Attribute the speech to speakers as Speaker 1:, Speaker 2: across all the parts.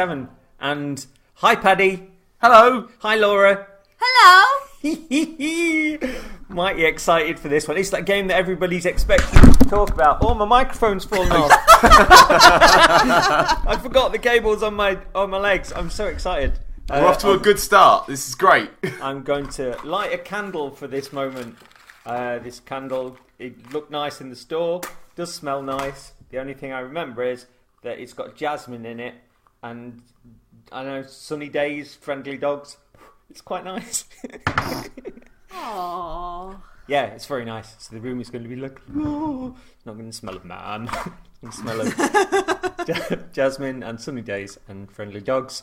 Speaker 1: E77. And hi, Paddy.
Speaker 2: Hello.
Speaker 1: Hi, Laura.
Speaker 3: Hello.
Speaker 1: Mighty excited for this one. It's that game that everybody's expecting to talk about. Oh, my microphone's fallen off. I forgot the cable's on my legs. I'm so excited.
Speaker 2: We're off to a good start. This is great.
Speaker 1: I'm going to light a candle for this moment. This candle, it looked nice in the store. Does smell nice. The only thing I remember is that it's got jasmine in it. And I know, sunny days, friendly dogs. It's quite nice.
Speaker 3: Aww.
Speaker 1: Yeah, it's very nice. So the room is going to be like, oh, it's not going to smell of man. It's going to smell of jasmine and sunny days and friendly dogs.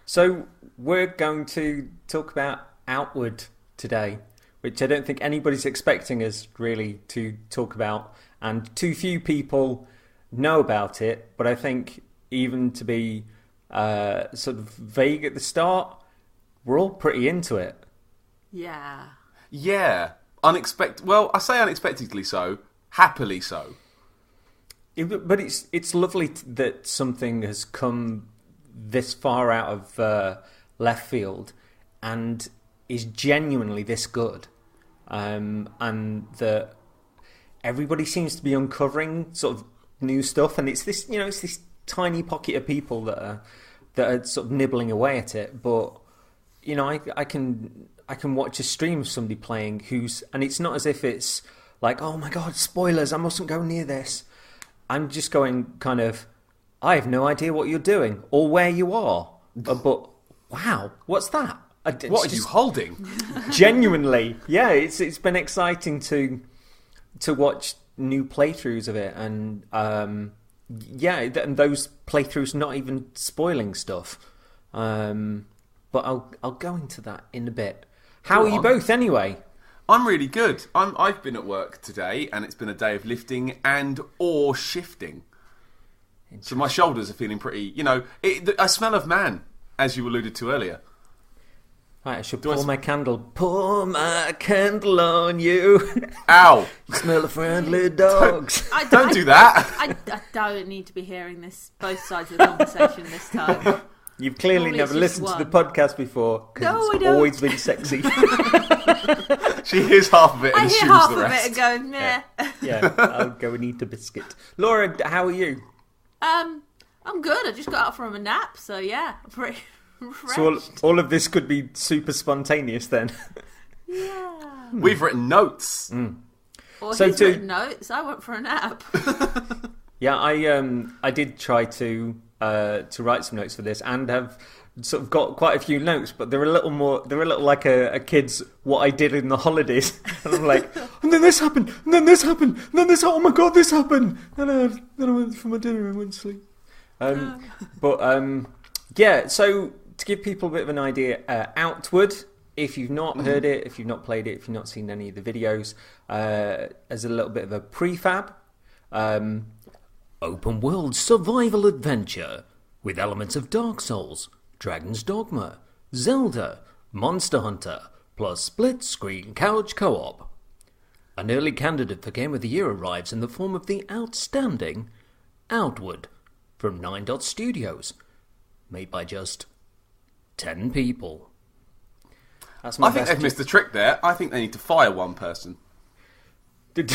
Speaker 1: So we're going to talk about Outward today, which I don't think anybody's expecting us really to talk about. And too few people know about it. But I think even to be sort of vague at the start, we're all pretty into it.
Speaker 3: Yeah.
Speaker 2: Yeah. Well, I say unexpectedly so. Happily so.
Speaker 1: But it's lovely that something has come this far out of left field and is genuinely this good. And that everybody seems to be uncovering sort of new stuff. And it's this, it's this tiny pocket of people that are sort of nibbling away at it. But I can watch a stream of somebody playing and it's not as if it's like, oh my god, spoilers, I mustn't go near this. I'm just going kind of, I have no idea what you're doing or where you are. But wow, what's that?
Speaker 2: What are you holding?
Speaker 1: Genuinely, yeah, it's been exciting to watch new playthroughs of it, and and those playthroughs not even spoiling stuff. But I'll go into that in a bit. How are you both anyway?
Speaker 2: I'm really good. I've been at work today, and it's been a day of lifting or shifting. So my shoulders are feeling pretty, a smell of man, as you alluded to earlier.
Speaker 1: Right, I should pour my candle. Pour my candle on you.
Speaker 2: Ow.
Speaker 1: You smell of friendly dogs.
Speaker 2: Don't do that.
Speaker 3: I don't need to be hearing both sides of the conversation this time.
Speaker 1: You've clearly never listened to the podcast before because it's always been sexy.
Speaker 2: She hears half of it and assumes
Speaker 3: half
Speaker 2: the rest.
Speaker 3: of it and go, meh.
Speaker 1: Yeah, I'll go and eat a biscuit. Laura, how are you?
Speaker 3: I'm good. I just got out from a nap, so yeah, I'm pretty refreshed.
Speaker 1: So all of this could be super spontaneous then.
Speaker 3: Yeah.
Speaker 2: We've written notes.
Speaker 3: Well, he's written notes. I went for a nap.
Speaker 1: Yeah, I did try to write some notes for this and have sort of got quite a few notes, but they're a little like a kid's what I did in the holidays. And I'm like, and then this happened, and then this happened, and then this, oh my god, this happened. And then I went for my dinner and went to sleep. Yeah, so to give people a bit of an idea, Outward, if you've not heard it, if you've not played it, if you've not seen any of the videos, as a little bit of a prefab, open world survival adventure with elements of Dark Souls, Dragon's Dogma, Zelda, Monster Hunter, plus split screen couch co-op. An early candidate for Game of the Year arrives in the form of the outstanding Outward from 9 Dot Studios, made by just 10 people. That's my
Speaker 2: I think they've missed the trick there. I think they need to fire one person.
Speaker 1: Get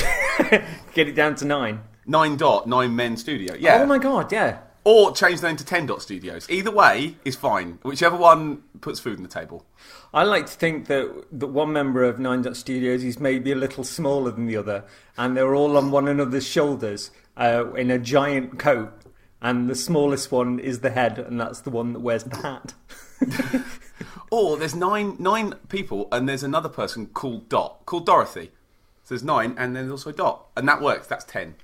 Speaker 1: it down to 9.
Speaker 2: 9 men studio. Yeah.
Speaker 1: Oh my god, yeah.
Speaker 2: Or change the name to 10 Dot Studios. Either way is fine. Whichever one puts food on the table.
Speaker 1: I like to think that one member of 9 Dot Studios is maybe a little smaller than the other, and they're all on one another's shoulders in a giant coat, and the smallest one is the head, and that's the one that wears the hat.
Speaker 2: Or there's nine people, and there's another person called Dorothy. So there's 9, and then there's also Dot, and that works. That's 10.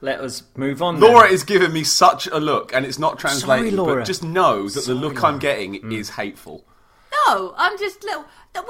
Speaker 1: Let us move on.
Speaker 2: Laura
Speaker 1: then.
Speaker 2: is giving me such a look, and it's not translated.
Speaker 1: Sorry, Laura.
Speaker 2: But just know that the look
Speaker 1: Laura.
Speaker 2: I'm getting is hateful.
Speaker 3: No, I'm just little. They're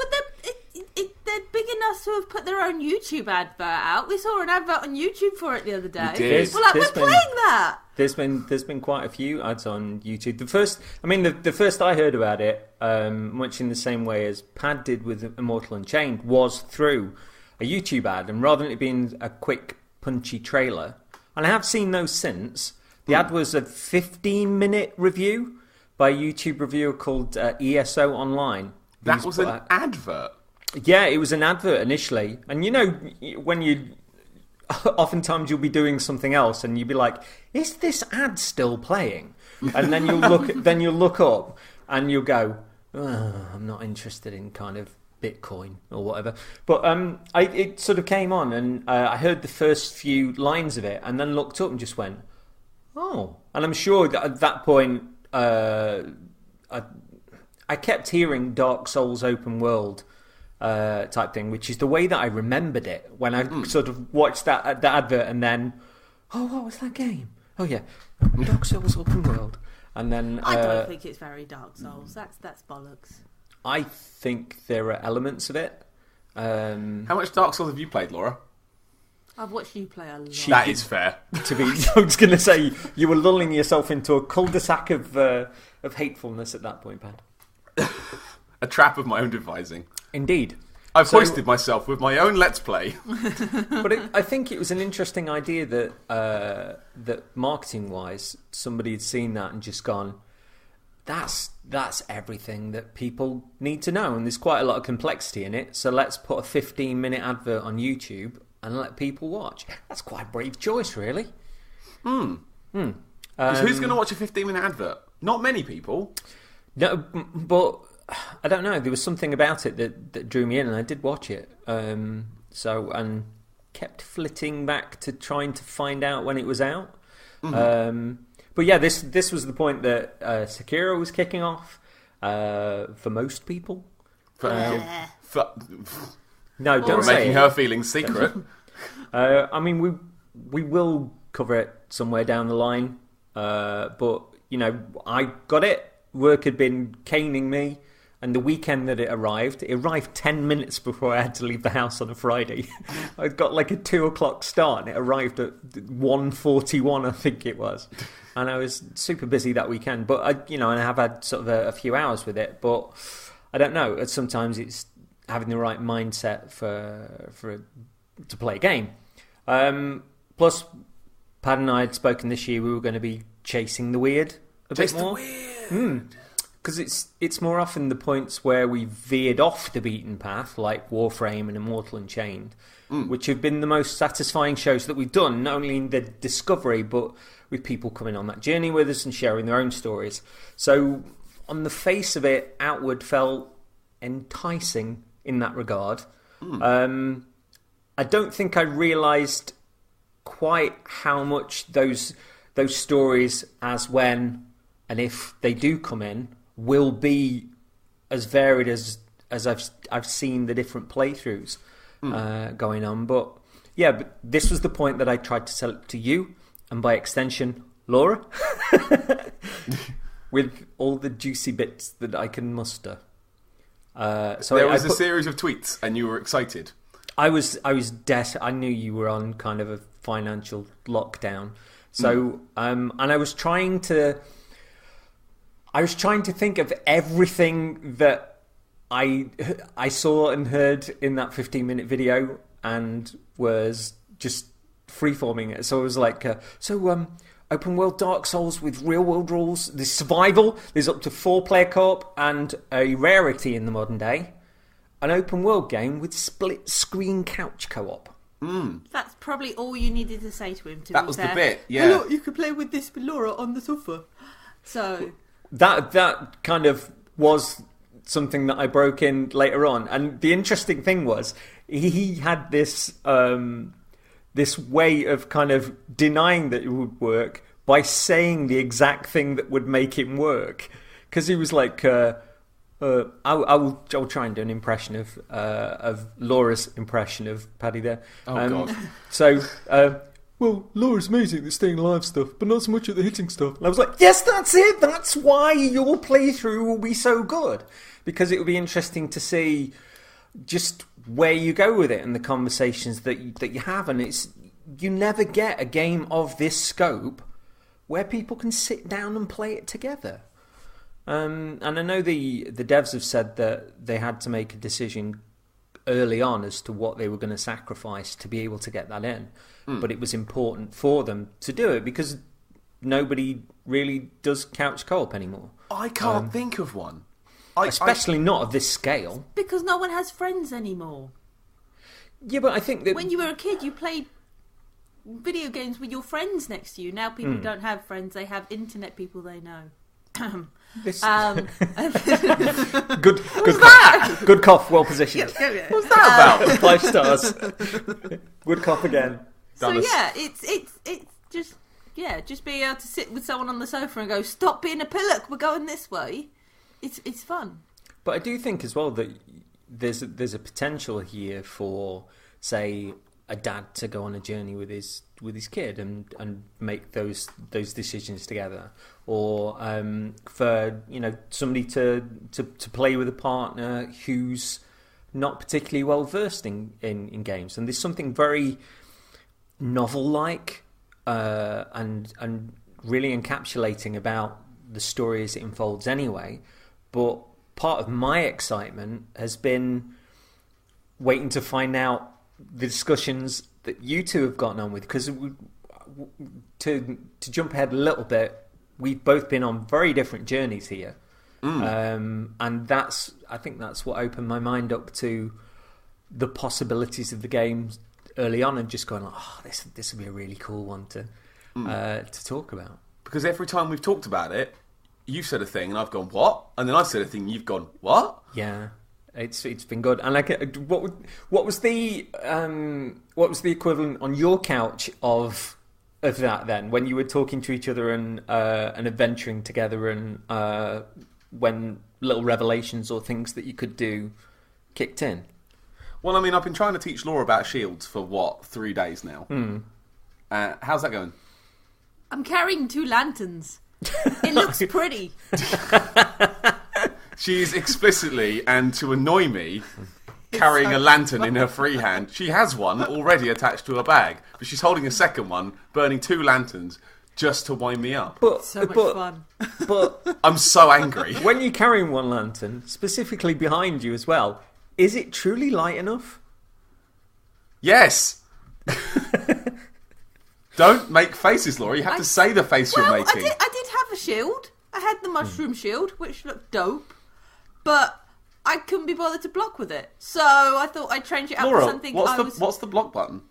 Speaker 3: big enough to have put their own YouTube advert out. We saw an advert on YouTube for it the other day.
Speaker 2: We did.
Speaker 3: We're like, we're playing that.
Speaker 1: There's been quite a few ads on YouTube. The first I heard about it, much in the same way as Pad did with Immortal Unchained, was through a YouTube ad, and rather than it being a quick punchy trailer, and I have seen those since. The ad was a 15-minute review, by a YouTube reviewer called ESO Online.
Speaker 2: That was an advert?
Speaker 1: Yeah, it was an advert initially. And you know, when you... Oftentimes you'll be doing something else and you'll be like, is this ad still playing? And then you'll look up and you'll go, oh, I'm not interested in kind of Bitcoin or whatever. But it sort of came on and I heard the first few lines of it and then looked up and just went, oh. And I'm sure that at that point I kept hearing Dark Souls open world type thing, which is the way that I remembered it when I sort of watched that advert and then, oh, what was that game? Oh yeah, Dark Souls open world. And then
Speaker 3: I don't think it's very Dark Souls. That's bollocks.
Speaker 1: I think there are elements of it.
Speaker 2: How much Dark Souls have you played, Laura?
Speaker 3: I've watched you play a lot.
Speaker 2: That is fair.
Speaker 1: I was going to say you were lulling yourself into a cul-de-sac of hatefulness at that point, Pad.
Speaker 2: A trap of my own devising.
Speaker 1: Indeed.
Speaker 2: I've hoisted myself with my own Let's Play.
Speaker 1: But I think it was an interesting idea that marketing-wise, somebody had seen that and just gone, that's everything that people need to know. And there's quite a lot of complexity in it. So let's put a 15-minute advert on YouTube and let people watch. That's quite a brave choice, really.
Speaker 2: Because who's going to watch a 15-minute advert? Not many people.
Speaker 1: No, but I don't know. There was something about it that drew me in, and I did watch it. And kept flitting back to trying to find out when it was out. But yeah, this was the point that Sekiro was kicking off for most people. No, don't say
Speaker 2: making her feelings secret.
Speaker 1: I mean, we will cover it somewhere down the line. But you know, I got it. Work had been caning me. And the weekend that it arrived 10 minutes before I had to leave the house on a Friday. I got like a 2 o'clock start and it arrived at 1:41, I think it was. And I was super busy that weekend. But, and I have had sort of a few hours with it. But I don't know. Sometimes it's having the right mindset to play a game. Plus, Pad and I had spoken this year we were going to be chasing the weird a bit more. Because it's more often the points where we veered off the beaten path, like Warframe and Immortal Unchained, which have been the most satisfying shows that we've done, not only in the discovery, but with people coming on that journey with us and sharing their own stories. So, on the face of it, Outward felt enticing in that regard. I don't think I realised quite how much those stories, as when and if they do come in, will be as varied as I've seen the different playthroughs going on. But this was the point that I tried to sell it to you, and by extension, Laura, with all the juicy bits that I can muster. So
Speaker 2: there was a series of tweets, and you were excited.
Speaker 1: I was I knew you were on kind of a financial lockdown, so and I was trying to think of everything that I saw and heard in that 15-minute video, and was just freeforming it. So I was like, open world Dark Souls with real world rules. There's survival. There's up to 4-player co-op, and a rarity in the modern day, an open world game with split screen couch co-op.
Speaker 3: That's probably all you needed to say to him.
Speaker 2: That was the bit. Yeah.
Speaker 3: Hey, look, you could play with this with Laura on the sofa. So
Speaker 1: that kind of was something that I broke in later on. And the interesting thing was he had this this way of kind of denying that it would work by saying the exact thing that would make him work. Because he was like, I'll try and do an impression of Laura's impression of Paddy there.
Speaker 2: God.
Speaker 1: So, well, Laura's amazing at the staying alive stuff, but not so much at the hitting stuff. And I was like, yes, that's it. That's why your playthrough will be so good. Because it will be interesting to see just where you go with it and the conversations that you have. And you never get a game of this scope where people can sit down and play it together. And I know the devs have said that they had to make a decision early on as to what they were going to sacrifice to be able to get that in. But it was important for them to do it because nobody really does couch co-op anymore.
Speaker 2: I can't think of one.
Speaker 1: Especially not of this scale.
Speaker 3: Because no one has friends anymore.
Speaker 1: Yeah, but I think that...
Speaker 3: When you were a kid, you played video games with your friends next to you. Now people don't have friends, they have internet people they know.
Speaker 1: This...
Speaker 3: Um,
Speaker 1: good cough. Good cough, well positioned.
Speaker 2: What's that about?
Speaker 1: 5 stars. Good cough again.
Speaker 3: So yeah, it's just being able to sit with someone on the sofa and go, stop being a pillock, we're going this way. It's fun.
Speaker 1: But I do think as well that there's a potential here for, say, a dad to go on a journey with his kid and make those decisions together, or for somebody to play with a partner who's not particularly well versed in games. And there's something very novel-like and really encapsulating about the stories it unfolds anyway. But part of my excitement has been waiting to find out the discussions that you two have gotten on with, because to jump ahead a little bit, we've both been on very different journeys here, and I think that's what opened my mind up to the possibilities of the game early on, and just going like, oh, this would be a really cool one to talk about. Because
Speaker 2: every time we've talked about it, you've said a thing and I've gone what, and then I've said a thing and you've gone what.
Speaker 1: Yeah. It's been good. And like, what was the equivalent on your couch of that then, when you were talking to each other and adventuring together, and when little revelations or things that you could do kicked in?
Speaker 2: Well, I mean, I've been trying to teach Laura about shields for 3 days now. How's that going? I'm
Speaker 3: carrying 2 lanterns. It looks pretty.
Speaker 2: She's explicitly, and to annoy me, carrying a lantern in her free hand. She has one already attached to her bag, but she's holding a second one, burning 2 lanterns, just to wind me up.
Speaker 3: So much fun.
Speaker 1: But
Speaker 2: I'm so angry.
Speaker 1: When you're carrying one lantern, specifically behind you as well, is it truly light enough?
Speaker 2: Yes. Don't make faces, Laura. You have to say the face you're making.
Speaker 3: I did have a shield. I had the mushroom shield, which looked dope, but I couldn't be bothered to block with it. So I thought I'd change it up
Speaker 2: Laura,
Speaker 3: to something.
Speaker 2: What's the block button?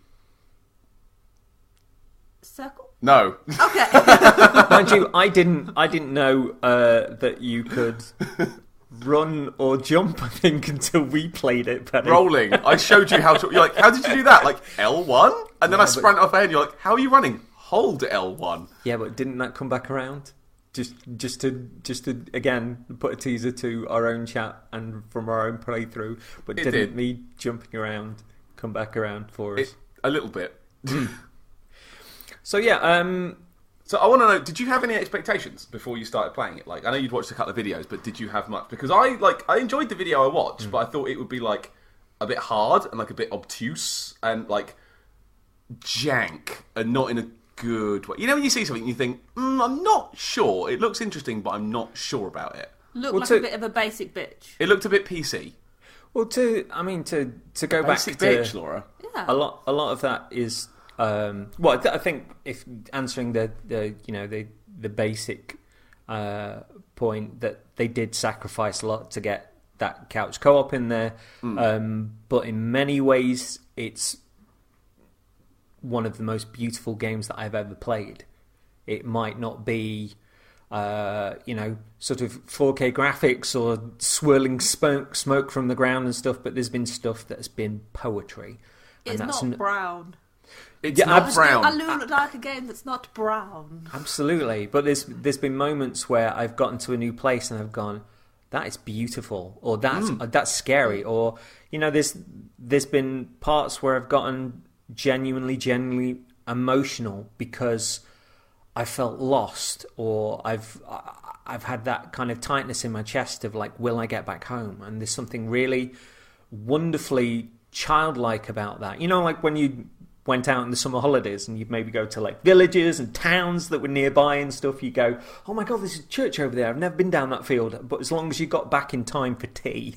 Speaker 3: Circle?
Speaker 2: No.
Speaker 3: Okay.
Speaker 1: Mind you, I didn't know that you could run or jump, I think, until we played it, Paddy.
Speaker 2: Rolling. I showed you how to... You're like, how did you do that? Like, L1? And then I sprang off ahead and you're like, how are you running? Hold L1.
Speaker 1: Yeah, but didn't that come back around? Just to again put a teaser to our own chat and from our own playthrough, but didn't me jumping around come back around for us?
Speaker 2: A little bit.
Speaker 1: So yeah,
Speaker 2: so I want to know, did you have any expectations before you started playing it? Like, I know you'd watched a couple of videos, but did you have much? Because I enjoyed the video I watched, but I thought it would be like a bit hard and like a bit obtuse and like jank and not in a good way. You know when you see something and you think, I'm not sure. It looks interesting, but I'm not sure about it.
Speaker 3: Looked like a bit of a basic bitch.
Speaker 2: It looked a bit PC.
Speaker 1: Well, to go back
Speaker 2: basic bitch, Laura.
Speaker 3: Yeah.
Speaker 1: A lot of that is I think if answering the basic point that they did sacrifice a lot to get that couch co-op in there, but in many ways it's one of the most beautiful games that I've ever played. It might not be, sort of 4K graphics or swirling smoke from the ground and stuff, but there's been stuff that's been poetry.
Speaker 3: It's not brown.
Speaker 2: It's not brown.
Speaker 3: I look like a game that's not brown.
Speaker 1: Absolutely, but there's been moments where I've gotten to a new place and I've gone, that is beautiful, or that's scary, or there's been parts where I've gotten genuinely emotional because I felt lost, or I've had that kind of tightness in my chest of like, will I get back home? And there's something really wonderfully childlike about that. Like when you went out in the summer holidays and you'd maybe go to like villages and towns that were nearby and stuff, you go, oh my god, there's a church over there, I've never been down that field, but as long as you got back in time for tea,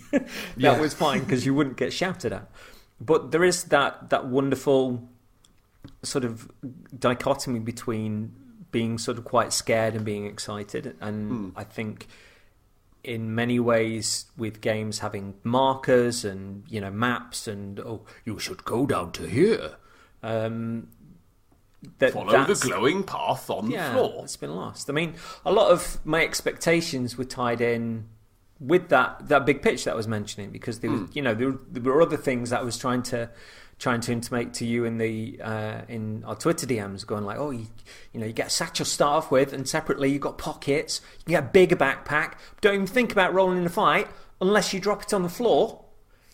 Speaker 1: that was fine because you wouldn't get shouted at. But there is that wonderful sort of dichotomy between being sort of quite scared and being excited. And I think in many ways with games having markers and, you know, maps and, you should go down to here.
Speaker 2: Follow the glowing path on the floor.
Speaker 1: It's been lost. I mean, a lot of my expectations were tied in with that big pitch that I was mentioning, because there was, you know, there were other things that I was trying to intimate to you in the in our Twitter DMs, going like, you know, you get a satchel to start off with, and separately you've got pockets. You can get a bigger backpack. Don't even think about rolling in a fight unless you drop it on the floor.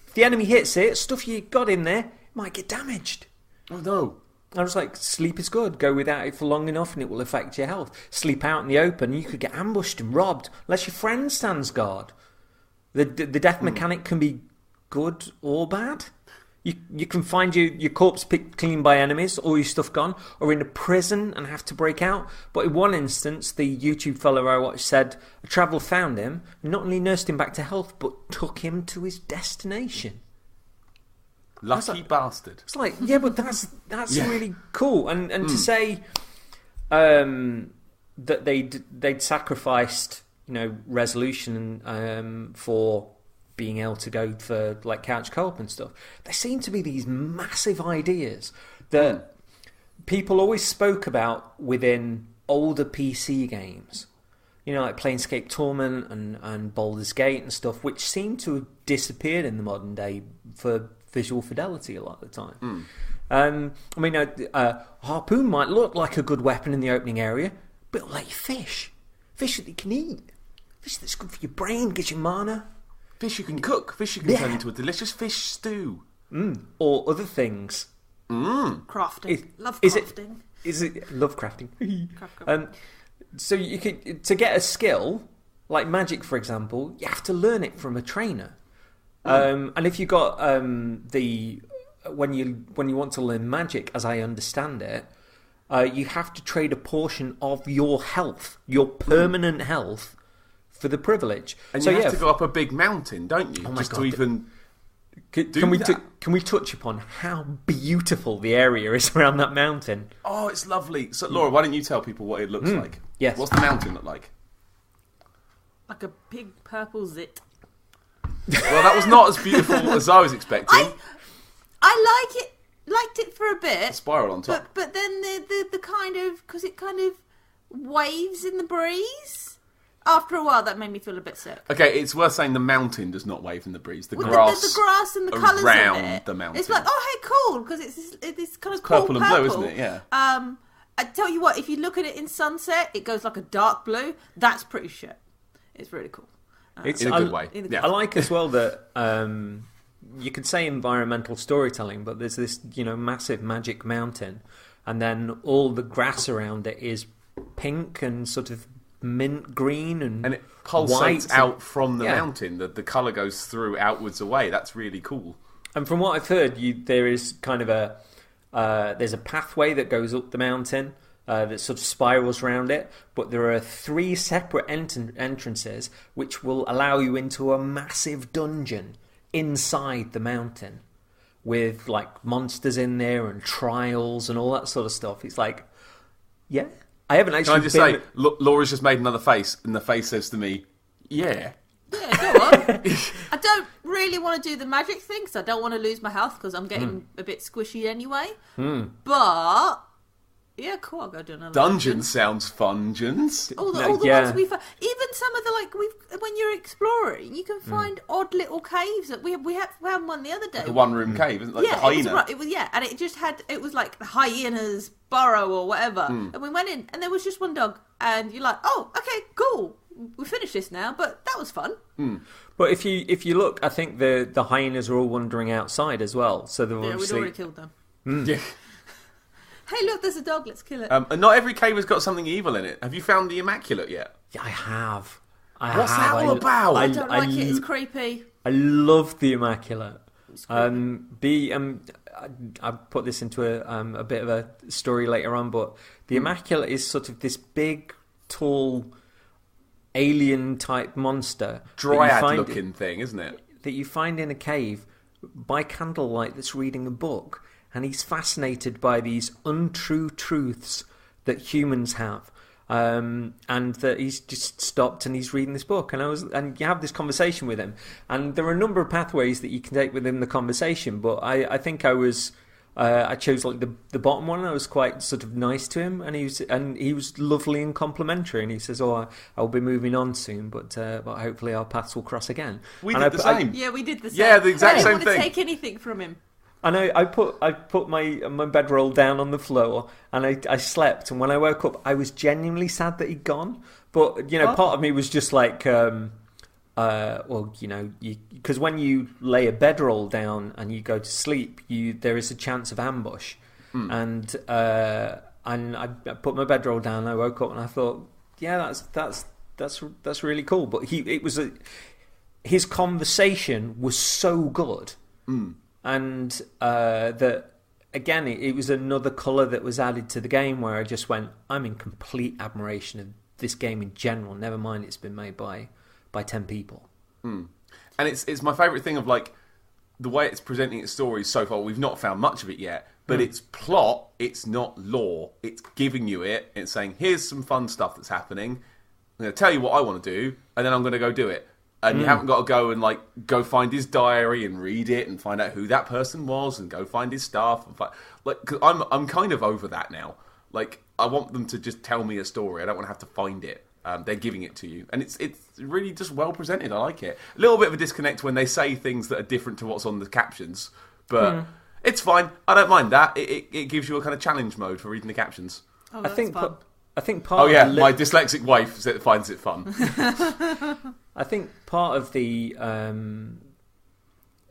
Speaker 1: If the enemy hits it, stuff you got in there might get damaged.
Speaker 2: Oh no.
Speaker 1: I was like, sleep is good. Go without it for long enough and it will affect your health. Sleep out in the open, you could get ambushed and robbed unless your friend stands guard. The death mechanic can be good or bad. You can find your corpse picked clean by enemies, all your stuff gone, or in a prison and have to break out. But in one instance, the YouTube fellow I watched said a traveller found him, and not only nursed him back to health, but took him to his destination.
Speaker 2: Lucky bastard.
Speaker 1: It's like, yeah, but that's really cool. And to say that they'd sacrificed, you know, resolution for being able to go for like couch co-op and stuff. There seem to be these massive ideas that people always spoke about within older PC games. You know, like Planescape Torment and Baldur's Gate and stuff, which seem to have disappeared in the modern day for visual fidelity a lot of the time. I mean, a harpoon might look like a good weapon in the opening area, but it'll let you fish. Fish that you can eat. Fish that's good for your brain, gives you mana.
Speaker 2: Fish you can cook. Fish you can turn into a delicious fish stew.
Speaker 1: Or other things.
Speaker 3: Crafting. Love crafting.
Speaker 1: Is it love crafting? So you can, to get a skill, like magic for example, you have to learn it from a trainer. And if you got when you want to learn magic, as I understand it, you have to trade a portion of your health, your permanent health, for the privilege.
Speaker 2: And so you have to go up a big mountain, don't you?
Speaker 1: Oh my
Speaker 2: just
Speaker 1: God.
Speaker 2: to even
Speaker 1: Can we touch upon how beautiful the area is around that mountain?
Speaker 2: Oh, it's lovely. So, Laura, why don't you tell people what it looks like?
Speaker 1: Yes.
Speaker 2: What's the mountain look like?
Speaker 3: Like a big purple zit.
Speaker 2: Well, that was not as beautiful as I was expecting.
Speaker 3: I liked it for a bit.
Speaker 2: A spiral on top.
Speaker 3: But then the kind of, because it kind of waves in the breeze. After a while, that made me feel a bit sick.
Speaker 2: Okay, it's worth saying the mountain does not wave in the breeze. The
Speaker 3: With
Speaker 2: grass,
Speaker 3: the grass and the colours
Speaker 2: around
Speaker 3: of it.
Speaker 2: the mountain.
Speaker 3: It's like, oh, hey, cool, because it's kind of cool
Speaker 2: purple and blue, isn't it? Yeah.
Speaker 3: I tell you what, if you look at it in sunset, it goes like a dark blue. That's pretty shit. It's really cool.
Speaker 2: It's in a good way.
Speaker 1: I like as well that you could say environmental storytelling, but there's this, you know, massive magic mountain, and then all the grass around it is pink and sort of mint green and
Speaker 2: it pulsates
Speaker 1: white
Speaker 2: out from the mountain. The colour goes through outwards away. That's really cool.
Speaker 1: And from what I've heard, there is kind of there's a pathway that goes up the mountain that sort of spirals around it, but there are 3 separate entrances which will allow you into a massive dungeon inside the mountain with like monsters in there and trials and all that sort of stuff. It's like, yeah. I haven't actually.
Speaker 2: Can I just say, Laura's just made another face, and the face says to me, "Yeah."
Speaker 3: Yeah, go on. I don't really want to do the magic thing because I don't want to lose my health because I'm getting a bit squishy anyway. But yeah, cool. I'll go do another
Speaker 2: dungeon. Sounds fungeons.
Speaker 3: All the ones we've even some of the when you're exploring, you can find odd little caves that we found one the other day.
Speaker 2: Like a one-room cave, isn't it? Like the hyena.
Speaker 3: It was and it was like the hyena's burrow or whatever. And we went in, and there was just one dog, and you're like, oh, okay, cool. We finished this now, but that was fun.
Speaker 1: But if you look, I think the hyenas are all wandering outside as well. So they're
Speaker 3: we'd
Speaker 1: obviously
Speaker 3: already killed them.
Speaker 2: Yeah.
Speaker 3: Hey, look, there's a dog. Let's kill it.
Speaker 2: And not every cave has got something evil in it. Have you found the Immaculate yet?
Speaker 1: Yeah, I have.
Speaker 2: What's that all about?
Speaker 3: I don't like it. It's creepy.
Speaker 1: I love the Immaculate. I put this into a bit of a story later on, but the Immaculate is sort of this big, tall, alien-type monster.
Speaker 2: Dryad-looking thing, isn't it?
Speaker 1: That you find in a cave by candlelight that's reading a book, and he's fascinated by these untrue truths that humans have. And that he's just stopped and he's reading this book, and you have this conversation with him, and there are a number of pathways that you can take within the conversation. But I think I chose like the bottom one. I was quite sort of nice to him, and he was lovely and complimentary. And he says, "Oh, I'll be moving on soon, but hopefully our paths will cross again."
Speaker 2: We did the same.
Speaker 3: Yeah, we did the same.
Speaker 2: Yeah, the exact same
Speaker 3: I didn't want
Speaker 2: thing.
Speaker 3: to take anything from him.
Speaker 1: And I put my bedroll down on the floor, and I slept. And when I woke up, I was genuinely sad that he'd gone. But part of me was just like, because when you lay a bedroll down and you go to sleep, there is a chance of ambush. And I put my bedroll down. And I woke up and I thought, yeah, that's really cool. But his conversation was so good. And that, again, it was another colour that was added to the game where I just went, I'm in complete admiration of this game in general, never mind it's been made by 10 people.
Speaker 2: And it's my favourite thing of like the way it's presenting its stories so far. We've not found much of it yet, but it's plot, it's not lore. It's giving you it, it's saying, here's some fun stuff that's happening. I'm going to tell you what I want to do, and then I'm going to go do it. And you haven't got to go and go find his diary and read it and find out who that person was and go find his stuff. And cause I'm kind of over that now. Like, I want them to just tell me a story. I don't want to have to find it. They're giving it to you, and it's really just well presented. I like it. A little bit of a disconnect when they say things that are different to what's on the captions, but it's fine. I don't mind that. It gives you a kind of challenge mode for reading the captions.
Speaker 3: Oh, that's fun.
Speaker 1: I think part.
Speaker 2: Oh yeah, my dyslexic wife finds it fun.
Speaker 1: I think part of the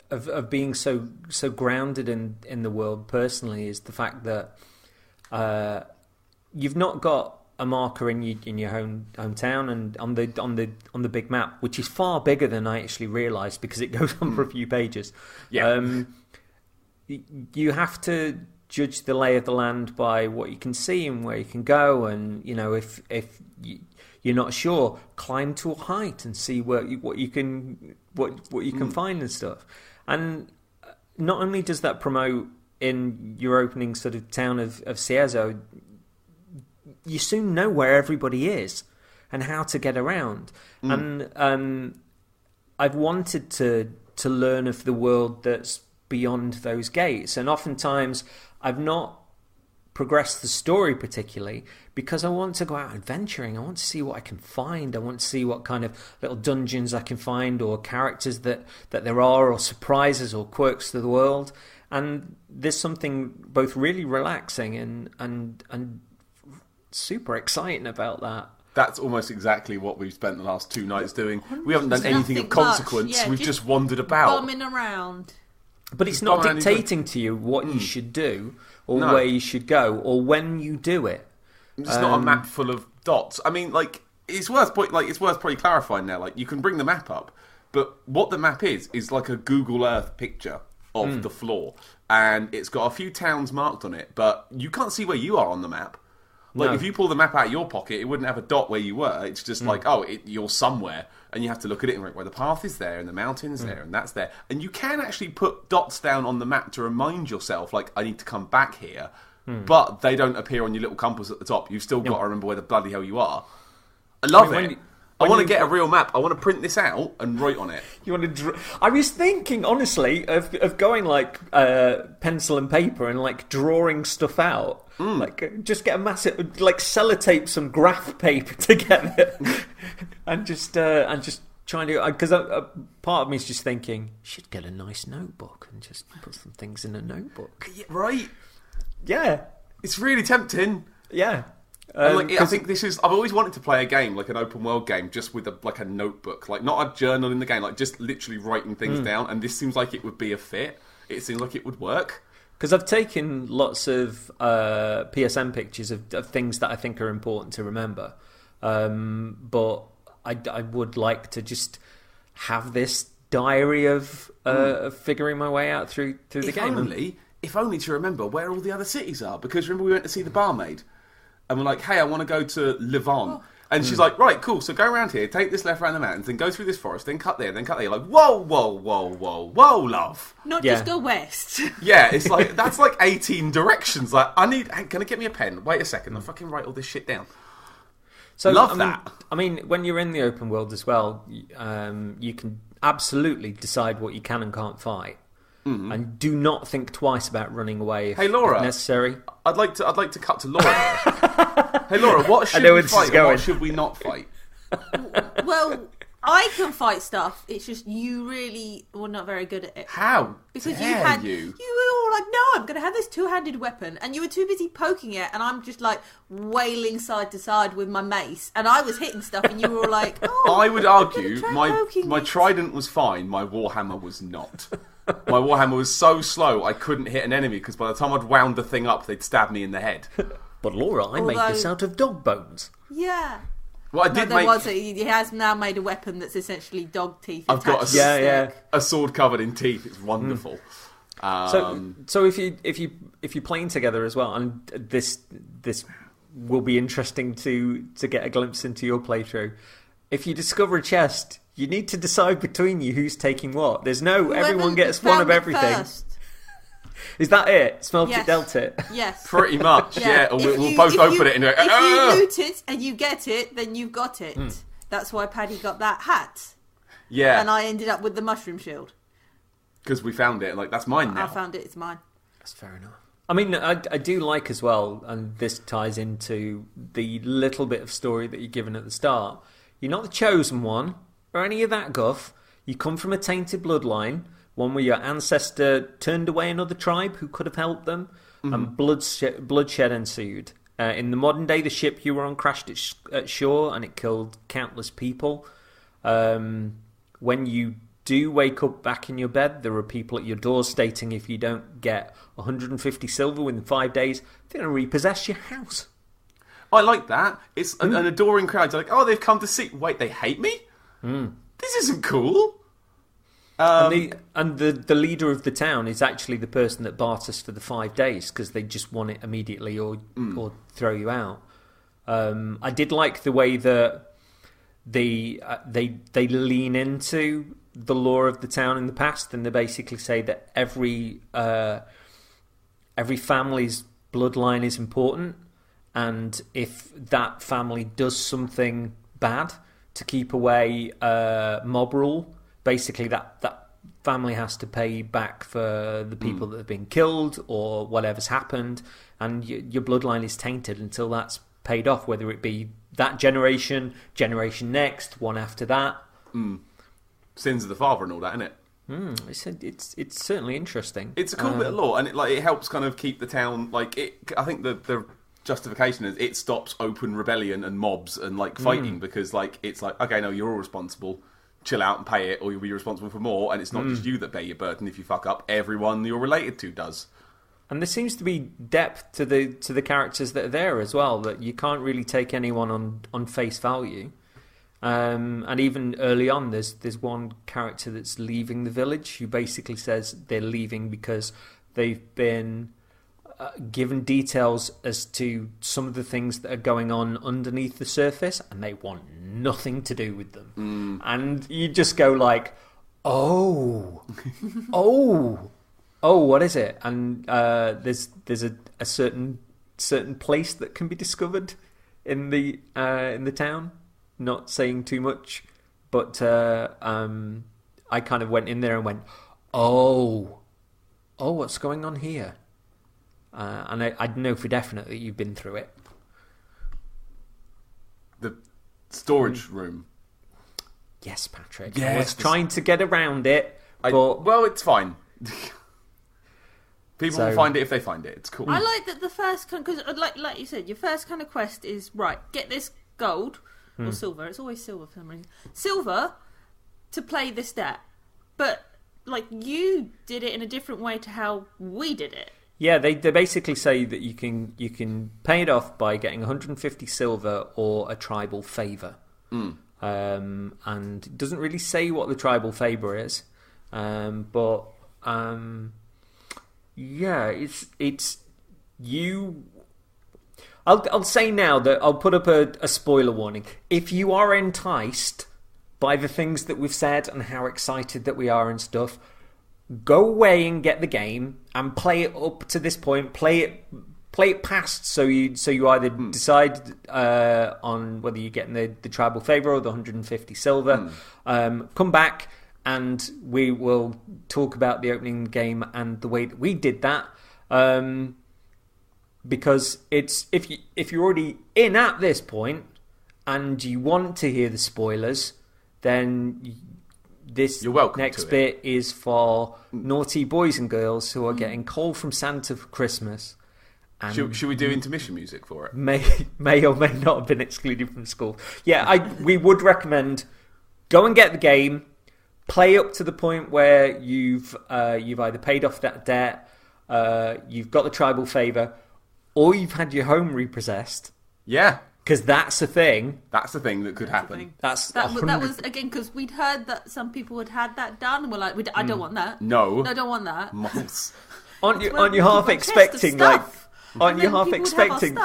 Speaker 1: of being so grounded in the world personally is the fact that you've not got a marker in your hometown and on the big map, which is far bigger than I actually realised because it goes on for a few pages.
Speaker 2: Yeah.
Speaker 1: You have to judge the lay of the land by what you can see and where you can go, and if you're not sure, climb to a height and see what you can find and stuff. And not only does that promote in your opening sort of town of Ciezo, you soon know where everybody is and how to get around. And I've wanted to learn of the world that's beyond those gates, and oftentimes I've not progressed the story particularly because I want to go out adventuring. I want to see what I can find. I want to see what kind of little dungeons I can find, or characters that there are, or surprises or quirks to the world. And there's something both really relaxing and super exciting about that.
Speaker 2: That's almost exactly what we've spent the last 2 nights doing. We haven't done anything of consequence.
Speaker 3: Yeah,
Speaker 2: we've just wandered about.
Speaker 3: Bumming around.
Speaker 1: But it's not dictating to you what you should do, or where you should go, or when you do it.
Speaker 2: It's not a map full of dots. I mean, it's worth probably clarifying now. You can bring the map up, but what the map is like a Google Earth picture of the floor, and it's got a few towns marked on it, but you can't see where you are on the map. If you pull the map out of your pocket, it wouldn't have a dot where you were. It's just you're somewhere, and you have to look at it and where the path is there, and the mountain's there, and that's there. And you can actually put dots down on the map to remind yourself, I need to come back here. But they don't appear on your little compass at the top. You've still got to remember where the bloody hell you are. I love it. I want to get a real map. I want to print this out and write on it.
Speaker 1: You want to? I was thinking, honestly, of going pencil and paper and drawing stuff out. Just get a massive, sellotape some graph paper together, and just trying to. Because part of me is just thinking, you should get a nice notebook and just put some things in a notebook.
Speaker 2: Yeah, right?
Speaker 1: Yeah,
Speaker 2: it's really tempting.
Speaker 1: Yeah.
Speaker 2: I think this is. I've always wanted to play a game, like an open world game, just with a notebook, not a journal in the game, just literally writing things down. And this seems like it would be a fit. It seems like it would work.
Speaker 1: Because I've taken lots of PSN pictures of things that I think are important to remember, but I would like to just have this diary of figuring my way out through the game.
Speaker 2: If only to remember where all the other cities are. Because remember we went to see the barmaid. And we're like, hey, I want to go to Ливан. And she's like, right, cool, so go around here, take this left around the mountains, then go through this forest, then cut there, then cut there. You're like, whoa, whoa, whoa, whoa, whoa, love.
Speaker 3: Not just go west.
Speaker 2: Yeah, it's like, that's like 18 directions. Like, can I get me a pen? Wait a second, I'll fucking write all this shit down. So love that.
Speaker 1: I mean, when you're in the open world as well, you can absolutely decide what you can and can't fight. Mm-hmm. And do not think twice about running away if necessary.
Speaker 2: I'd like to cut to Laura. Hey Laura, what should we fight and what should we not fight?
Speaker 3: Well, I can fight stuff. It's just you really were not very good at it.
Speaker 2: How?
Speaker 3: Because
Speaker 2: you
Speaker 3: were all like, no, I'm going to have this two-handed weapon, and you were too busy poking it, and I'm just like wailing side to side with my mace, and I was hitting stuff, and you were all like, oh.
Speaker 2: I would argue my trident was fine, my warhammer was not. My warhammer was so slow I couldn't hit an enemy because by the time I'd wound the thing up, they'd stab me in the head.
Speaker 1: But Laura, I made this out of dog bones.
Speaker 3: Yeah.
Speaker 2: Well,
Speaker 3: He has now made a weapon that's essentially dog teeth.
Speaker 2: I've got a sword covered in teeth. It's wonderful.
Speaker 1: So if you're playing together as well, and this will be interesting to get a glimpse into your playthrough. If you discover a chest, you need to decide between you who's taking what. There's no everyone gets one of everything. First. Is that it? Smelt it, dealt it?
Speaker 3: Yes.
Speaker 2: Pretty much, yeah. We'll both open it and go,
Speaker 3: if you loot it and you get it, then you've got it. That's why Paddy got that hat.
Speaker 2: Yeah.
Speaker 3: And I ended up with the mushroom shield.
Speaker 2: Because we found it, like, that's mine now.
Speaker 3: I found it, it's mine.
Speaker 1: That's fair enough. I mean, I do like as well, and this ties into the little bit of story that you're given at the start. You're not the chosen one, or any of that guff. You come from a tainted bloodline, one where your ancestor turned away another tribe who could have helped them, and bloodshed ensued. In the modern day, the ship you were on crashed at shore, and it killed countless people. When you do wake up back in your bed, there are people at your door stating if you don't get 150 silver within 5 days, they're going to repossess your house.
Speaker 2: I like that. It's an adoring crowd. They're like, oh, they've come to see... Wait, they hate me? This isn't cool.
Speaker 1: And the leader of the town is actually the person that barters for the 5 days because they just want it immediately or throw you out. I did like the way that they lean into the lore of the town in the past, and they basically say that every family's bloodline is important, and if that family does something bad to keep away mob rule, basically that family has to pay back for the people that have been killed or whatever's happened, and your bloodline is tainted until that's paid off, whether it be that generation next, one after that.
Speaker 2: Sins of the father and all that, isn't it?
Speaker 1: It's certainly interesting.
Speaker 2: It's a cool bit of lore, and it helps kind of keep the town I think the justification is it stops open rebellion and mobs and fighting because it's like, okay, no, you're all responsible. Chill out and pay it, or you'll be responsible for more. And it's not just you that bear your burden if you fuck up. Everyone you're related to does. And
Speaker 1: there seems to be depth to the characters that are there as well. That you can't really take anyone on face value. And even early on, there's one character that's leaving the village who basically says they're leaving because they've been given details as to some of the things that are going on underneath the surface, and they want nothing to do with them. And you just go like, oh, what is it? And there's a certain place that can be discovered in the town. Not saying too much, but I kind of went in there and went, oh, what's going on here? And I know for definite that you've been through it.
Speaker 2: The storage room.
Speaker 1: Yes, Patrick. Yes, I was trying to get around it, but...
Speaker 2: Well, it's fine. People will find it if they find it. It's cool.
Speaker 3: I like that the first... Because, like you said, your first kind of quest is, right, get this gold... or silver. It's always silver for some reason. Silver to play this stat. But you did it in a different way to how we did it.
Speaker 1: Yeah, they basically say that you can pay it off by getting 150 silver or a tribal favour. And it doesn't really say what the tribal favour is. But yeah, it's you. I'll say now that I'll put up a spoiler warning. If you are enticed by the things that we've said and how excited that we are and stuff, go away and get the game and play it up to this point. Play it past, so you either decide on whether you're getting the tribal favour or the 150 silver. Come back and we will talk about the opening game and the way that we did that. Because it's if you're already in at this point and you want to hear the spoilers, then this next bit is for naughty boys and girls who are getting coal from Santa for Christmas. And
Speaker 2: should we do intermission music for it?
Speaker 1: May or may not have been excluded from school. Yeah, we would recommend go and get the game, play up to the point where you've either paid off that debt, you've got the tribal favour, or you've had your home repossessed.
Speaker 2: Yeah.
Speaker 1: Because that's a thing.
Speaker 2: That's a thing that could happen.
Speaker 3: That was, again, because we'd heard that some people had that done, and we're like, I don't want that.
Speaker 2: No,
Speaker 3: I don't want that.
Speaker 2: Moles.
Speaker 1: Aren't you half expecting, like... Aren't you half expecting...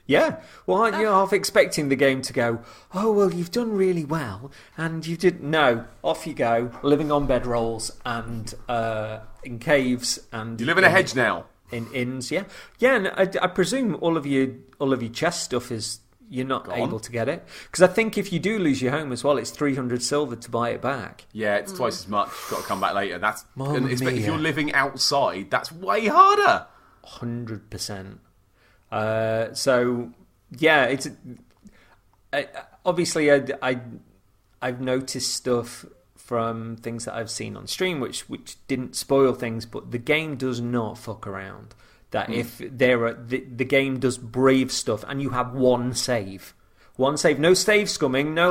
Speaker 1: Yeah. Well, aren't you half expecting the game to go, oh, well, you've done really well, and you didn't... No, off you go, living on bedrolls and in caves and...
Speaker 2: You live in a hedge now.
Speaker 1: In inns, yeah. Yeah, and I presume all of your chest stuff is... You're not able to get it. Because I think if you do lose your home as well, it's 300 silver to buy it back.
Speaker 2: Yeah, it's twice as much. You've got to come back later. If you're living outside, that's way harder.
Speaker 1: 100%. So, yeah, it's... obviously, I've noticed stuff from things that I've seen on stream which didn't spoil things, but the game does not fuck around. That if the game does brave stuff and you have one save, no save scumming, no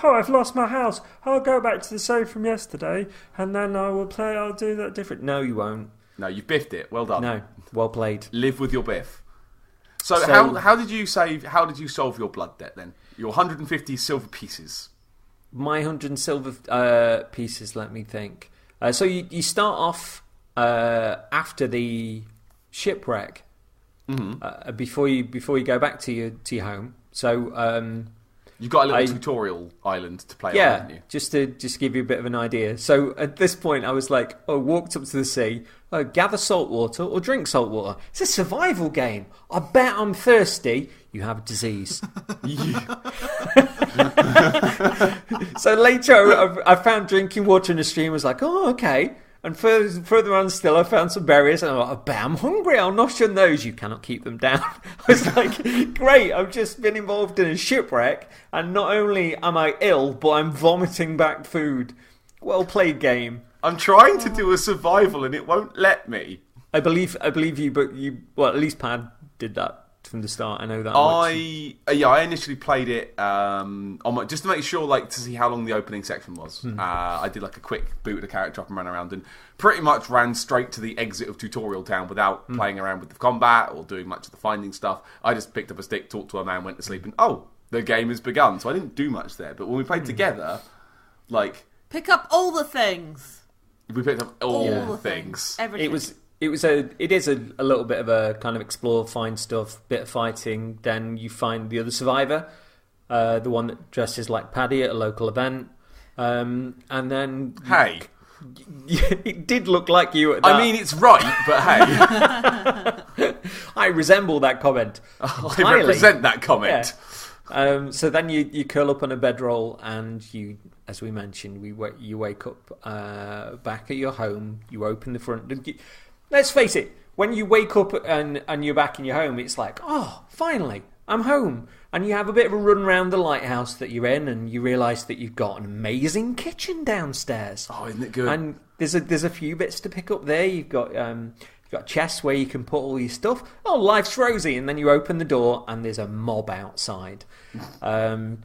Speaker 1: oh, I've lost my house, I'll go back to the save from yesterday and then I'll do that different. No, you won't.
Speaker 2: No, you've biffed it. Well done.
Speaker 1: No, well played.
Speaker 2: Live with your biff. So how did you solve your blood debt then? Your 150 silver pieces.
Speaker 1: My 100 silver pieces, let me think. So you start off after the shipwreck, before you go back to your home. So
Speaker 2: you got a little tutorial island to play on, haven't you?
Speaker 1: just to give you a bit of an idea. So at this point, I was like, walked up to the sea, gather salt water or drink salt water. It's a survival game. I bet I'm thirsty. You have disease. So later, I found drinking water in the stream. I was like, oh, okay. And further on still, I found some berries, and I'm like, I bet I'm hungry. I'll nosh on those. You cannot keep them down. I was like, great, I've just been involved in a shipwreck, and not only am I ill, but I'm vomiting back food. Well played, game.
Speaker 2: I'm trying to do a survival, and it won't let me.
Speaker 1: I believe you, but at least Pad did that from the start. I know that.
Speaker 2: I initially played it just to make sure, to see how long the opening section was. I did a quick boot of the character up and ran around, and pretty much ran straight to the exit of Tutorial Town without playing around with the combat or doing much of the finding stuff. I just picked up a stick, talked to a man, went to sleep, and the game has begun. So I didn't do much there. But when we played together,
Speaker 3: pick up all the things.
Speaker 2: We picked up all the things.
Speaker 3: Everything.
Speaker 1: It is a little bit of a kind of explore, find stuff, bit of fighting. Then you find the other survivor, the one that dresses like Paddy at a local event, and then it did look like you. At that.
Speaker 2: I mean, it's right, but hey,
Speaker 1: I resemble that comment.
Speaker 2: I represent that comment.
Speaker 1: Yeah. So then you curl up on a bedroll, and you, as we mentioned, you wake up back at your home. You open the front. Let's face it, when you wake up and you're back in your home, it's like, oh, finally, I'm home. And you have a bit of a run around the lighthouse that you're in, and you realise that you've got an amazing kitchen downstairs.
Speaker 2: Oh, isn't it good?
Speaker 1: And there's a few bits to pick up there. You've got chests where you can put all your stuff. Oh, life's rosy. And then you open the door, and there's a mob outside. And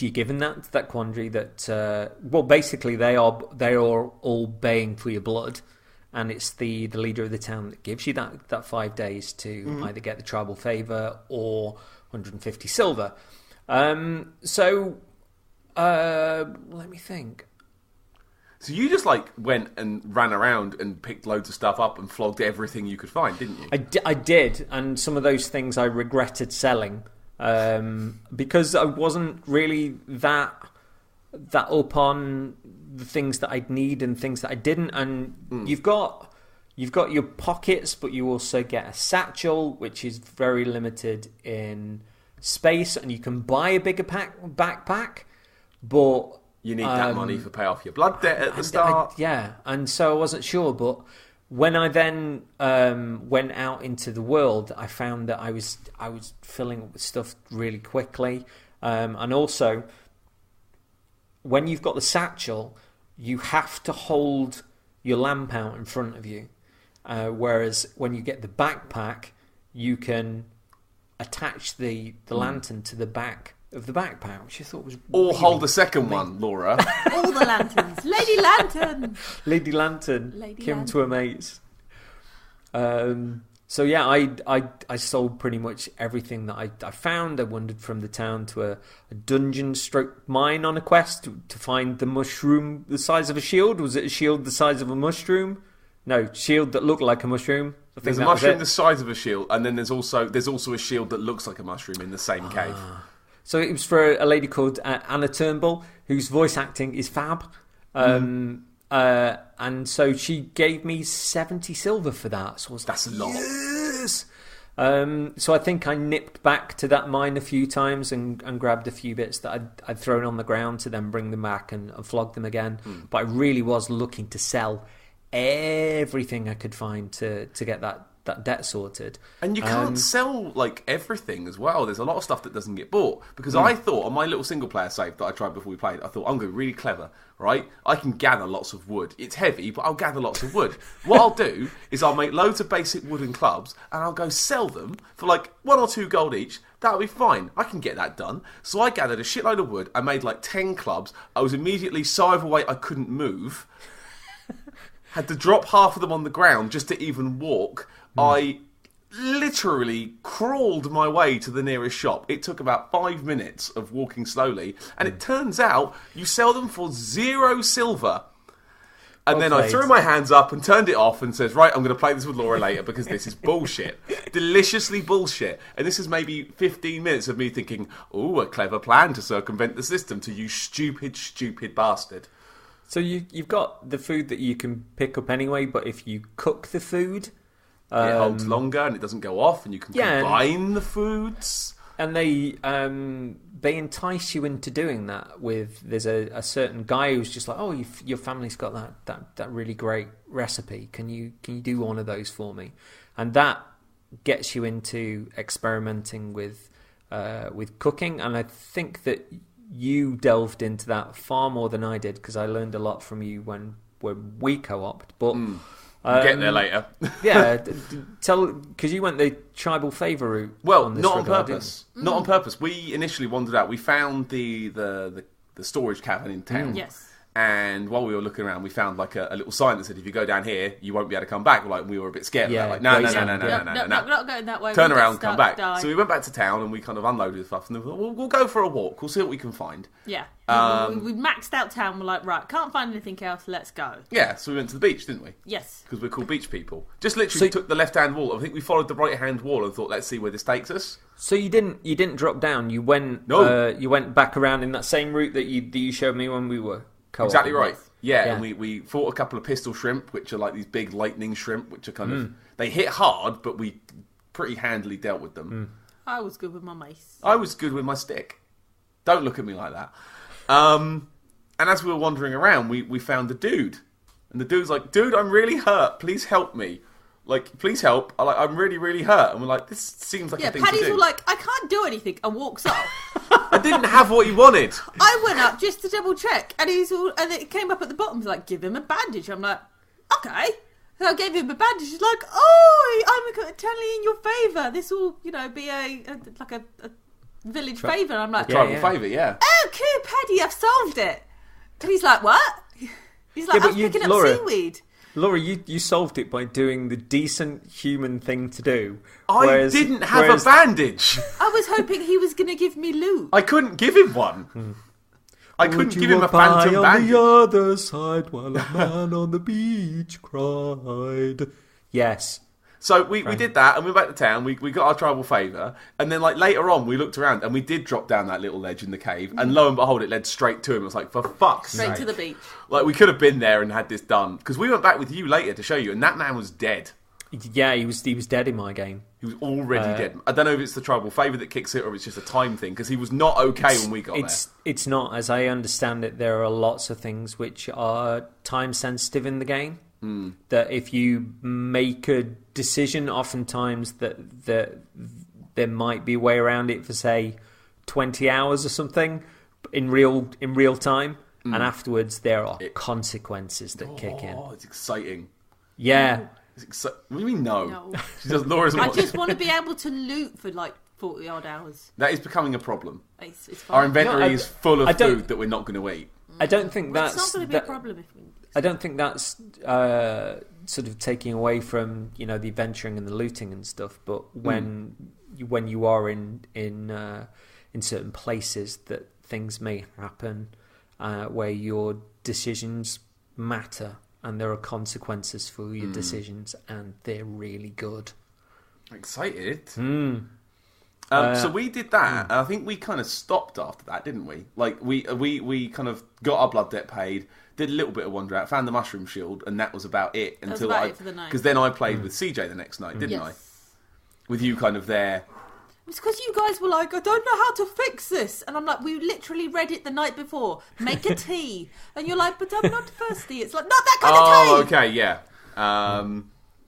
Speaker 1: you're given that quandary that, basically they are all baying for your blood. And it's the leader of the town that gives you that 5 days to either get the tribal favour or 150 silver. Let me think.
Speaker 2: So you just like went and ran around and picked loads of stuff up and flogged everything you could find, didn't you?
Speaker 1: I did, and some of those things I regretted selling because I wasn't really that up on the things that I'd need and things that I didn't. And you've got your pockets, but you also get a satchel, which is very limited in space, and you can buy a bigger backpack, but
Speaker 2: you need that money to pay off your blood debt at the start.
Speaker 1: And so I wasn't sure, but when I then went out into the world, I found that I was filling up with stuff really quickly, and also when you've got the satchel, you have to hold your lamp out in front of you, whereas when you get the backpack, you can attach the lantern to the back of the backpack, which I thought was
Speaker 2: or
Speaker 1: really
Speaker 2: hold a second one, Laura.
Speaker 3: All the lanterns. Lady Lantern.
Speaker 1: Lady Lantern.
Speaker 3: Lady
Speaker 1: Kim
Speaker 3: Lantern.
Speaker 1: to her mates. So yeah, I sold pretty much everything that I found. I wandered from the town to a dungeon stroke mine on a quest to find the mushroom the size of a shield. Was it a shield the size of a mushroom? No, shield that looked like a mushroom. I think
Speaker 2: There's a mushroom the size of a shield, and then there's also a shield that looks like a mushroom in the same cave.
Speaker 1: So it was for a lady called Anna Turnbull, whose voice acting is fab. And so she gave me 70 silver for that. So I was
Speaker 2: That's a lot.
Speaker 1: Yes! So I think I nipped back to that mine a few times and grabbed a few bits that I'd thrown on the ground to then bring them back and flog them again. But I really was looking to sell everything I could find to get that debt sorted.
Speaker 2: And you can't sell like everything as well. There's a lot of stuff that doesn't get bought. Because I thought on my little single player save that I tried before we played, I thought I'm going to be really clever, right? I can gather lots of wood. It's heavy, but I'll gather lots of wood. What I'll do is I'll make loads of basic wooden clubs and I'll go sell them for like 1 or 2 gold each. That'll be fine. I can get that done. So I gathered a shitload of wood. I made like 10 clubs. I was immediately so overweight I couldn't move. Had to drop half of them on the ground just to even walk. I literally crawled my way to the nearest shop. It took about 5 minutes of walking slowly. And it turns out you sell them for 0 silver. And then I threw my hands up and turned it off and says, right, I'm going to play this with Laura later because this is bullshit. Deliciously bullshit. And this is maybe 15 minutes of me thinking, ooh, a clever plan to circumvent the system, to you stupid, stupid bastard.
Speaker 1: So you've got the food that you can pick up anyway, but if you cook the food...
Speaker 2: it holds longer and it doesn't go off, and you can combine the foods.
Speaker 1: And they entice you into doing that. There's a certain guy who's just like, oh, your family's got that really great recipe. Can you do one of those for me? And that gets you into experimenting with cooking. And I think that you delved into that far more than I did, because I learned a lot from you when we co-opted. But
Speaker 2: get there later.
Speaker 1: Yeah, because you went the tribal favour route.
Speaker 2: Well, not on purpose. Not on purpose. We initially wandered out. We found the storage cavern in town.
Speaker 3: Yes.
Speaker 2: And while we were looking around, we found like a little sign that said, if you go down here, you won't be able to come back. We were a bit scared.
Speaker 1: Yeah,
Speaker 2: like, no,
Speaker 3: not going that way.
Speaker 2: Turn
Speaker 3: We'll
Speaker 2: around,
Speaker 3: get
Speaker 2: come
Speaker 3: stuck,
Speaker 2: back.
Speaker 3: die.
Speaker 2: So we went back to town and we kind of unloaded stuff. And then we thought, we'll go for a walk. We'll see what we can find.
Speaker 3: Yeah. We maxed out town. We're like, right, can't find anything else. Let's go.
Speaker 2: Yeah, so we went to the beach, didn't we?
Speaker 3: Yes.
Speaker 2: Because we're called beach people. Just literally took the left-hand wall. I think we followed the right-hand wall and thought, let's see where this takes us.
Speaker 1: So you didn't drop down. You went.
Speaker 2: No.
Speaker 1: You went back around in that same route that you showed me when we were co-oping.
Speaker 2: Exactly right. Yeah, and we fought a couple of pistol shrimp, which are like these big lightning shrimp, which are kind of... They hit hard, but we pretty handily dealt with them.
Speaker 3: I was good with my mace.
Speaker 2: I was good with my stick. Don't look at me like that. And as we were wandering around, we found a dude. And the dude's like, dude, I'm really hurt. Please help me. Like, please help. I'm really, really hurt. And we're like, this seems like a thing
Speaker 3: Paddy's
Speaker 2: to do.
Speaker 3: all like, I can't do anything, and walks off.
Speaker 2: I didn't have what he wanted.
Speaker 3: I went up just to double check, and and it came up at the bottom. He's like, give him a bandage. I'm like, okay. So I gave him a bandage. He's like, oh, I'm telling in your favour. This will, be a village favour. I'm like,
Speaker 2: Tribal favour, yeah.
Speaker 3: Oh, cool, Paddy, I've solved it. And he's like, what? He's like, I'm picking up seaweed.
Speaker 1: Laura, you solved it by doing the decent human thing to do.
Speaker 2: I didn't have a bandage.
Speaker 3: I was hoping he was going to give me loot.
Speaker 2: I couldn't give him one. I couldn't
Speaker 1: Would
Speaker 2: give
Speaker 1: you
Speaker 2: him a
Speaker 1: abide
Speaker 2: phantom
Speaker 1: on
Speaker 2: bandage.
Speaker 1: the other side while a man on the beach cried. Yes.
Speaker 2: So we did that, and we went back to town. We got our tribal favour, and then like later on, we looked around, and we did drop down that little ledge in the cave, and lo and behold, it led straight to him. It was like, for fuck's sake.
Speaker 3: Straight to the beach.
Speaker 2: Like, we could have been there and had this done. Because we went back with you later to show you, and that man was dead.
Speaker 1: Yeah, he was dead in my game.
Speaker 2: He was already dead. I don't know if it's the tribal favour that kicks it, or if it's just a time thing, because he was not okay when we got there.
Speaker 1: It's not. As I understand it, there are lots of things which are time-sensitive in the game. That if you make a decision, oftentimes that there might be a way around it for, say, 20 hours or something in real time, and afterwards there are consequences that kick in.
Speaker 2: Oh, it's exciting.
Speaker 1: Yeah.
Speaker 2: What do you mean no? She does, Laura's
Speaker 3: I just want to be able to loot for like 40 odd hours.
Speaker 2: That is becoming a problem.
Speaker 3: It's fine.
Speaker 2: Our inventory is full of food that we're not going to eat.
Speaker 1: I don't think that's...
Speaker 3: It's not going to be a problem if we...
Speaker 1: I don't think that's sort of taking away from, you know, the adventuring and the looting and stuff. But when you are in certain places, that things may happen where your decisions matter, and there are consequences for your decisions, and they're really good.
Speaker 2: Excited. So we did that, and I think we kind of stopped after that, didn't we? Like we kind of got our blood debt paid. Did a little bit of wander out, found the mushroom shield, and that was about it.
Speaker 3: That was about it for the night.
Speaker 2: Because then I played with CJ the next night, didn't I? With you kind of there.
Speaker 3: It's because you guys were like, I don't know how to fix this. And I'm like, we literally read it the night before. Make a tea. And you're like, but I'm not thirsty. It's like, not that kind of tea.
Speaker 2: Oh, okay, yeah.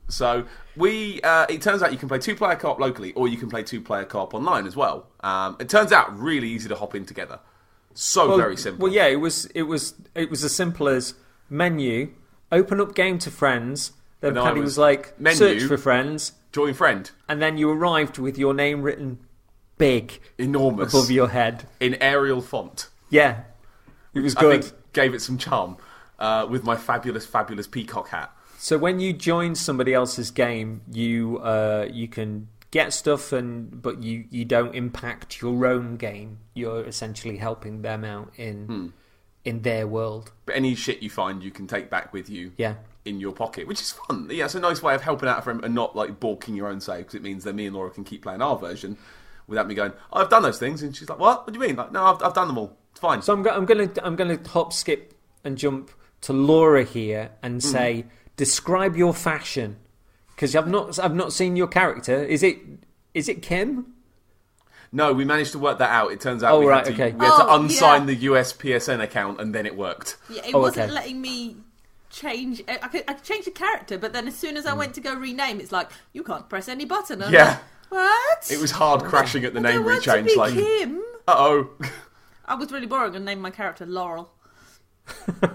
Speaker 2: So it turns out you can play 2-player co-op locally, or you can play 2-player co-op online as well. It turns out really easy to hop in together. Very simple.
Speaker 1: Well, yeah, it was as simple as menu, open up game to friends. Then Paddy was like,
Speaker 2: menu,
Speaker 1: search for friends,
Speaker 2: join friend,
Speaker 1: and then you arrived with your name written big,
Speaker 2: enormous,
Speaker 1: above your head
Speaker 2: in Arial font.
Speaker 1: Yeah, it was good.
Speaker 2: I think gave it some charm with my fabulous peacock hat.
Speaker 1: So when you join somebody else's game, you can get stuff, but you don't impact your own game. You're essentially helping them out in their world.
Speaker 2: But any shit you find, you can take back with you.
Speaker 1: Yeah.
Speaker 2: In your pocket, which is fun. Yeah, it's a nice way of helping out a friend and not like balking your own save, because it means that me and Laura can keep playing our version without me going, oh, I've done those things, and she's like, what do you mean? Like, no, I've done them all. It's fine.
Speaker 1: So I'm gonna hop, skip, and jump to Laura here and say, describe your fashion, because I've not seen your character. Is it Kim?
Speaker 2: No, we managed to work that out. It turns out we had to unsign the US PSN account, and then it worked.
Speaker 3: Yeah, it wasn't letting me change. I could change the character, but then as soon as I went to go rename, it's like, you can't press any button. And
Speaker 2: yeah.
Speaker 3: Like, what?
Speaker 2: It was hard crashing at the name rechange.
Speaker 3: Like Kim.
Speaker 2: Uh-oh.
Speaker 3: I was really boring and named my character Laurel.
Speaker 1: What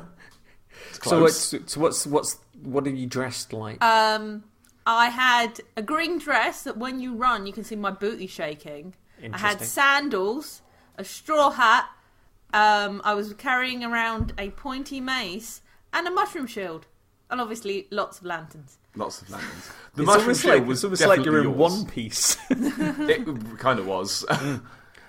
Speaker 1: are you dressed like?
Speaker 3: I had a green dress that when you run, you can see my booty shaking. I had sandals, a straw hat. I was carrying around a pointy mace and a mushroom shield, and obviously lots of lanterns.
Speaker 2: Lots of lanterns.
Speaker 1: The mushroom shield was almost like you're in One Piece.
Speaker 2: It kind of was.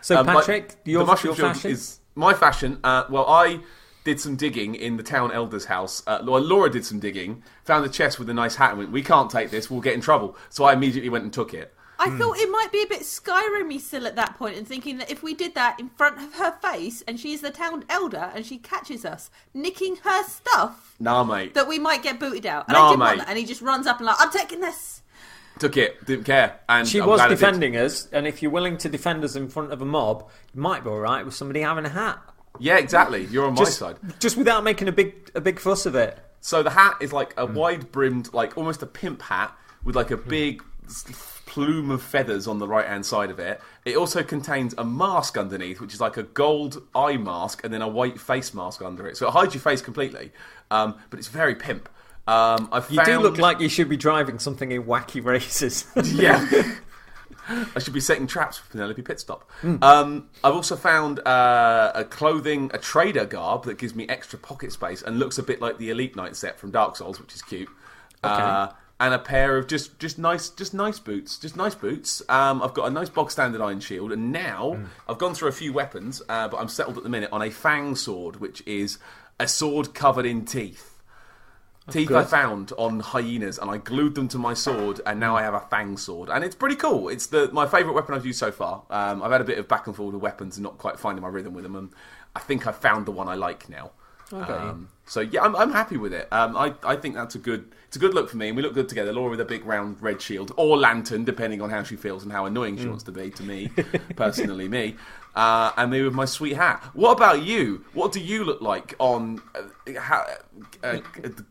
Speaker 1: So Patrick, your fashion
Speaker 2: is my fashion. Well, I did some digging in the town elder's house. Laura did some digging, found a chest with a nice hat, and went, we can't take this, we'll get in trouble. So I immediately went and took it.
Speaker 3: I thought it might be a bit Skyrim-y still at that point, and thinking that if we did that in front of her face, and she's the town elder, and she catches us nicking her stuff...
Speaker 2: Nah, mate.
Speaker 3: ...that we might get booted out. And I didn't want that, and he just runs up and like, I'm taking this!
Speaker 2: Took it, didn't care. And
Speaker 1: she was defending us, and if you're willing to defend us in front of a mob, you might be alright with somebody having a hat.
Speaker 2: Yeah, exactly. You're on my side.
Speaker 1: Just without making a big fuss of it.
Speaker 2: So the hat is like a wide-brimmed, like almost a pimp hat, with like a big... plume of feathers on the right hand side of it. It also contains a mask underneath, which is like a gold eye mask and then a white face mask under it. So it hides your face completely, but it's very pimp.
Speaker 1: You do look like you should be driving something in wacky races.
Speaker 2: Yeah. I should be setting traps for Penelope Pitstop. I've also found a trader garb that gives me extra pocket space and looks a bit like the Elite Knight set from Dark Souls, which is cute.
Speaker 1: Okay.
Speaker 2: and a pair of just nice boots. I've got a nice bog standard iron shield, and now I've gone through a few weapons, but I'm settled at the minute on a fang sword, which is a sword covered in teeth. Teeth
Speaker 1: good.
Speaker 2: I found on hyenas, and I glued them to my sword, and now I have a fang sword, and it's pretty cool. It's my favourite weapon I've used so far. I've had a bit of back and forth with weapons and not quite finding my rhythm with them, and I think I found the one I like now.
Speaker 1: Okay.
Speaker 2: So yeah, I'm happy with it. I think it's a good look for me, and we look good together. Laura with a big round red shield or lantern, depending on how she feels and how annoying she wants to be to me, personally me. And me with my sweet hat. What about you? What do you look like on a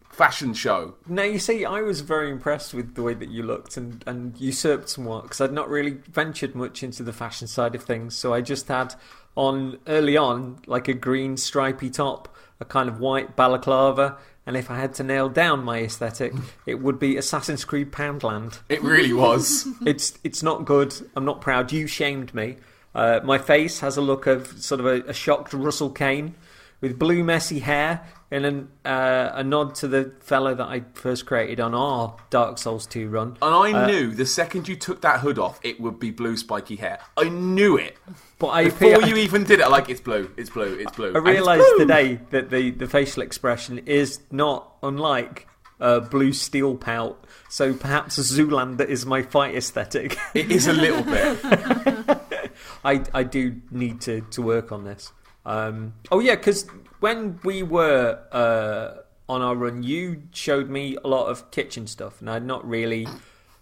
Speaker 2: fashion show?
Speaker 1: Now, you see, I was very impressed with the way that you looked and usurped somewhat, because I'd not really ventured much into the fashion side of things. So I just had early on, like a green stripy top, a kind of white balaclava, and if I had to nail down my aesthetic, it would be Assassin's Creed Poundland.
Speaker 2: It really was.
Speaker 1: It's not good. I'm not proud. You shamed me. My face has a look of sort of a shocked Russell Kane with blue messy hair, and a nod to the fellow that I first created on our Dark Souls 2 run.
Speaker 2: And I knew the second you took that hood off, it would be blue spiky hair. I knew it.
Speaker 1: But
Speaker 2: Before you even did it, I'm like, it's blue.
Speaker 1: I realised today that the facial expression is not unlike a blue steel pout. So perhaps Zoolander is my fight aesthetic.
Speaker 2: It is a little bit.
Speaker 1: I do need to work on this. Because when we were on our run, you showed me a lot of kitchen stuff, and I'd not really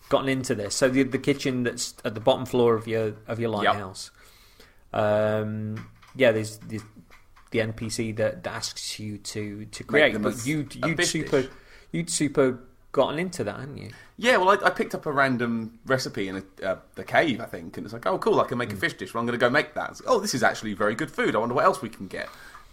Speaker 1: gotten into this. So the kitchen that's at the bottom floor of your lighthouse. There's the NPC that asks you to create, but you'd super gotten into that, hadn't you?
Speaker 2: Yeah, well, I picked up a random recipe in the cave, I think, and it's like, oh, cool, I can make a fish dish. Well, I'm going to go make that. It's like, oh, this is actually very good food. I wonder what else we can get.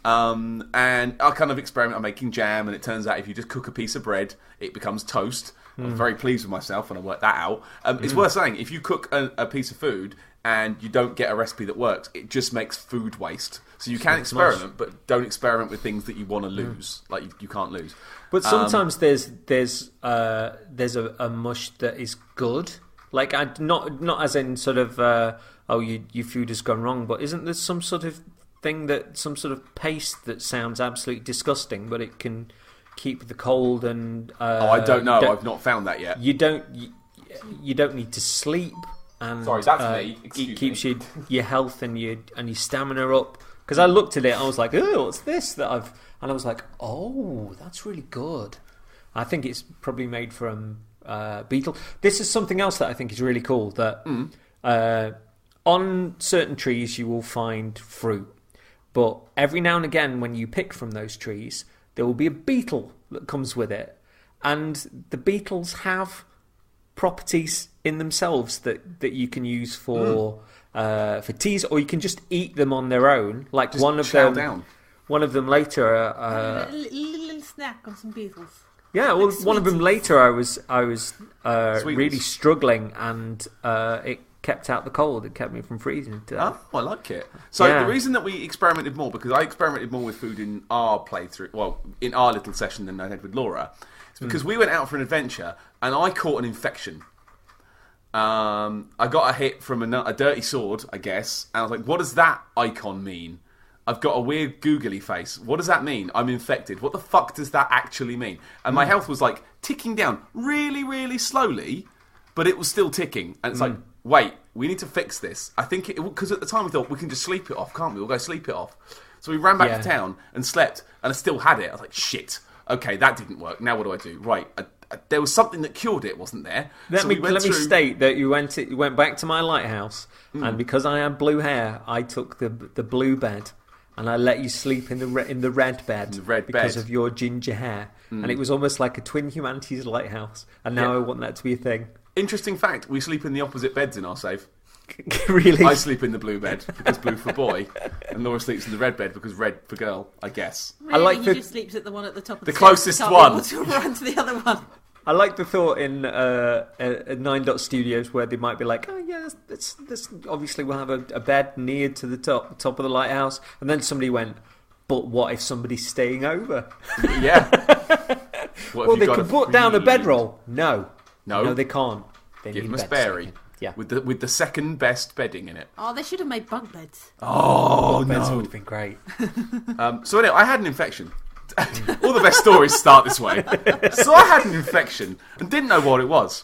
Speaker 2: And I kind of experiment on making jam, and it turns out if you just cook a piece of bread, it becomes toast. I'm very pleased with myself when I worked that out. It's worth saying, if you cook a piece of food and you don't get a recipe that works, it just makes food waste. So you can experiment, but don't experiment with things that you want to lose. Like you can't lose.
Speaker 1: But sometimes there's a mush that is good. Like not as in sort of your food has gone wrong, but isn't there some sort of thing some sort of paste that sounds absolutely disgusting, but it can keep the cold and
Speaker 2: I don't know. I've not found that yet.
Speaker 1: You don't need to sleep. And,
Speaker 2: sorry, that's me.
Speaker 1: It keeps your health and your stamina up. Because I looked at it, I was like, "Oh, what's this?" And I was like, "Oh, that's really good." I think it's probably made from beetle. This is something else that I think is really cool. That on certain trees you will find fruit, but every now and again, when you pick from those trees, there will be a beetle that comes with it, and the beetles have properties in themselves that you can use for teas, or you can just eat them on their own. Like
Speaker 2: just
Speaker 1: one of them later.
Speaker 3: A little snack on some beetles.
Speaker 1: Yeah, well,
Speaker 3: like
Speaker 1: one of them later, I was really
Speaker 2: Sweetness.
Speaker 1: struggling, and it kept out the cold. It kept me from freezing to death.
Speaker 2: Oh, I like it. So the reason that we experimented more, because I experimented more with food in our playthrough, well, in our little session than I had with Laura, is because we went out for an adventure and I caught an infection. I got a hit from a dirty sword, I guess, and I was like, what does that icon mean? I've got a weird googly face. What does that mean? I'm infected. What the fuck does that actually mean? And my health was like ticking down really, really slowly, but it was still ticking. And it's like, wait, we need to fix this. I think because at the time we thought we can just sleep it off, can't we? We'll go sleep it off. So we ran back to town and slept, and I still had it. I was like, shit. Okay, that didn't work. Now what do I do? Right, there was something that cured it, wasn't there?
Speaker 1: Let me state that you went back to my lighthouse, and because I had blue hair, I took the blue bed, and I let you sleep in the red bed because of your ginger hair, and it was almost like a twin Humanities lighthouse. And now I want that to be a thing.
Speaker 2: Interesting fact: we sleep in the opposite beds in our save.
Speaker 1: Really?
Speaker 2: I sleep in the blue bed because blue for boy, and Laura sleeps in the red bed because red for girl, I guess.
Speaker 3: Really,
Speaker 1: I like
Speaker 3: he just sleeps at the one at the top of the
Speaker 2: closest
Speaker 3: stairs,
Speaker 2: one.
Speaker 3: To run to the other one.
Speaker 1: I like the thought in 9 Studios where they might be like, oh yeah, this obviously we'll have a bed near to the top of the lighthouse, and then somebody went, but what if somebody's staying over?
Speaker 2: Yeah.
Speaker 1: Well, they could put down a bedroll. No.
Speaker 2: No,
Speaker 1: they can't. They
Speaker 2: give
Speaker 1: need
Speaker 2: them a
Speaker 1: beds
Speaker 2: spare.
Speaker 1: taken. Yeah.
Speaker 2: With the second best bedding in it.
Speaker 3: Oh, they should have made bunk beds.
Speaker 2: Oh,
Speaker 1: Beds
Speaker 2: no.
Speaker 1: would have been great.
Speaker 2: So anyway, I had an infection. All the best stories start this way. So I had an infection and didn't know what it was.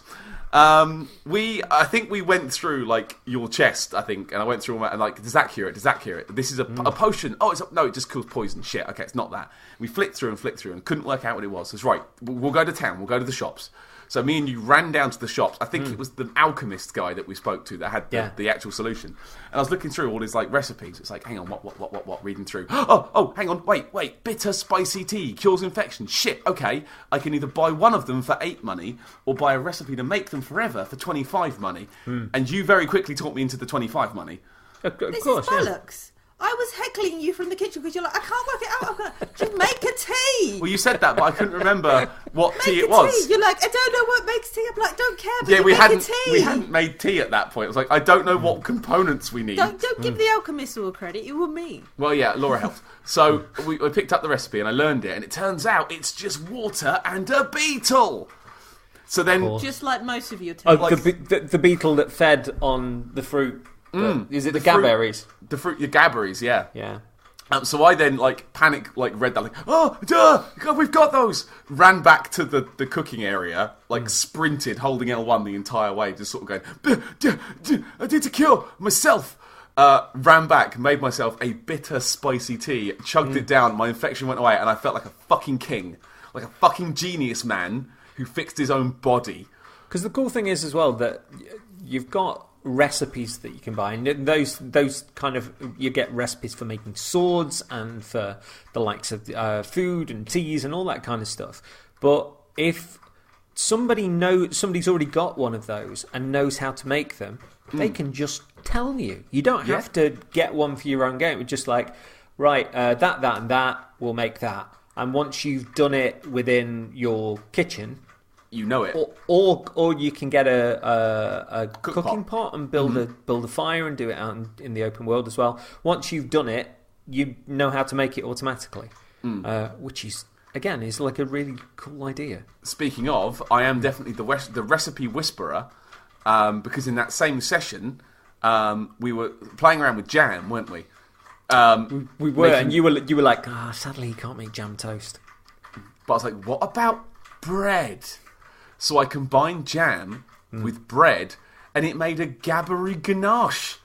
Speaker 2: I think we went through like your chest, I think, and I went through all that, and like, does that cure it? Does that cure it? This is a potion. Oh, no, it just kills poison. Shit. Okay, it's not that. We flicked through and couldn't work out what it was. So it's right. We'll go to town. We'll go to the shops. So me and you ran down to the shops. I think it was the alchemist guy that we spoke to that had the actual solution. And I was looking through all his like recipes. It's like, hang on, what? Reading through. Oh, hang on, wait. Bitter spicy tea cures infection. Shit. Okay, I can either buy one of them for 8 money or buy a recipe to make them forever for 25 money. And you very quickly taught me into the 25 money.
Speaker 1: Of
Speaker 3: This
Speaker 1: course,
Speaker 3: is bollocks. I was heckling you from the kitchen because you're like, I can't work it out. Just make a tea.
Speaker 2: Well, you said that, but I couldn't remember what
Speaker 3: Make
Speaker 2: tea
Speaker 3: a
Speaker 2: it was.
Speaker 3: Tea. You're like, I don't know what makes tea. I'm like, don't care. But
Speaker 2: Yeah,
Speaker 3: you
Speaker 2: we
Speaker 3: make a tea.
Speaker 2: hadn't made tea at that point. It was like, I don't know what components we need.
Speaker 3: Don't give the alchemist all credit. It were me.
Speaker 2: Well, yeah, Laura helped. So I picked up the recipe and I learned it, and it turns out it's just water and a beetle. So then,
Speaker 3: Just like most of your teas.
Speaker 1: Oh, the beetle that fed on the fruit. Is it the gaberries?
Speaker 2: The gaberries, yeah.
Speaker 1: Yeah.
Speaker 2: So I then panic read that oh God, we've got those. Ran back to the cooking area, sprinted, holding L1 the entire way, just sort of going, I need to cure myself. Ran back, made myself a bitter spicy tea, chugged it down, my infection went away, and I felt like a fucking king, like a fucking genius man who fixed his own body.
Speaker 1: Because the cool thing is as well that you've got recipes that you can buy, and those kind of, you get recipes for making swords and for the likes of food and teas and all that kind of stuff. But if somebody's already got one of those and knows how to make them, they can just tell you. You don't have to get one for your own game. It's just like, right, that and that will make that, and once you've done it within your kitchen,
Speaker 2: you know it.
Speaker 1: Or you can get a cooking
Speaker 2: pot.
Speaker 1: pot and build a fire and do it out in the open world as well. Once you've done it, you know how to make it automatically, which is like a really cool idea.
Speaker 2: Speaking of, I am definitely the recipe whisperer, because in that same session, we were playing around with jam, weren't we?
Speaker 1: We were, and you were like, sadly you can't make jam toast.
Speaker 2: But I was like, what about bread? So I combined jam with bread, and it made a gabbery ganache.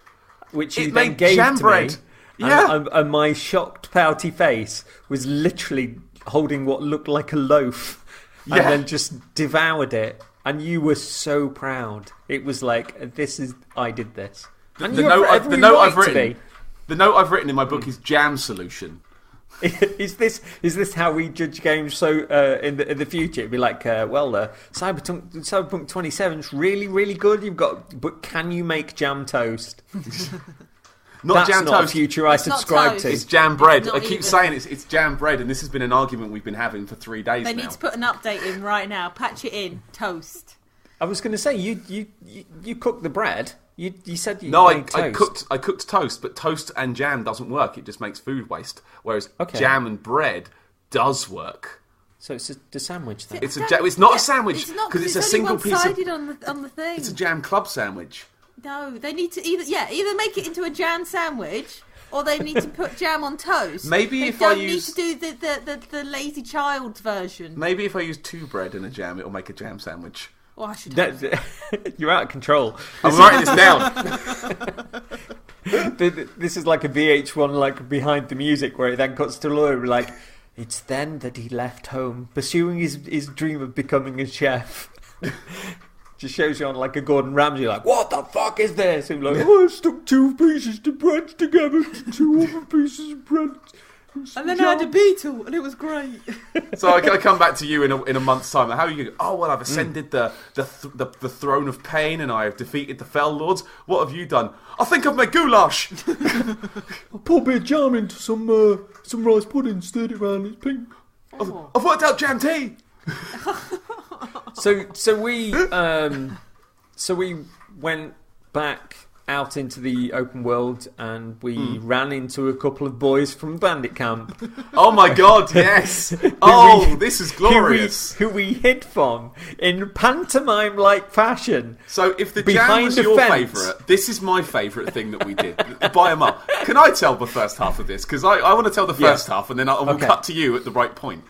Speaker 1: Which
Speaker 2: it
Speaker 1: you then
Speaker 2: made
Speaker 1: gave
Speaker 2: jam
Speaker 1: to
Speaker 2: bread.
Speaker 1: me.
Speaker 2: Yeah.
Speaker 1: And my shocked, pouty face was literally holding what looked like a loaf, and then just devoured it. And you were so proud. It was like, I did this.
Speaker 2: The note I've written in my book is jam solution.
Speaker 1: Is this how we judge games? So in the future, it'd be like, Cyberpunk 27 is really, really good. But can you make jam toast?
Speaker 2: That's
Speaker 1: jam
Speaker 2: not
Speaker 1: toast. A future I subscribe to.
Speaker 2: It's jam bread.
Speaker 3: Not
Speaker 2: I keep
Speaker 3: even.
Speaker 2: saying it's jam bread, and this has been an argument we've been having for 3 days now.
Speaker 3: They need to put an update in right now. Patch it in. Toast.
Speaker 1: I was going to say you cook the bread. You said you
Speaker 2: No,
Speaker 1: made
Speaker 2: I
Speaker 1: toast.
Speaker 2: cooked toast, but toast and jam doesn't work. It just makes food waste. Whereas
Speaker 1: Okay.
Speaker 2: jam and bread does work.
Speaker 1: So it's the sandwich then.
Speaker 2: It's not a sandwich because it's a single piece of.
Speaker 3: on the thing.
Speaker 2: It's a jam club sandwich.
Speaker 3: No, they need to either make it into a jam sandwich, or they need to put jam on toast.
Speaker 2: Maybe
Speaker 3: they
Speaker 2: if I
Speaker 3: don't
Speaker 2: use-
Speaker 3: need to do the lazy child version.
Speaker 2: Maybe if I use 2 bread and a jam, it'll make a jam sandwich.
Speaker 3: Oh, I should have.
Speaker 1: You're out of control.
Speaker 2: I'm writing this down.
Speaker 1: This is like a VH1, like behind the music, where it then cuts to Laura, like, it's then that he left home, pursuing his dream of becoming a chef. Just shows you on like a Gordon Ramsay, like, what the fuck is this? And like, I stuck 2 pieces of bread together to 2 other pieces of bread.
Speaker 3: And then I had a beetle, and it was great.
Speaker 2: So I come back to you in a month's time. How are you? Oh well, I've ascended the throne of pain, and I have defeated the fell lords. What have you done? I think I've made goulash.
Speaker 1: I pour a bit of jam into some rice pudding, stirred it around, it's pink.
Speaker 3: Oh.
Speaker 2: I've worked out jam tea.
Speaker 1: So we went back out into the open world, and we ran into a couple of boys from Bandit Camp.
Speaker 2: Oh my god, yes! This is glorious!
Speaker 1: Who we hid from in pantomime-like fashion.
Speaker 2: So if the jam was your favourite, this is my favourite thing that we did. Buy 'em up. Can I tell the first half of this? Because I want to tell the first half, and then we'll cut to you at the right point.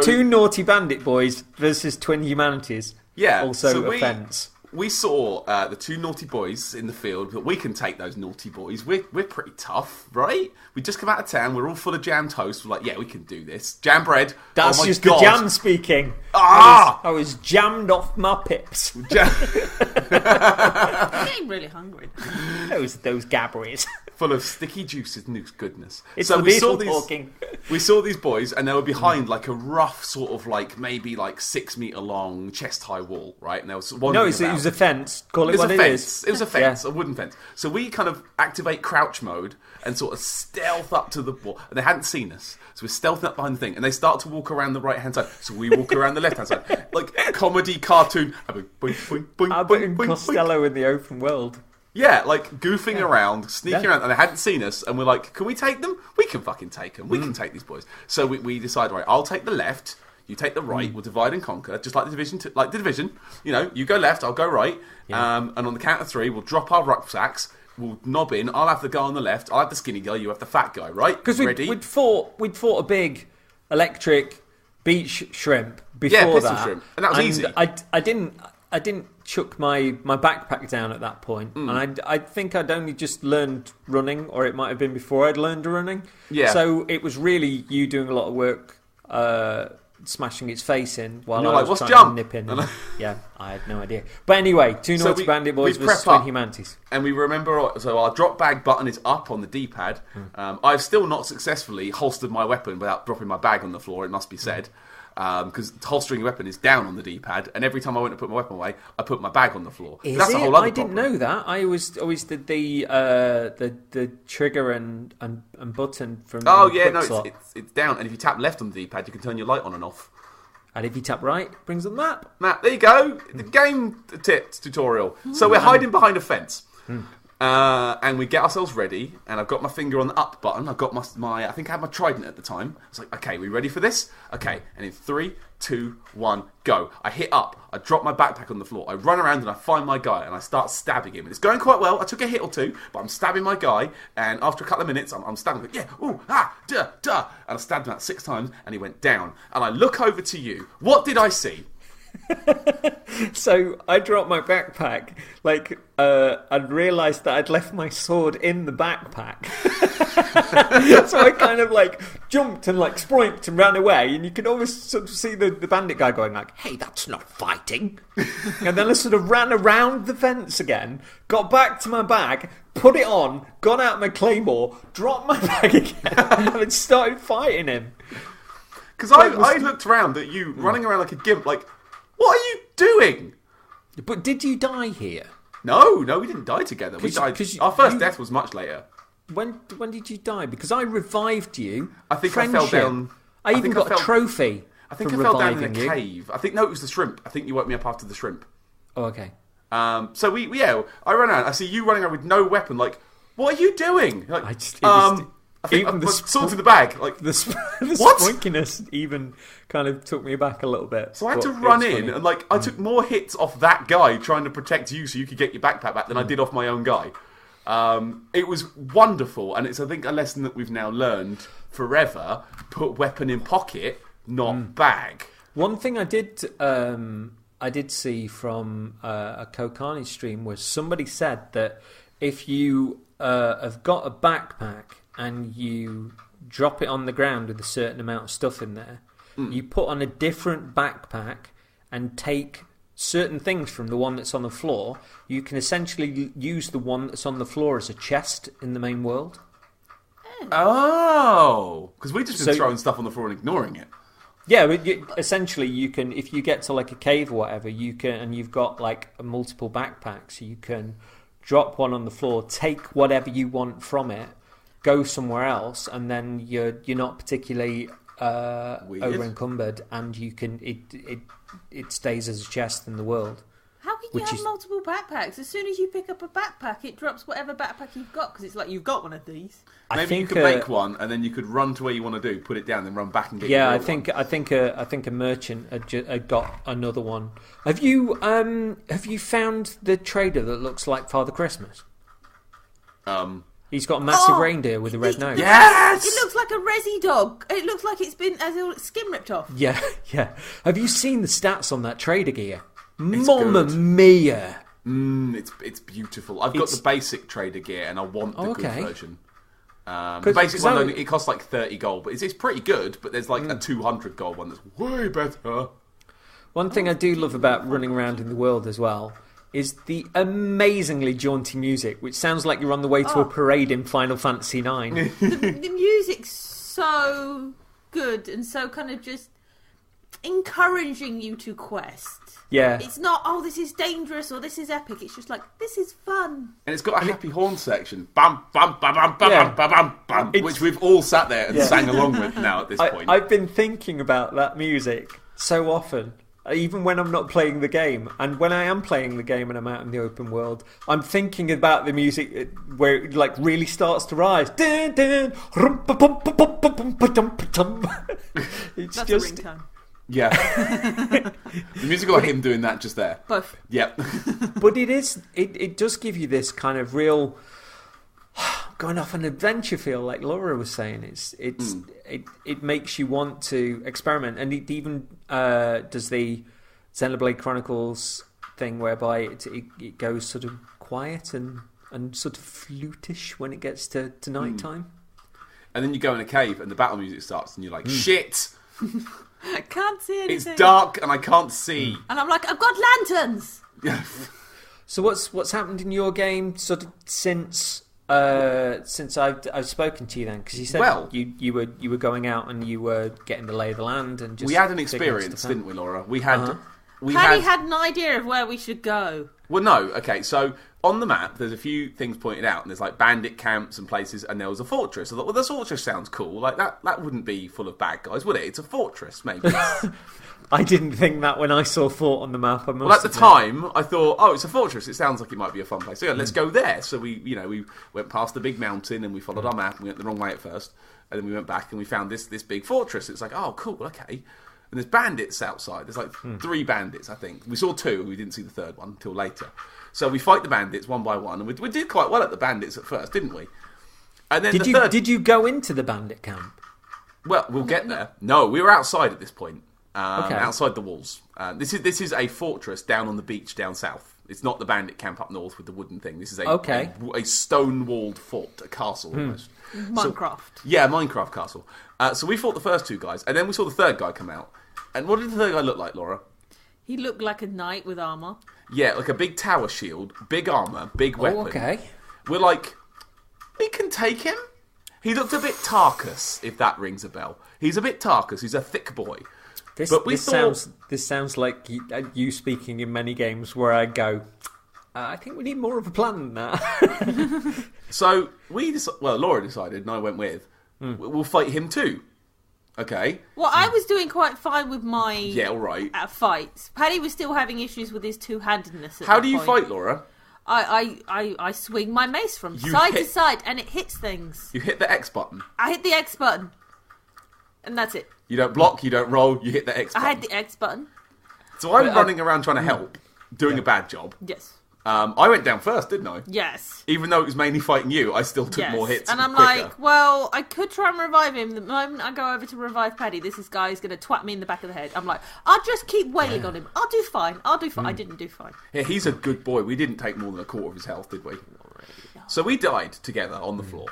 Speaker 1: Two naughty bandit boys versus twin humanities.
Speaker 2: Yeah.
Speaker 1: Also a fence.
Speaker 2: We saw the two naughty boys in the field, but we can take those naughty boys. We're pretty tough, right? We just come out of town. We're all full of jam toast. We're like, yeah, we can do this. Jam bread.
Speaker 1: That's
Speaker 2: the
Speaker 1: jam speaking.
Speaker 2: Ah!
Speaker 1: I was jammed off my pips.
Speaker 3: I'm getting really hungry.
Speaker 1: those Gabries.
Speaker 2: Full of sticky juices and goodness.
Speaker 1: It's
Speaker 2: so
Speaker 1: the Beatles talking.
Speaker 2: We saw these boys, and they were behind like a rough sort of like maybe like 6 meter long chest high wall, right? And there was one.
Speaker 1: No, it was a fence. Call it what it is.
Speaker 2: It was a fence, a wooden fence. So we kind of activate crouch mode and sort of stealth up to the wall, and they hadn't seen us. So we're stealthing up behind the thing, and they start to walk around the right hand side. So we walk around the left hand side, like comedy cartoon. Boing, boing, boing,
Speaker 1: Abbott and Costello in the open world.
Speaker 2: Yeah, like goofing around, sneaking around, and they hadn't seen us, and we're like, can we take them? We can fucking take them. We can take these boys. So we decide, right, I'll take the left, you take the right, we'll divide and conquer, just like the division. You know, you go left, I'll go right, and on the count of 3, we'll drop our rucksacks, we'll knob in, I'll have the guy on the left, I'll have the skinny guy, you have the fat guy, right?
Speaker 1: Because we'd fought a big electric beach shrimp before
Speaker 2: pistol shrimp, and that was easy.
Speaker 1: I didn't chuck my backpack down at that point, and I think I'd only just learned running, or it might have been before I'd learned running.
Speaker 2: Yeah.
Speaker 1: So it was really you doing a lot of work, smashing its face in while I was trying to nip in. Yeah, I had no idea. But anyway, two naughty bandit boys versus twin humanities.
Speaker 2: And we remember, so our drop bag button is up on the D-pad. I've still not successfully holstered my weapon without dropping my bag on the floor, it must be said. Because holstering your weapon is down on the D-pad, and every time I went to put my weapon away, I put my bag on the floor.
Speaker 1: That's a whole other problem. I didn't know that. I always did the trigger and button from.
Speaker 2: Oh yeah, no, it's down, and if you tap left on the D-pad, you can turn your light on and off.
Speaker 1: And if you tap right, it brings up the map.
Speaker 2: There you go. The game tips tutorial. So we're hiding behind a fence. And we get ourselves ready, and I've got my finger on the up button. I've got my I think I had my trident at the time. It's like, okay, we ready for this? Okay, and in 3, 2, 1, go. I hit up, I drop my backpack on the floor, I run around and I find my guy, and I start stabbing him. And it's going quite well. I took a hit or two, but I'm stabbing my guy, and after a couple of minutes, I'm stabbing him. Yeah, ooh, ah, duh, duh. And I stabbed him about 6 times, and he went down. And I look over to you. What did I see?
Speaker 1: So I dropped my backpack, I'd realised that I'd left my sword in the backpack. So I kind of jumped and sproinked and ran away, and you could always sort of see the bandit guy going hey, that's not fighting. And then I sort of ran around the fence again, got back to my bag, put it on, got out my claymore, dropped my bag again, and then started fighting him.
Speaker 2: Because I looked around at you running around like a gimp, what are you doing?
Speaker 1: But did you die here?
Speaker 2: No, we didn't die together. We died. Our first death was much later.
Speaker 1: When did you die? Because I revived you.
Speaker 2: I think I fell down.
Speaker 1: I even got a trophy.
Speaker 2: I think I fell down in a cave. I think it was the shrimp. I think you woke me up after the shrimp.
Speaker 1: Oh, okay.
Speaker 2: So I ran out. I see you running around with no weapon. What are you doing? I think even the sword in the bag.
Speaker 1: The sprinkiness even kind of took me back a little bit.
Speaker 2: So I had to run in, and I took more hits off that guy trying to protect you so you could get your backpack back than I did off my own guy. It was wonderful, and it's, I think, a lesson that we've now learned forever. Put weapon in pocket, not bag.
Speaker 1: One thing I did see from a Co-Carnage stream was somebody said that if you have got a backpack and you drop it on the ground with a certain amount of stuff in there, you put on a different backpack and take certain things from the one that's on the floor, you can essentially use the one that's on the floor as a chest in the main world.
Speaker 2: Oh! Because we've just been throwing stuff on the floor and ignoring it.
Speaker 1: Yeah, but essentially you can, if you get to a cave or whatever, you can, and you've got multiple backpacks, you can drop one on the floor, take whatever you want from it, go somewhere else, and then you're not particularly over encumbered, and you can it stays as a chest in the world.
Speaker 3: How can you have multiple backpacks? As soon as you pick up a backpack, it drops whatever backpack you've got, because it's like, you've got one of these.
Speaker 2: Maybe you could make one, and then you could run to where you want to do, put it down, then run back and get.
Speaker 1: Yeah,
Speaker 2: your
Speaker 1: I think a merchant had got another one. Have you found the trader that looks like Father Christmas? He's got a massive reindeer with a red nose.
Speaker 2: Yes!
Speaker 3: It looks like a resi dog. It looks like it's been skin ripped off.
Speaker 1: Yeah. Have you seen the stats on that trader gear?
Speaker 2: It's
Speaker 1: Mamma
Speaker 2: good.
Speaker 1: mia!
Speaker 2: It's beautiful. I've got the basic trader gear, and I want the good version. The basic one, only, it costs like 30 gold, but it's pretty good. But there's like a 200 gold one that's way better.
Speaker 1: One thing I do love about running around in the world as well is the amazingly jaunty music, which sounds like you're on the way to a parade in Final Fantasy IX.
Speaker 3: The music's so good and so kind of just encouraging you to quest.
Speaker 1: Yeah.
Speaker 3: It's not, this is dangerous or this is epic. It's just like, this is fun.
Speaker 2: And it's got a happy horn section. Bam, bam, bam, bam, bam, bam, bam, bam, which we've all sat there and sang along with now at this point.
Speaker 1: I've been thinking about that music so often. Even when I'm not playing the game, and when I am playing the game and I'm out in the open world, I'm thinking about the music where it like really starts to rise. It's
Speaker 3: That's
Speaker 1: just
Speaker 3: a ringtone.
Speaker 2: Yeah. The music got him doing that just there.
Speaker 3: Both.
Speaker 2: Yep.
Speaker 1: But it does give you this kind of real going off an adventure feel, like Laura was saying. It makes you want to experiment, and it even does the Xenoblade Chronicles thing whereby it goes sort of quiet and sort of flutish when it gets to night time.
Speaker 2: And then you go in a cave and the battle music starts and you're like, shit!
Speaker 3: I can't see anything.
Speaker 2: It's dark and I can't see.
Speaker 3: And I'm like, I've got lanterns!
Speaker 1: So what's happened in your game sort of since I've spoken to you then? Because you said you were going out and you were getting the lay of the land and just
Speaker 2: we had an experience, didn't we, Laura? We had.
Speaker 3: Paddy had an idea of where we should go.
Speaker 2: Well, no. Okay, so on the map, there's a few things pointed out, and there's like bandit camps and places, and there was a fortress. I thought, well, the fortress sounds cool. Like that wouldn't be full of bad guys, would it? It's a fortress, maybe.
Speaker 1: I didn't think that when I saw fort on the map.
Speaker 2: Well, at the time, I thought, it's a fortress. It sounds like it might be a fun place. So yeah, let's go there. So we went past the big mountain and we followed our map. And we went the wrong way at first, and then we went back and we found this big fortress. It's like, oh, cool, okay. And there's bandits outside. There's like 3 bandits, I think. We saw 2, and we didn't see the third one until later. So we fight the bandits one by one, and we did quite well at the bandits at first, didn't we? And then
Speaker 1: did you go into the bandit camp?
Speaker 2: Well, we'll get there. No, we were outside at this point. Outside the walls. This is a fortress down on the beach down south. It's not the bandit camp up north with the wooden thing. This is a stone-walled fort, a castle almost.
Speaker 3: Minecraft.
Speaker 2: Minecraft castle. So we fought the first 2 guys, and then we saw the third guy come out. And what did the third guy look like, Laura?
Speaker 3: He looked like a knight with armour.
Speaker 2: Yeah, like a big tower shield, big armour, big weapon.
Speaker 1: Oh, okay.
Speaker 2: We're like, we can take him. He looked a bit Tarkus, if that rings a bell. He's a bit Tarkus. He's a thick boy.
Speaker 1: This sounds like you speaking in many games where I go, I think we need more of a plan than that.
Speaker 2: So Laura decided, and I went with, we'll fight him too. Okay.
Speaker 3: Well, I was doing quite fine with my fights. Paddy was still having issues with his two-handedness.
Speaker 2: How do you fight, Laura?
Speaker 3: I swing my mace from side to side, and it hits things.
Speaker 2: You hit the X button.
Speaker 3: I hit the X button, and that's it.
Speaker 2: You don't block, you don't roll, you hit the X button.
Speaker 3: I had the X button.
Speaker 2: So I'm running around trying to help, doing a bad job.
Speaker 3: Yes.
Speaker 2: I went down first, didn't I?
Speaker 3: Yes.
Speaker 2: Even though it was mainly fighting you, I still took more hits.
Speaker 3: And I'm
Speaker 2: quicker.
Speaker 3: like, well, I could try and revive him. The moment I go over to revive Paddy, this guy's going to twat me in the back of the head. I'm like, I'll just keep wailing on him. I'll do fine. I didn't do fine.
Speaker 2: Yeah, he's a good boy. We didn't take more than a quarter of his health, did we? So we died together on the floor,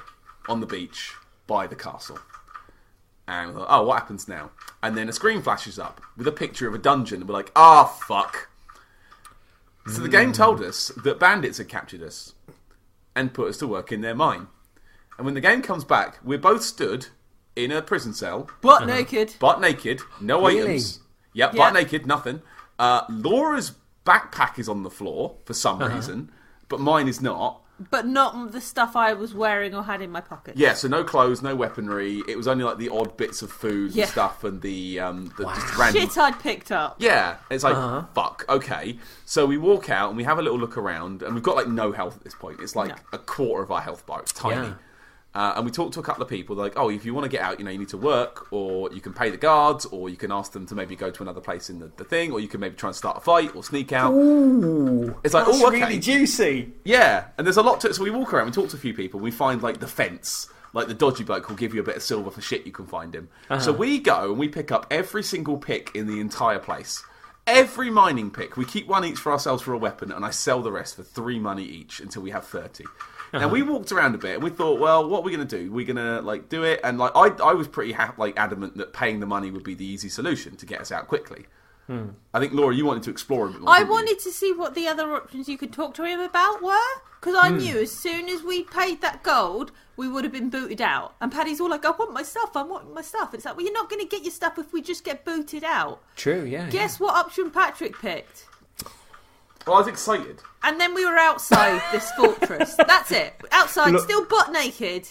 Speaker 2: on the beach, by the castle. And we thought, what happens now? And then a screen flashes up with a picture of a dungeon. And we're like, fuck. So the game told us that bandits had captured us and put us to work in their mine. And when the game comes back, we're both stood in a prison cell.
Speaker 3: Butt naked.
Speaker 2: Butt naked. No items. Yep, butt naked, nothing. Laura's backpack is on the floor for some reason, but mine is not.
Speaker 3: But not the stuff I was wearing or had in my pocket.
Speaker 2: Yeah, so no clothes, no weaponry. It was only like the odd bits of food and stuff and the just random...
Speaker 3: Shit I'd picked up.
Speaker 2: Yeah, it's like, fuck, okay. So we walk out and we have a little look around and we've got like no health at this point. It's like a quarter of our health bar. It's tiny.
Speaker 1: Yeah.
Speaker 2: And we talked to a couple of people. They're like, oh, if you want to get out, you need to work, or you can pay the guards, or you can ask them to maybe go to another place in the thing, or you can maybe try and start a fight or sneak out.
Speaker 1: Ooh,
Speaker 2: it's like,
Speaker 1: that's
Speaker 2: okay.
Speaker 1: really juicy.
Speaker 2: Yeah, and there's a lot to it. So we walk around, we talk to a few people, and we find like the fence. Like the dodgy bloke will give you a bit of silver for shit you can find him. So we go and we pick up every single pick in the entire place. Every mining pick. We keep one each for ourselves for a weapon, and I sell the rest for 3 money each until we have 30. Now we walked around a bit and we thought, well, what are we going to do? We're going to like do it, and like I was pretty adamant that paying the money would be the easy solution to get us out quickly. I think Laura, you wanted to explore a bit more.
Speaker 3: I wanted to see what the other options you could talk to him about were, because I knew as soon as we paid that gold, we would have been booted out. And Paddy's all like, I want my stuff. It's like, well, you're not going to get your stuff if we just get booted out.
Speaker 1: True, yeah.
Speaker 3: Guess what option Patrick picked?
Speaker 2: Well, I was excited.
Speaker 3: And then we were outside this fortress. That's it. Outside, still butt naked.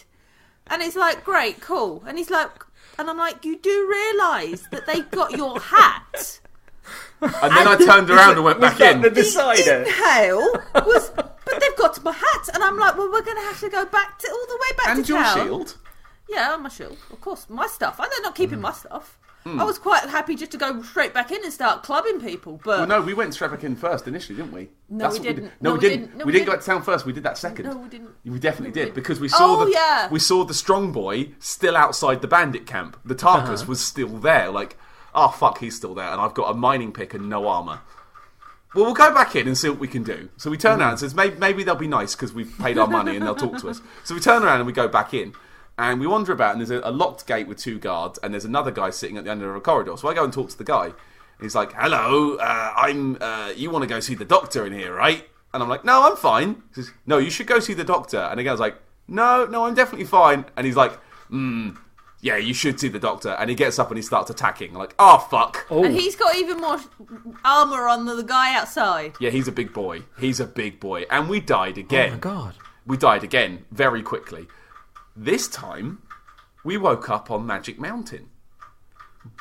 Speaker 3: And it's like, great, cool. And he's like, and I'm like, you do realise that they got your hat?
Speaker 2: And then I turned around and went back in.
Speaker 1: The decider.
Speaker 3: The inhale was, but they've got my hat. And I'm like, well, we're going to have to go back to all the way back
Speaker 2: and
Speaker 3: to town.
Speaker 2: And your shield?
Speaker 3: Yeah, my shield. Of course, my stuff. They're not keeping my stuff. I was quite happy just to go straight back in and start clubbing people, but...
Speaker 2: Well, no, we went straight back in first initially, didn't we?
Speaker 3: No, we didn't.
Speaker 2: No, we didn't. We didn't go to town first. We did that second.
Speaker 3: No, we didn't.
Speaker 2: We definitely did, because we saw we saw the strong boy still outside the bandit camp. The Tarkus was still there. Like, oh, fuck, he's still there, and I've got a mining pick and no armour. Well, we'll go back in and see what we can do. So we turn around and says, maybe they'll be nice because we've paid our money and they'll talk to us. So we turn around and we go back in. And we wander about, and there's a locked gate with 2 guards, and there's another guy sitting at the end of a corridor. So I go and talk to the guy. And he's like, hello, you want to go see the doctor in here, right? And I'm like, no, I'm fine. He says, no, you should go see the doctor. And the guy's like, no, I'm definitely fine. And he's like, yeah, you should see the doctor. And he gets up and he starts attacking. I'm like, oh, fuck.
Speaker 3: Oh. And he's got even more armour on than the guy outside.
Speaker 2: Yeah, he's a big boy. And we died again.
Speaker 1: Oh, my God.
Speaker 2: We died again very quickly. This time, we woke up on Magic Mountain.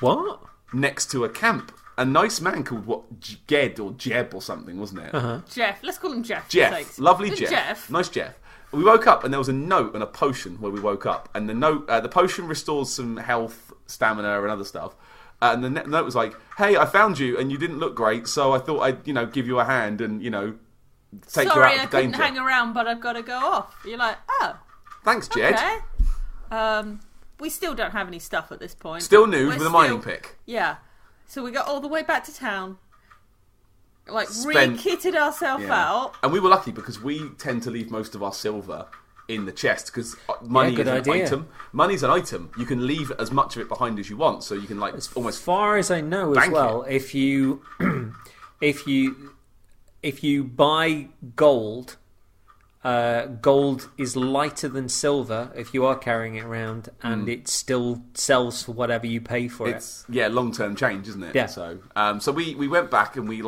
Speaker 1: What?
Speaker 2: Next to a camp. A nice man called, Ged or Jeb or something, wasn't it?
Speaker 3: Jeff. Let's call him Jeff.
Speaker 2: Jeff. Lovely Jeff. Nice Jeff. We woke up and there was a note and a potion where we woke up. And the note, the potion restores some health, stamina and other stuff. And the note was like, hey, I found you and you didn't look great, so I thought I'd, give you a hand and, take you out of danger.
Speaker 3: Sorry, I couldn't hang around, but I've got to go off. You're like, oh.
Speaker 2: Thanks, Jed.
Speaker 3: Okay. We still don't have any stuff at this point.
Speaker 2: Still nude with a mining pick.
Speaker 3: Yeah. So we got all the way back to town. Like, re-kitted ourselves out.
Speaker 2: And we were lucky because we tend to leave most of our silver in the chest because money is an item. Money's an item. You can leave as much of it behind as you want, so you can almost.
Speaker 1: As far as I know, as well, if you buy gold. Gold is lighter than silver if you are carrying it around, and it still sells for whatever you pay for it.
Speaker 2: Yeah, long-term change, isn't it?
Speaker 1: Yeah.
Speaker 2: So we went back and we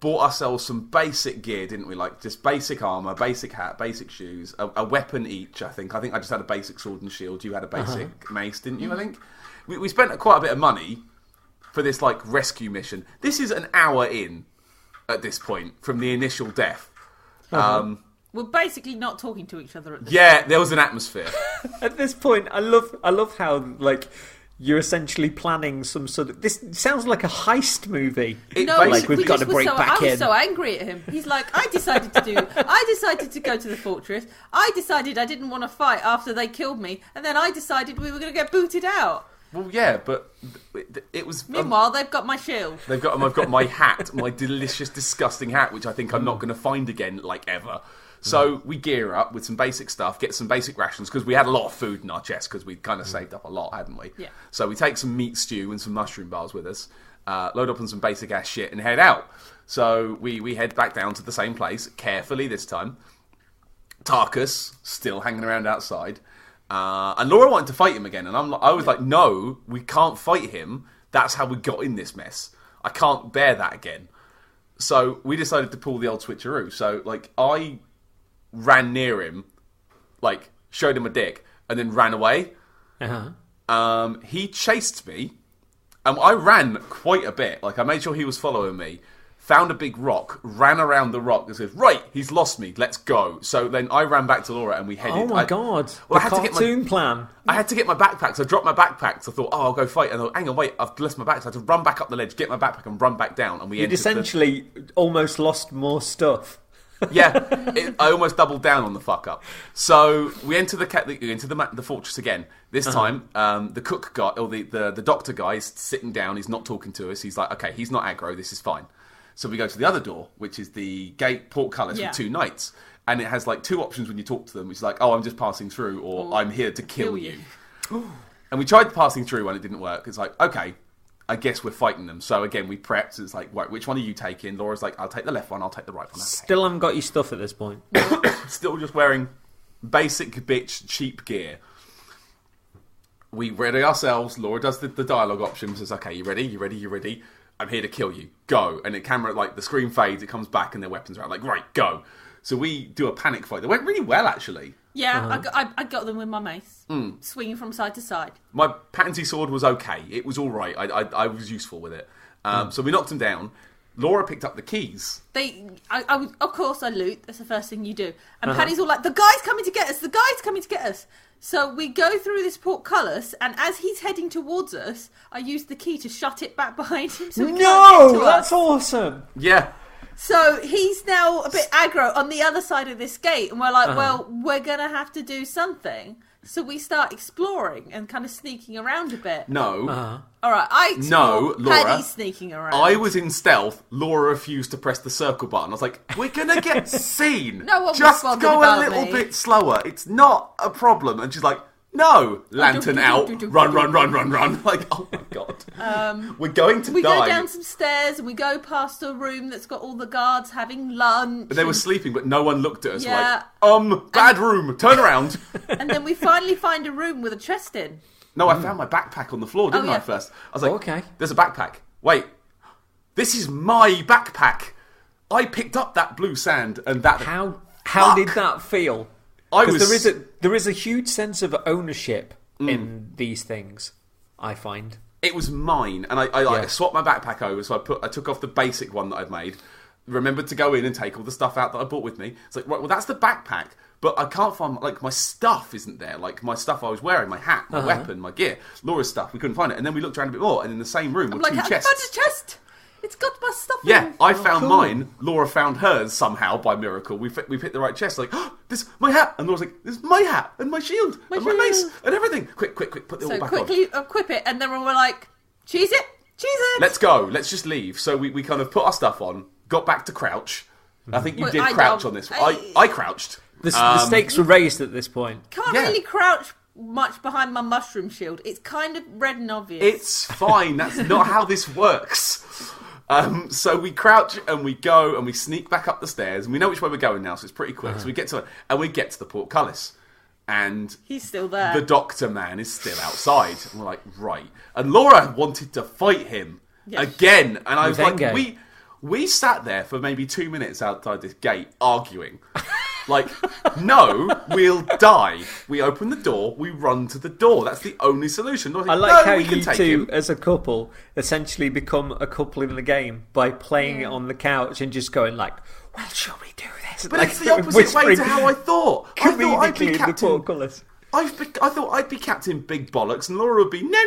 Speaker 2: bought ourselves some basic gear, didn't we? Like just basic armor, basic hat, basic shoes, a weapon each. I think I just had a basic sword and shield. You had a basic mace, didn't you? I think we spent quite a bit of money for this rescue mission. This is an hour in at this point from the initial death.
Speaker 3: We're basically not talking to each other at this
Speaker 2: point. There was an atmosphere.
Speaker 1: At this point, I love how you're essentially planning some sort of. This sounds like a heist movie.
Speaker 3: We've got to break back in. I was so angry at him. He's like, I decided to go to the fortress. I decided I didn't want to fight after they killed me, and then I decided we were going to get booted out.
Speaker 2: Well, yeah, but it was.
Speaker 3: Meanwhile, they've got my shield.
Speaker 2: I've got my hat, my delicious, disgusting hat, which I think I'm not going to find again, ever. So we gear up with some basic stuff, get some basic rations, because we had a lot of food in our chest, because we'd kind of saved up a lot, hadn't we?
Speaker 3: Yeah.
Speaker 2: So we take some meat stew and some mushroom bars with us, load up on some basic ass shit, and head out. So we head back down to the same place, carefully this time. Tarkus, still hanging around outside. And Laura wanted to fight him again, and I was like, no, we can't fight him. That's how we got in this mess. I can't bear that again. So we decided to pull the old switcheroo. So, ran near him, like showed him a dick, and then ran away. He chased me. I ran quite a bit. Like I made sure he was following me. Found a big rock, ran around the rock, and said, "Right, he's lost me. Let's go." So then I ran back to Laura, and we headed.
Speaker 1: Oh my god!
Speaker 2: Well,
Speaker 1: the cartoon plan.
Speaker 2: I had to get my backpack, so I dropped my backpack. So I thought, I'll go fight. And I thought, hang on, wait, I've left my backpack. So I had to run back up the ledge, get my backpack, and run back down. And we
Speaker 1: You'd essentially almost lost more stuff.
Speaker 2: Yeah, I almost doubled down on the fuck up. So we enter the fortress again. This time, the cook guy, or the doctor guy, is sitting down. He's not talking to us. He's like, okay, he's not aggro. This is fine. So we go to the other door, which is the gate portcullis with 2 knights. And it has like 2 options when you talk to them. It's like, oh, I'm just passing through, or I'm here to kill you. And we tried passing through and it didn't work. It's like, okay, I guess we're fighting them. So again, we prepped. It's like, right, which one are you taking? Laura's like, I'll take the left one, I'll take the right one. Okay.
Speaker 1: Still haven't got your stuff at this point.
Speaker 2: Still just wearing basic bitch cheap gear. We ready ourselves. Laura does the dialogue option. Says, okay, you ready? You ready? You ready? I'm here to kill you. Go. And the camera, like, the screen fades, it comes back, and their weapons are out. Like, right, go. So we do a panic fight. They went really well, actually.
Speaker 3: Yeah, I got them with my mace, swinging from side to side.
Speaker 2: My pansy sword was okay. It was all right. I was useful with it. So we knocked them down. Laura picked up the keys.
Speaker 3: Of course, I loot. That's the first thing you do. And Paddy's all like, the guy's coming to get us. The guy's coming to get us. So we go through this portcullis, and as he's heading towards us, I use the key to shut it back behind him so he can't get to
Speaker 1: that's
Speaker 3: us.
Speaker 1: awesome.
Speaker 2: Yeah.
Speaker 3: So he's now a bit aggro on the other side of this gate, and we're like, well, we're going to have to do something. So we start exploring and kind of sneaking around a bit.
Speaker 2: No.
Speaker 3: All right, I explore.
Speaker 2: Laura.
Speaker 3: Paddy's sneaking around.
Speaker 2: I was in stealth. Laura refused to press the circle button. I was like, we're going to get seen.
Speaker 3: No one was
Speaker 2: Just
Speaker 3: bothered
Speaker 2: go a
Speaker 3: about
Speaker 2: little
Speaker 3: me.
Speaker 2: bit slower. It's not a problem. And she's like, no. Lantern out. Run. Like, oh my God. We're going to die.
Speaker 3: We go down some stairs and we go past a room that's got all the guards having lunch.
Speaker 2: They were sleeping, but no one looked at us.
Speaker 3: Yeah.
Speaker 2: Like, bad room. Turn around.
Speaker 3: And then we finally find a room with a chest in.
Speaker 2: No, I found my backpack on the floor, didn't I, first? I was like,
Speaker 1: okay.
Speaker 2: There's a backpack. Wait, this is my backpack. I picked up that blue sand and that...
Speaker 1: How did that feel?
Speaker 2: Because
Speaker 1: there is a huge sense of ownership in these things, I find.
Speaker 2: It was mine, and I swapped my backpack over, so I took off the basic one that I'd made, remembered to go in and take all the stuff out that I brought with me. It's like, right, well, that's the backpack, but I can't find, like, my stuff isn't there. Like, my stuff I was wearing, my hat, my weapon, my gear, Laura's stuff, we couldn't find it. And then we looked around a bit more, and in the same room were 2 chests.
Speaker 3: I found a chest! It's got my stuff in.
Speaker 2: Yeah, I found mine. Laura found hers somehow by miracle. We picked the right chest. Like, oh, this is my hat. And Laura's like, this is my hat and my shield and my mace and everything. Quick, put it all back on.
Speaker 3: So quickly equip it, and then we're like, cheese it.
Speaker 2: Let's go. Let's just leave. So we kind of put our stuff on, got back to crouch. I think you did crouch on this. I crouched.
Speaker 1: The stakes were raised at this point.
Speaker 3: Can't really crouch much behind my mushroom shield. It's kind of red and obvious.
Speaker 2: It's fine. That's not how this works. So we crouch and we go and we sneak back up the stairs and we know which way we're going now, so it's pretty quick. So we get to the portcullis, and
Speaker 3: he's still there.
Speaker 2: The doctor man is still outside, and we're like, right. And Laura wanted to fight him again, and I was like, we sat there for maybe 2 minutes outside this gate arguing. Like, no, we'll die. We open the door, we run to the door. That's the only solution.
Speaker 1: I like how you two, as a couple, essentially become a couple in the game by playing it on the couch and just going like, well, shall we do this?
Speaker 2: But it's the opposite way to how I thought. I thought I'd be Captain... I thought I'd be Captain Big Bollocks and Laura would be, no,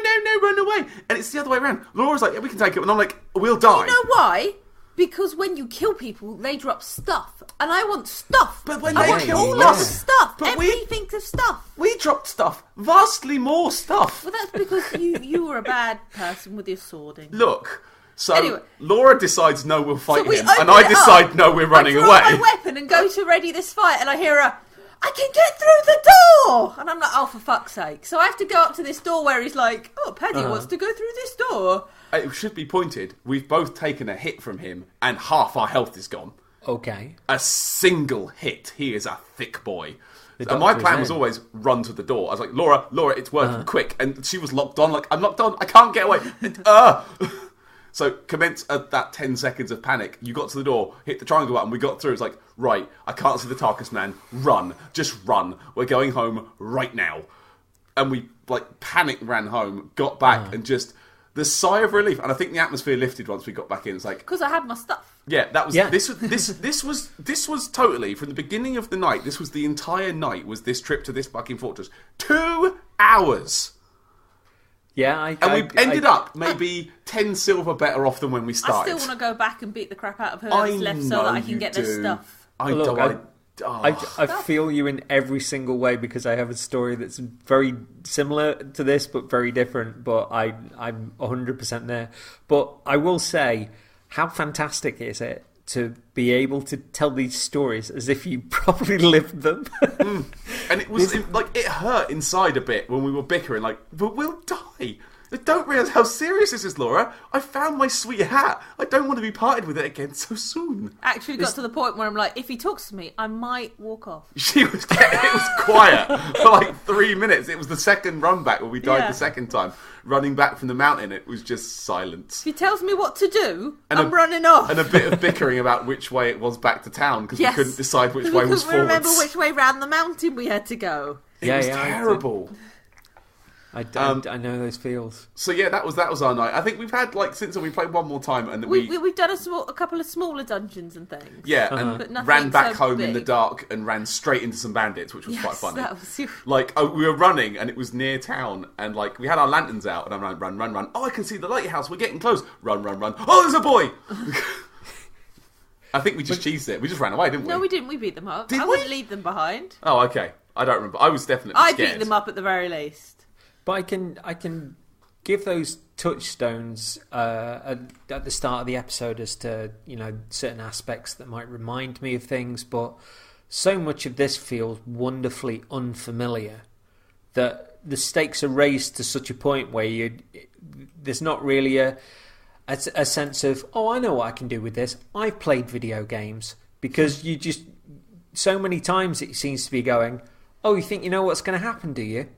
Speaker 2: run away. And it's the other way around. Laura's like, yeah, we can take it. And I'm like, we'll die.
Speaker 3: You know why? Because when you kill people, they drop stuff. And I want stuff.
Speaker 2: But when
Speaker 3: I
Speaker 2: they
Speaker 3: want
Speaker 2: kill
Speaker 3: all
Speaker 2: us,
Speaker 3: of the stuff.
Speaker 2: but
Speaker 3: Everything of stuff.
Speaker 2: We dropped stuff. Vastly more stuff.
Speaker 3: Well, that's because you were a bad person with your swording.
Speaker 2: Look, so
Speaker 3: anyway,
Speaker 2: Laura decides, no, we'll fight him. And
Speaker 3: I
Speaker 2: I decide, no, we're running away.
Speaker 3: I drop my weapon and go to ready this fight. And I hear I can get through the door! And I'm like, oh, for fuck's sake. So I have to go up to this door where he's like, oh, Paddy wants to go through this door.
Speaker 2: It should be pointed, we've both taken a hit from him, and half our health is gone.
Speaker 1: Okay.
Speaker 2: A single hit. He is a thick boy. And my plan was always run to the door. I was like, Laura, it's working, quick. And she was locked on, like, I'm locked on, I can't get away. So commence at that 10 seconds of panic. You got to the door, hit the triangle button, we got through. It's like, right, I can't see the Tarkus man. Run. Just run. We're going home right now. And we, like, panicked, ran home, got back, and just... the sigh of relief. And I think the atmosphere lifted once we got back in. It's like... because
Speaker 3: I had my stuff.
Speaker 2: Yeah, that was... Yeah. This was totally, from the beginning of the night, this was the entire night, was this trip to this fucking fortress. 2 hours!
Speaker 1: Yeah,
Speaker 2: and we ended up maybe 10 silver better off than when we started.
Speaker 3: I still want to go back and beat the crap out of whoever's left so that I can get their stuff.
Speaker 1: I feel you in every single way because I have a story that's very similar to this but very different, but I'm 100% there. But I will say, how fantastic is it to be able to tell these stories as if you probably lived them?
Speaker 2: And it was like, it hurt inside a bit when we were bickering, like, but we'll die. I don't realise how serious this is, Laura. I found my sweet hat. I don't want to be parted with it again so soon.
Speaker 3: Actually got to the point where I'm like, if he talks to me, I might walk off.
Speaker 2: It was quiet for like 3 minutes. It was the second run back where we died the second time. Running back from the mountain, it was just silence.
Speaker 3: If he tells me what to do, I'm running off.
Speaker 2: And a bit of bickering about which way it was back to town because we couldn't decide which way was forwards.
Speaker 3: We remember which way round the mountain we had to go.
Speaker 2: It was terrible.
Speaker 1: I know those feels.
Speaker 2: So yeah, that was our night. I think we've had since we played one more time, and then
Speaker 3: we've done a couple of smaller dungeons and things.
Speaker 2: Yeah, and ran back home in the dark and ran straight into some bandits, which was quite funny.
Speaker 3: That was...
Speaker 2: we were running and it was near town, and we had our lanterns out, and I'm like, run. Oh, I can see the lighthouse. We're getting close. Run. Oh, there's a boy. I think we just cheesed it. We just ran away, didn't we?
Speaker 3: No, we didn't. We beat them up. I wouldn't leave them behind.
Speaker 2: Oh, okay. I don't remember. I was definitely scared.
Speaker 3: I beat them up at the very least.
Speaker 1: But I can give those touchstones at the start of the episode as to certain aspects that might remind me of things. But so much of this feels wonderfully unfamiliar that the stakes are raised to such a point where there's not really a sense of, oh, I know what I can do with this. I've played video games, because you just so many times it seems to be going, oh, you think you know what's going to happen, do you?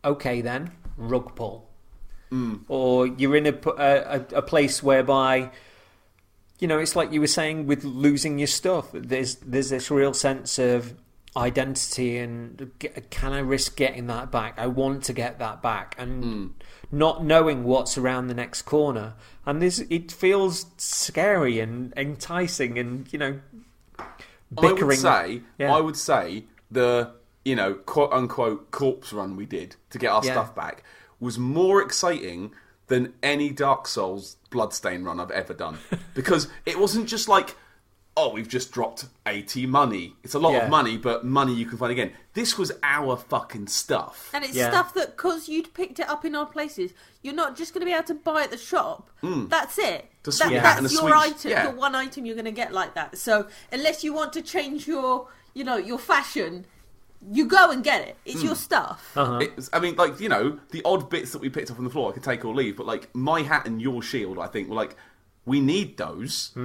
Speaker 1: Okay then, rug pull. Or you're in a place whereby, it's like you were saying with losing your stuff. There's this real sense of identity and can I risk getting that back? I want to get that back, and not knowing what's around the next corner. And it feels scary and enticing, and bickering.
Speaker 2: I would say the quote unquote corpse run we did to get our stuff back was more exciting than any Dark Souls Bloodstain run I've ever done. Because it wasn't just like, oh, we've just dropped 80 money. It's a lot of money, but money you can find again. This was our fucking stuff.
Speaker 3: And it's stuff that, because you'd picked it up in odd places, you're not just going to be able to buy at the shop. That's it. That's your item, your one item you're going to get like that. So unless you want to change your fashion, you go and get it. It's your stuff.
Speaker 2: The odd bits that we picked up on the floor I could take or leave, but my hat and your shield, I think, were we need those.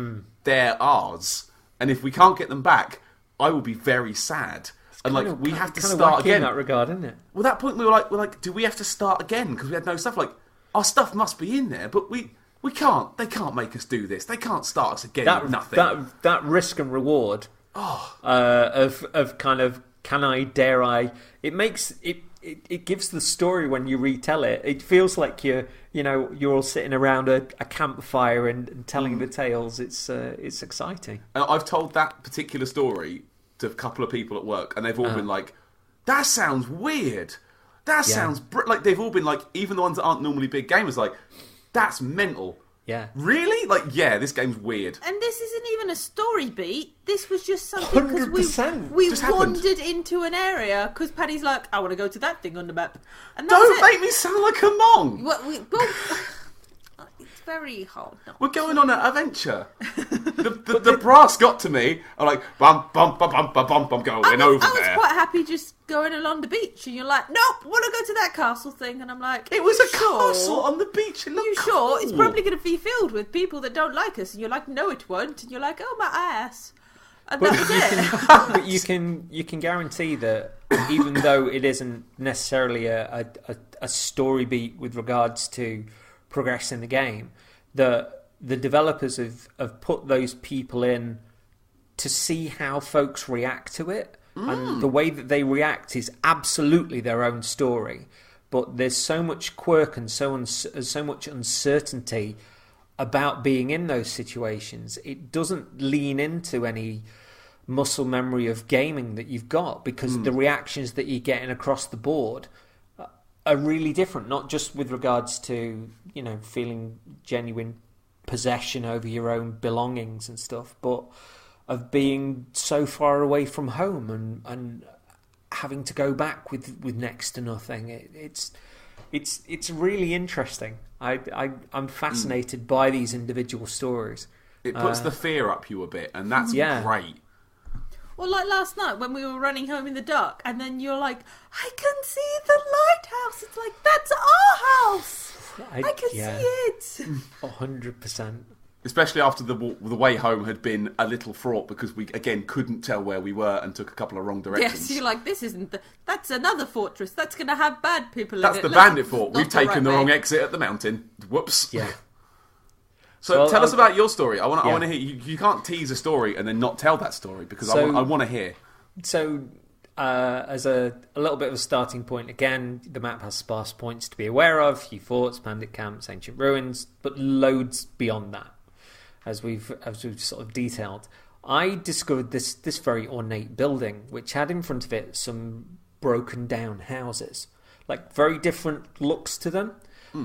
Speaker 2: They're ours. And if we can't get them back, I will be very sad. And we have to start again.
Speaker 1: In that regard, isn't it?
Speaker 2: Well, at that point we were like, do we have to start again? Because we had no stuff. Our stuff must be in there, but we can't. They can't make us do this. They can't start us again with nothing.
Speaker 1: That risk and reward of kind of, can I, dare I? It makes it. It gives the story when you retell it. It feels like you're all sitting around a campfire and telling the tales. It's exciting.
Speaker 2: I've told that particular story to a couple of people at work, and they've all been like, "That sounds weird. That sounds they've all been like, even the ones that aren't normally big gamers, like, that's mental."
Speaker 1: Yeah.
Speaker 2: Really? This game's weird.
Speaker 3: And this isn't even a story beat. This was just something because we wandered into an area because Paddy's like, I want to go to that thing on the map. And
Speaker 2: don't make me sound like a mong.
Speaker 3: It's very hard.
Speaker 2: We're going on an adventure. The brass got to me. I'm like, bum, bum, bum, bum, bum, bum, I'm going over there.
Speaker 3: I was quite happy just going along the beach, and you're like, nope, I want to go to that castle thing. And I'm like,
Speaker 2: it was a castle on the beach. It looked cool.
Speaker 3: Sure? It's probably going to be filled with people that don't like us. And you're like, no, it won't. And you're like, oh, my ass. And that was it.
Speaker 1: But you can guarantee that even though it isn't necessarily a story beat with regards to progressing the game, the developers have put those people in to see how folks react to it. And the way that they react is absolutely their own story. But there's so much quirk and so much uncertainty about being in those situations. It doesn't lean into any muscle memory of gaming that you've got, because the reactions that you're getting across the board are really different, not just with regards to, feeling genuine possession over your own belongings and stuff, but of being so far away from home and having to go back with next to nothing. It's really interesting. I'm fascinated by these individual stories.
Speaker 2: It puts the fear up you a bit, and that's great.
Speaker 3: Well, like last night when we were running home in the dark, and then you're like, I can see the lighthouse. It's like, that's our house. I can see it.
Speaker 1: 100%.
Speaker 2: Especially after the way home had been a little fraught, because we, again, couldn't tell where we were and took a couple of wrong directions.
Speaker 3: Yes, you're like, this isn't that's another fortress. That's going to have bad people in it.
Speaker 2: That's the bandit fort. We've taken the wrong exit at the mountain. Whoops.
Speaker 1: Yeah.
Speaker 2: So tell us about your story. I want to hear. You can't tease a story and then not tell that story, because I want to hear.
Speaker 1: So, as a little bit of a starting point, again, the map has sparse points to be aware of: few forts, bandit camps, ancient ruins, but loads beyond that, as we've sort of detailed. I discovered this very ornate building, which had in front of it some broken down houses, like very different looks to them.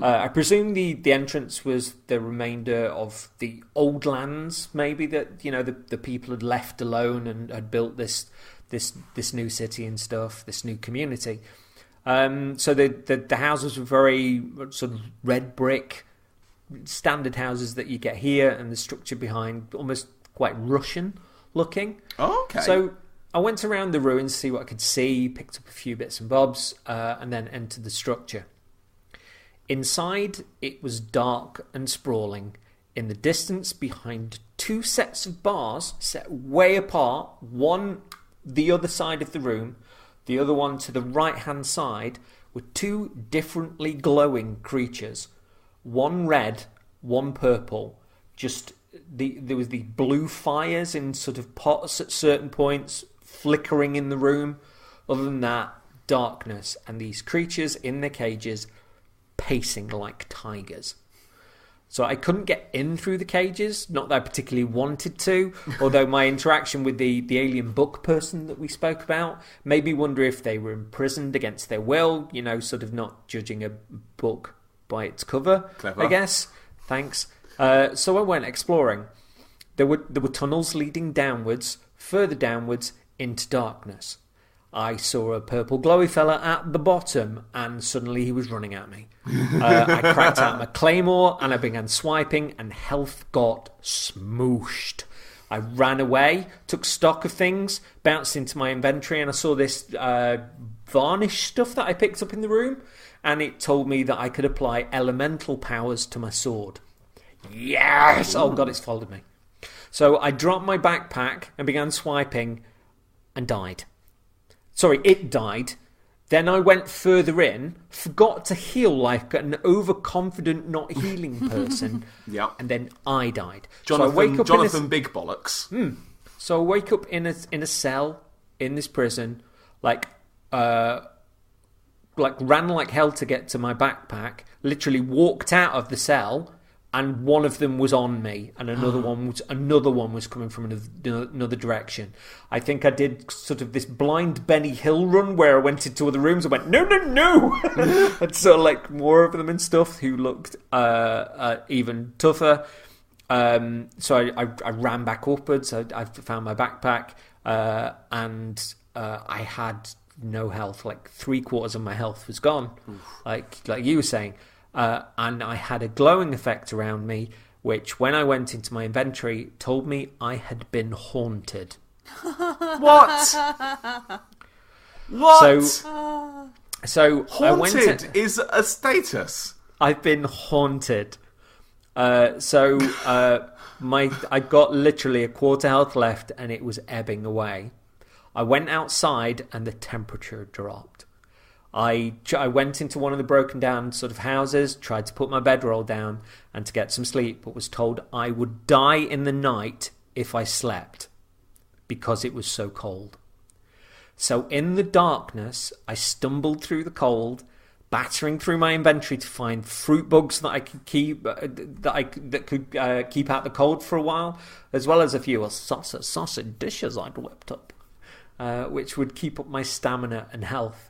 Speaker 1: I presume the entrance was the remainder of the old lands, maybe, that the people had left alone and had built this new city and stuff, this new community. So the houses were very sort of red brick, standard houses that you get here, and the structure behind almost quite Russian looking.
Speaker 2: Oh, okay.
Speaker 1: So I went around the ruins to see what I could see, picked up a few bits and bobs, and then entered the structure. Inside, it was dark and sprawling. In the distance, behind two sets of bars set way apart, one the other side of the room, the other one to the right-hand side, were two differently glowing creatures. One red, one purple. There was the blue fires in sort of pots at certain points, flickering in the room. Other than that, darkness, and these creatures in their cages pacing like tigers. So I couldn't get in through the cages, not that I particularly wanted to, although my interaction with the alien book person that we spoke about made me wonder if they were imprisoned against their will, sort of not judging a book by its cover.
Speaker 2: Clever.
Speaker 1: I guess. Thanks. So I went exploring. There were tunnels leading downwards, further downwards into darkness. I saw a purple glowy fella at the bottom, and suddenly he was running at me. I cracked out my claymore, and I began swiping, and health got smooshed. I ran away, took stock of things, bounced into my inventory, and I saw this varnish stuff that I picked up in the room, and it told me that I could apply elemental powers to my sword. Yes! Oh god, it's followed me. So I dropped my backpack and began swiping, and died. Sorry, it died. Then I went further in, forgot to heal like an overconfident, not healing person.
Speaker 2: Yeah.
Speaker 1: And then I died.
Speaker 2: Jonathan Big Bollocks.
Speaker 1: So I wake up in a cell in this prison, like ran like hell to get to my backpack. Literally walked out of the cell, and one of them was on me, and another one was coming from another direction. I think I did sort of this blind Benny Hill run where I went into other rooms and went, no, and so like more of them and stuff who looked even tougher. So I ran back upwards. I found my backpack, and I had no health. Like 3/4 of my health was gone. Like you were saying. And I had a glowing effect around me, which, when I went into my inventory, told me I had been haunted.
Speaker 2: What? What?
Speaker 1: So
Speaker 2: haunted is a status.
Speaker 1: I've been haunted. I got literally 1/4 health left, and it was ebbing away. I went outside, and the temperature dropped. I went into one of the broken down sort of houses, tried to put my bedroll down and to get some sleep, but was told I would die in the night if I slept because it was so cold. So in the darkness, I stumbled through the cold, battering through my inventory to find fruit bugs that I could keep keep out the cold for a while, as well as a few sausage dishes I'd whipped up, which would keep up my stamina and health.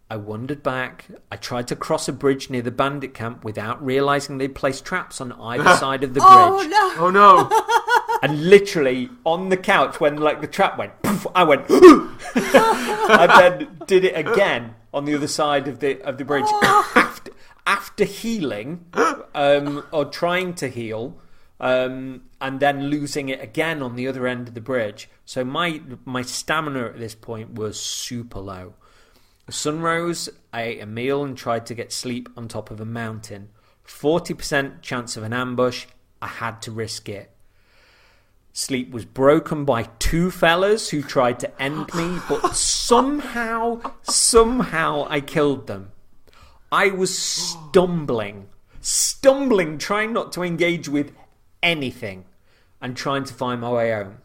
Speaker 1: I wandered back. I tried to cross a bridge near the bandit camp without realising they'd placed traps on either side of the bridge.
Speaker 2: Oh no!
Speaker 1: And literally on the couch when the trap went, poof, I went. I then did it again on the other side of the bridge after healing or trying to heal, and then losing it again on the other end of the bridge. So my stamina at this point was super low. The sun rose, I ate a meal and tried to get sleep on top of a mountain. 40% chance of an ambush, I had to risk it. Sleep was broken by two fellas who tried to end me, but somehow I killed them. I was stumbling, trying not to engage with anything and trying to find my way home.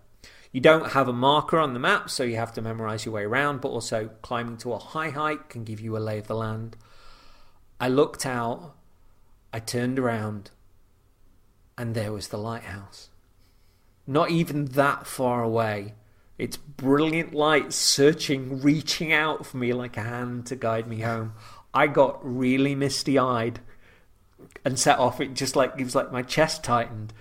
Speaker 1: You don't have a marker on the map, so you have to memorise your way around, but also climbing to a high height can give you a lay of the land. I looked out, I turned around, and there was the lighthouse. Not even that far away. Its brilliant light searching, reaching out for me like a hand to guide me home. I got really misty-eyed and set off. It was like my chest tightened.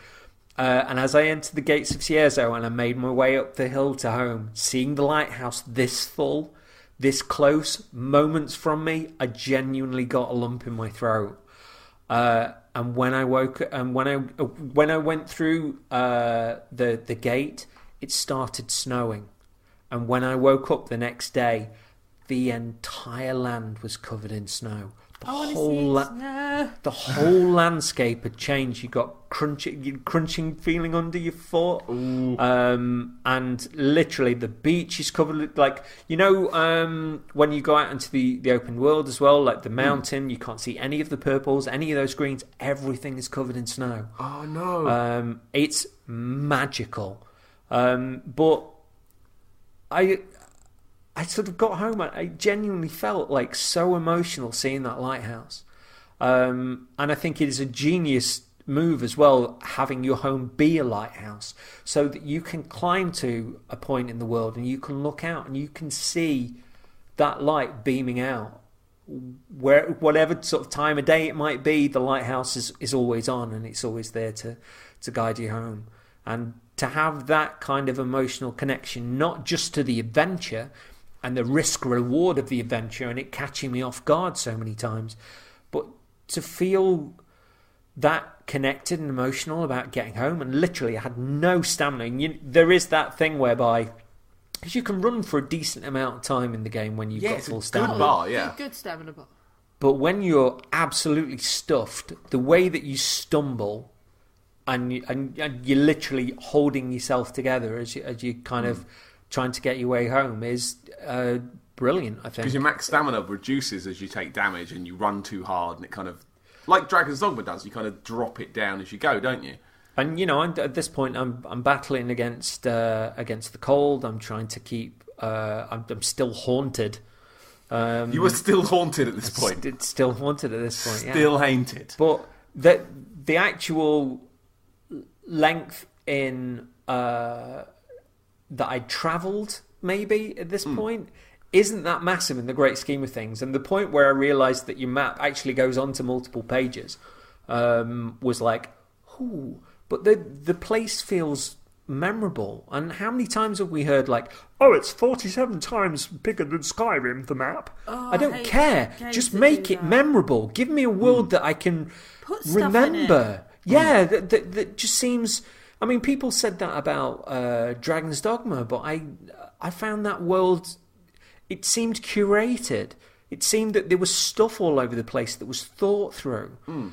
Speaker 1: And as I entered the gates of Cierzo and I made my way up the hill to home, seeing the lighthouse this full, this close, moments from me, I genuinely got a lump in my throat. And when I woke, and when I went through the gate, it started snowing. And when I woke up the next day, the entire land was covered in snow. The whole landscape had changed. You got crunching feeling under your foot, and literally the beach is covered when you go out into the open world as well, like the mountain. You can't see any of the purples, any of those greens. Everything is covered in snow.
Speaker 2: Oh no!
Speaker 1: It's magical, but I sort of got home. I genuinely felt like so emotional seeing that lighthouse. And I think it is a genius move as well, having your home be a lighthouse, so that you can climb to a point in the world and you can look out and you can see that light beaming out. Whatever sort of time of day it might be, the lighthouse is always on and it's always there to guide you home. And to have that kind of emotional connection, not just to the adventure and the risk-reward of the adventure and it catching me off guard so many times, but to feel that connected and emotional about getting home. And literally I had no stamina. And there is that thing whereby, because you can run for a decent amount of time in the game when you've got full stamina.
Speaker 2: Good bar, yeah.
Speaker 3: Good stamina bar.
Speaker 1: But when you're absolutely stuffed, the way that you stumble and you're literally holding yourself together as you kind of trying to get your way home is brilliant, I think.
Speaker 2: Because your max stamina reduces as you take damage and you run too hard, and it kind of, like Dragon's Dogma does, you kind of drop it down as you go, don't you?
Speaker 1: And at this point, I'm battling against the cold. I'm trying to keep. I'm still haunted.
Speaker 2: You were still haunted at this point.
Speaker 1: It's still haunted at this point.
Speaker 2: Still haunted.
Speaker 1: But the actual length in that I travelled maybe at this point isn't that massive in the great scheme of things. And the point where I realised that your map actually goes on to multiple pages was like, ooh. But the place feels memorable. And how many times have we heard like, oh, it's 47 times bigger than Skyrim, the map? I don't care. Just make it memorable. Give me a world that I can remember. Yeah, that just seems... I mean, people said that about Dragon's Dogma, but I found that world... It seemed curated. It seemed that there was stuff all over the place that was thought through.
Speaker 2: You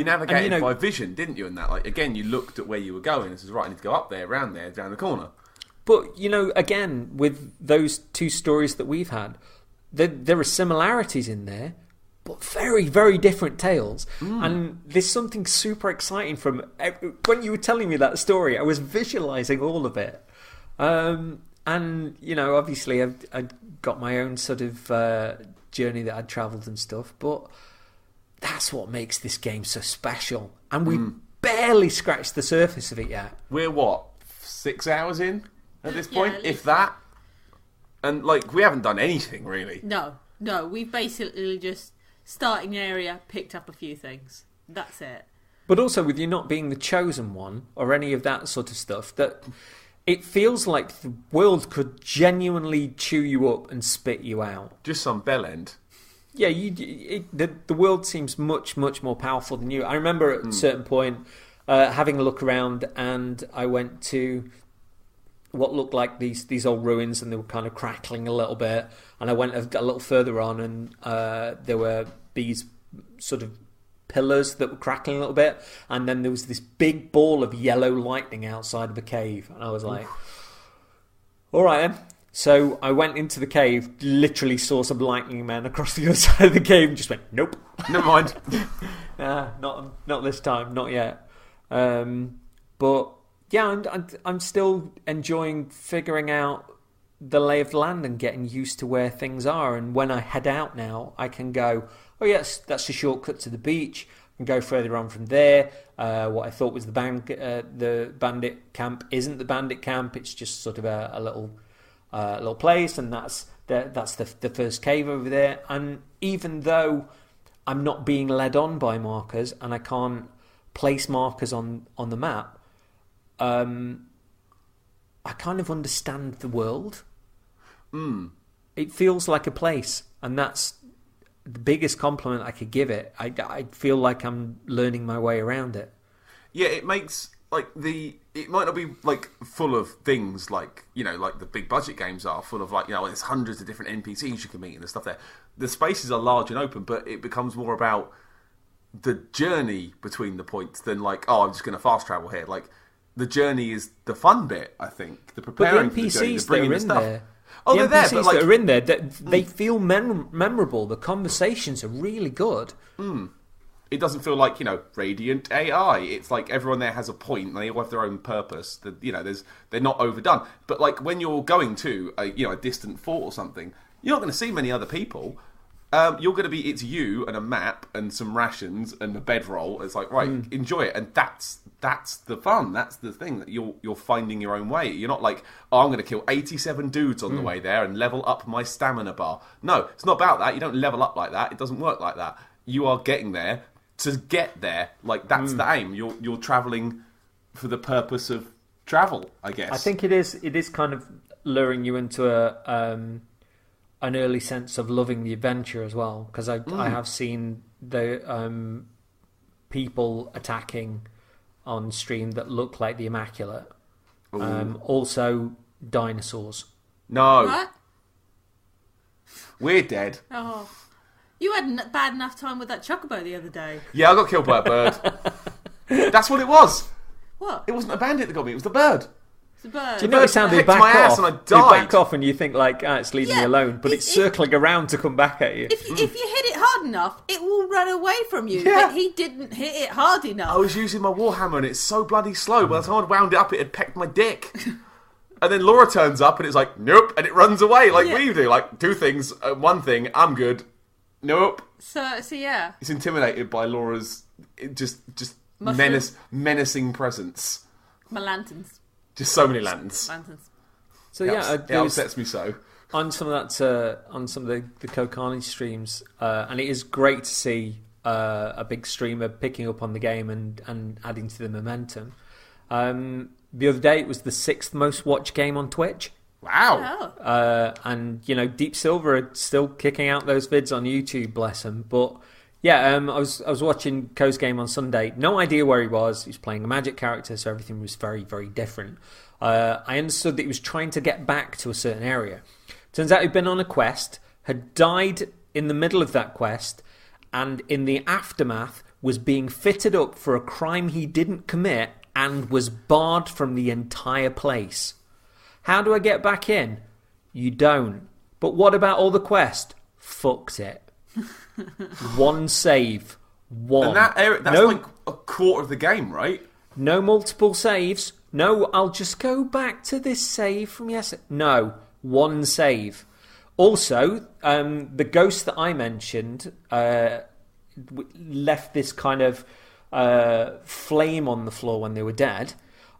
Speaker 2: navigated by vision, didn't you, in that? Like, again, you looked at where you were going and said, right, I need to go up there, around there, down the corner.
Speaker 1: But, again, with those two stories that we've had, there are similarities in there, but very, very different tales. And there's something super exciting from... When you were telling me that story, I was visualising all of it. And, obviously I'd got my own sort of journey that I'd travelled and stuff, but that's what makes this game so special. And we've barely scratched the surface of it yet.
Speaker 2: We're, 6 hours in at this point,
Speaker 3: at
Speaker 2: if
Speaker 3: least.
Speaker 2: that? And, we haven't done anything, really.
Speaker 3: No, we've basically just starting area, picked up a few things. That's it.
Speaker 1: But also with you not being the chosen one or any of that sort of stuff, that it feels like the world could genuinely chew you up and spit you out.
Speaker 2: Just some bell end.
Speaker 1: Yeah, the world seems much, much more powerful than you. I remember at a certain point having a look around, and I went to what looked like these old ruins, and they were kind of crackling a little bit. And I went a little further on, and there were these sort of pillars that were crackling a little bit, and then there was this big ball of yellow lightning outside of a cave, and I was like, all right then. So I went into the cave, literally saw some lightning men across the other side of the cave, and just went, nope.
Speaker 2: Never mind.
Speaker 1: Not this time, not yet. But yeah, I'm still enjoying figuring out the lay of the land and getting used to where things are. And when I head out now, I can go, oh yes, that's a shortcut to the beach. I can go further on from there. What I thought was the bandit camp isn't the bandit camp. It's just sort of a little place, and that's the first cave over there. And even though I'm not being led on by markers and I can't place markers on the map, I kind of understand the world. It feels like a place, and that's the biggest compliment I could give it. I feel like I'm learning my way around it.
Speaker 2: Yeah, it makes it might not be full of things like the big budget games are full of there's hundreds of different NPCs you can meet and stuff there. The spaces are large and open, but it becomes more about the journey between the points than I'm just going to fast travel here. The journey is the fun bit, I think. The preparing
Speaker 1: but the NPCs
Speaker 2: for the journey, the bringing
Speaker 1: that are in
Speaker 2: stuff.
Speaker 1: there.
Speaker 2: Oh,
Speaker 1: the
Speaker 2: they're
Speaker 1: NPCs
Speaker 2: there, but
Speaker 1: that are in there, they feel memorable. The conversations are really good.
Speaker 2: It doesn't feel like, radiant AI. It's like everyone there has a point, and they all have their own purpose. They're not overdone. But when you're going to a distant fort or something, you're not going to see many other people. You're going to be, it's you and a map and some rations and a bedroll. It's like, right, enjoy it. And that's the fun. That's the thing, that you're finding your own way. You're not like, oh, I'm going to kill 87 dudes on the way there and level up my stamina bar. No, it's not about that. You don't level up like that. It doesn't work like that. You are getting there to get there. That's the aim. You're travelling for the purpose of travel, I guess.
Speaker 1: I think it is kind of luring you into an early sense of loving the adventure as well, because I have seen the people attacking on stream that look like the Immaculate. Also dinosaurs.
Speaker 2: No.
Speaker 3: What?
Speaker 2: We're dead.
Speaker 3: Oh. You had bad enough time with that chocobo the other day.
Speaker 2: Yeah, I got killed by a bird. That's what it was.
Speaker 3: What?
Speaker 2: It wasn't a bandit that got me, it was the bird.
Speaker 3: It's a bird.
Speaker 1: Do you notice how they
Speaker 2: Picked
Speaker 1: back
Speaker 2: my ass
Speaker 1: off?
Speaker 2: and I
Speaker 1: They
Speaker 2: died.
Speaker 1: back off and you think it's leaving me alone, but it's circling around to come back at you.
Speaker 3: If you hit it hard enough, it will run away from you.
Speaker 2: Yeah.
Speaker 3: But he didn't hit it hard enough.
Speaker 2: I was using my warhammer and it's so bloody slow. By the time I'd wound it up, it had pecked my dick. And then Laura turns up and it's like, nope, and it runs away. What do you do? Two things, one thing, I'm good. Nope.
Speaker 3: So yeah.
Speaker 2: It's intimidated by Laura's just
Speaker 3: Mushroom.
Speaker 2: menacing presence.
Speaker 3: My lanterns.
Speaker 2: Just so many lanterns.
Speaker 1: So
Speaker 2: It
Speaker 1: it
Speaker 2: upsets me so.
Speaker 1: on some of that on some of the Kokani streams, and it is great to see a big streamer picking up on the game and adding to the momentum. The other day it was the 6th most watched game on Twitch.
Speaker 2: Wow.
Speaker 3: Oh.
Speaker 1: And Deep Silver are still kicking out those vids on YouTube, bless him. But yeah, I was watching Ko's game on Sunday. No idea where he was. He was playing a magic character, so everything was very, very different. I understood that he was trying to get back to a certain area. Turns out he'd been on a quest, had died in the middle of that quest, and in the aftermath was being fitted up for a crime he didn't commit and was barred from the entire place. How do I get back in? You don't. But what about all the quest? fucked it. One save. One.
Speaker 2: And that's like a quarter of the game, right?
Speaker 1: No multiple saves. No, I'll just go back to this save from yesterday. No, one save. Also, the ghost that I mentioned left this kind of flame on the floor when they were dead.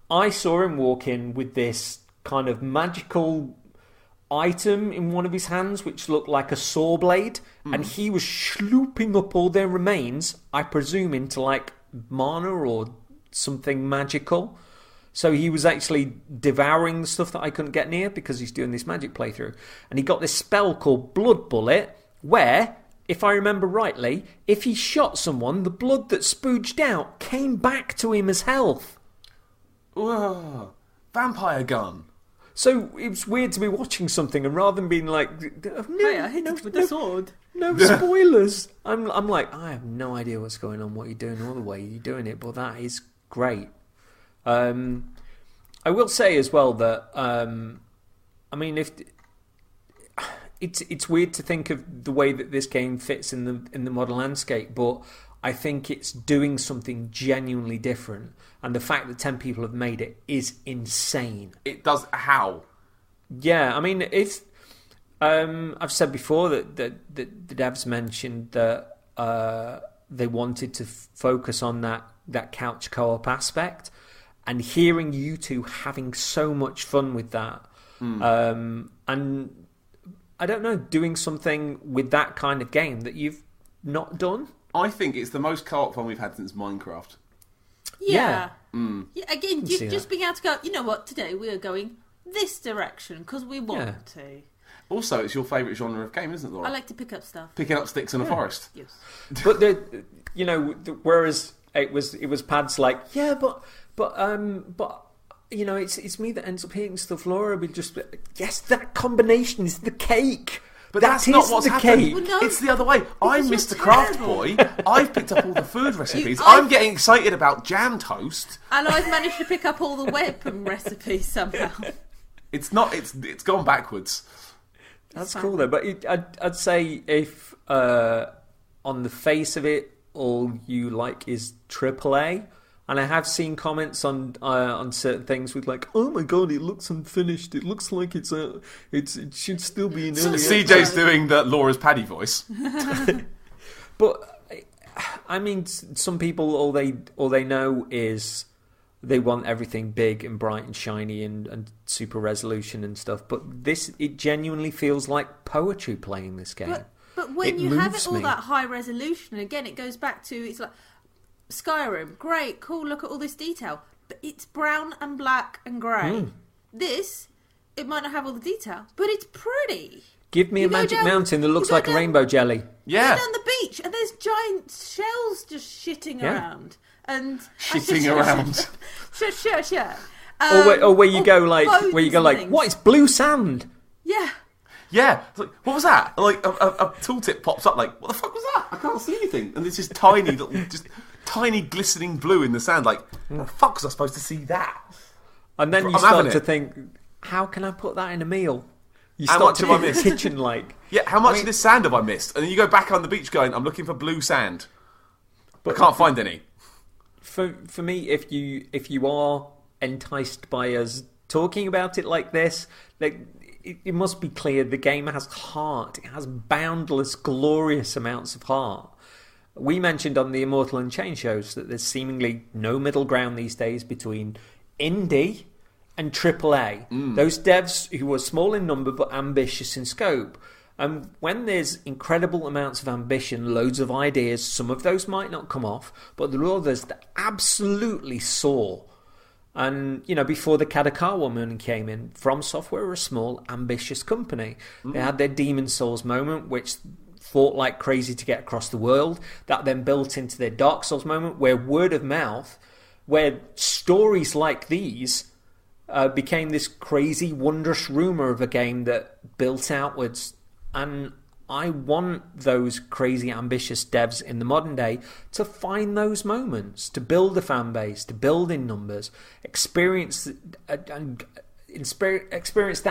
Speaker 1: I saw him walk in with this kind of magical item in one of his hands, which looked like a saw blade, and he was slooping up all their remains, I presume into like mana or something magical. So he was actually devouring the stuff that I couldn't get near because he's doing this magic playthrough. And he got this spell called Blood Bullet, where, if I remember rightly, if he shot someone, the blood that spooged out came back to him as health.
Speaker 2: Whoa. Vampire gun.
Speaker 1: So it was weird to be watching something, and rather than being like,
Speaker 3: Hey, I hit it with the sword.
Speaker 1: No spoilers. I'm like, I have no idea what's going on, what you're doing, or the way you're doing it, but that is great. I will say as well that I mean, if it's weird to think of the way that this game fits in the modern landscape, but I think it's doing something genuinely different, and the fact that 10 people have made it is insane.
Speaker 2: It does how?
Speaker 1: Yeah, I mean, it's I've said before that the devs mentioned that they wanted to focus on that couch co-op aspect, and hearing you two having so much fun with that, and I don't know, doing something with that kind of game that you've not done.
Speaker 2: I think it's the most co-op fun we've had since Minecraft.
Speaker 3: Yeah.
Speaker 2: Mm.
Speaker 3: Yeah, again, just being able to go, you know what, today we are going this direction because we want to.
Speaker 2: Also, it's your favourite genre of game, isn't it, Laura?
Speaker 3: I like to pick up stuff.
Speaker 2: Picking up sticks in a forest.
Speaker 3: Yes.
Speaker 1: But whereas it was Pad's like, yeah, but you know, it's me that ends up hitting stuff. Laura would just, yes, that combination is the cake.
Speaker 2: But that's not what's happened.
Speaker 3: Well, no,
Speaker 2: it's the other way. I'm
Speaker 3: you're
Speaker 2: Mr. Craft
Speaker 3: terrible.
Speaker 2: Boy. I've picked up all the food recipes. I'm getting excited about jam toast.
Speaker 3: And I've managed to pick up all the weapon recipes somehow.
Speaker 2: It's not. It's gone backwards.
Speaker 1: That's cool though. But I'd say if on the face of it, all you like is AAA. And I have seen comments on certain things with like, oh my god, it looks unfinished. It looks like it should still be in early.
Speaker 2: CJ's doing the Laura's Paddy voice.
Speaker 1: But I mean, some people all they know is they want everything big and bright and shiny and super resolution and stuff. But it genuinely feels like poetry playing this game.
Speaker 3: But when you have it all that high resolution, again, it goes back to, it's like Skyrim, great, cool, look at all this detail, but it's brown and black and grey. This, it might not have all the detail, but it's pretty.
Speaker 1: Give me a magic mountain that looks like a rainbow jelly.
Speaker 2: Yeah.
Speaker 3: You go down the beach and there's giant shells just shitting around. And
Speaker 2: shitting around.
Speaker 3: Sure.
Speaker 1: Or where you go like, what is blue sand?
Speaker 3: Yeah.
Speaker 2: Yeah, it's like, what was that? Like a tooltip pops up. Like, what the fuck was that? I can't see anything. And there's this tiny little, just tiny glistening blue in the sand. Like, the fuck was I supposed to see that?
Speaker 1: And then you start to think, how can I put that in a meal? You start to think the kitchen like.
Speaker 2: Yeah, how much of this sand have I missed? And then you go back on the beach going, I'm looking for blue sand, but I can't find any.
Speaker 1: For me, if you are enticed by us talking about it like this, like. It must be clear the game has heart. It has boundless, glorious amounts of heart. We mentioned on the Immortal Unchained shows that there's seemingly no middle ground these days between indie and AAA. Those devs who are small in number but ambitious in scope. And when there's incredible amounts of ambition, loads of ideas, some of those might not come off, but there are others that absolutely soar. And, you know, before the Kadokawa movement came in, From Software were a small, ambitious company. They had their Demon Souls moment, which fought like crazy to get across the world. That then built into their Dark Souls moment, where word of mouth, where stories like these became this crazy, wondrous rumour of a game that built outwards. And I want those crazy, ambitious devs in the modern day to find those moments, to build a fan base, to build in numbers, experience that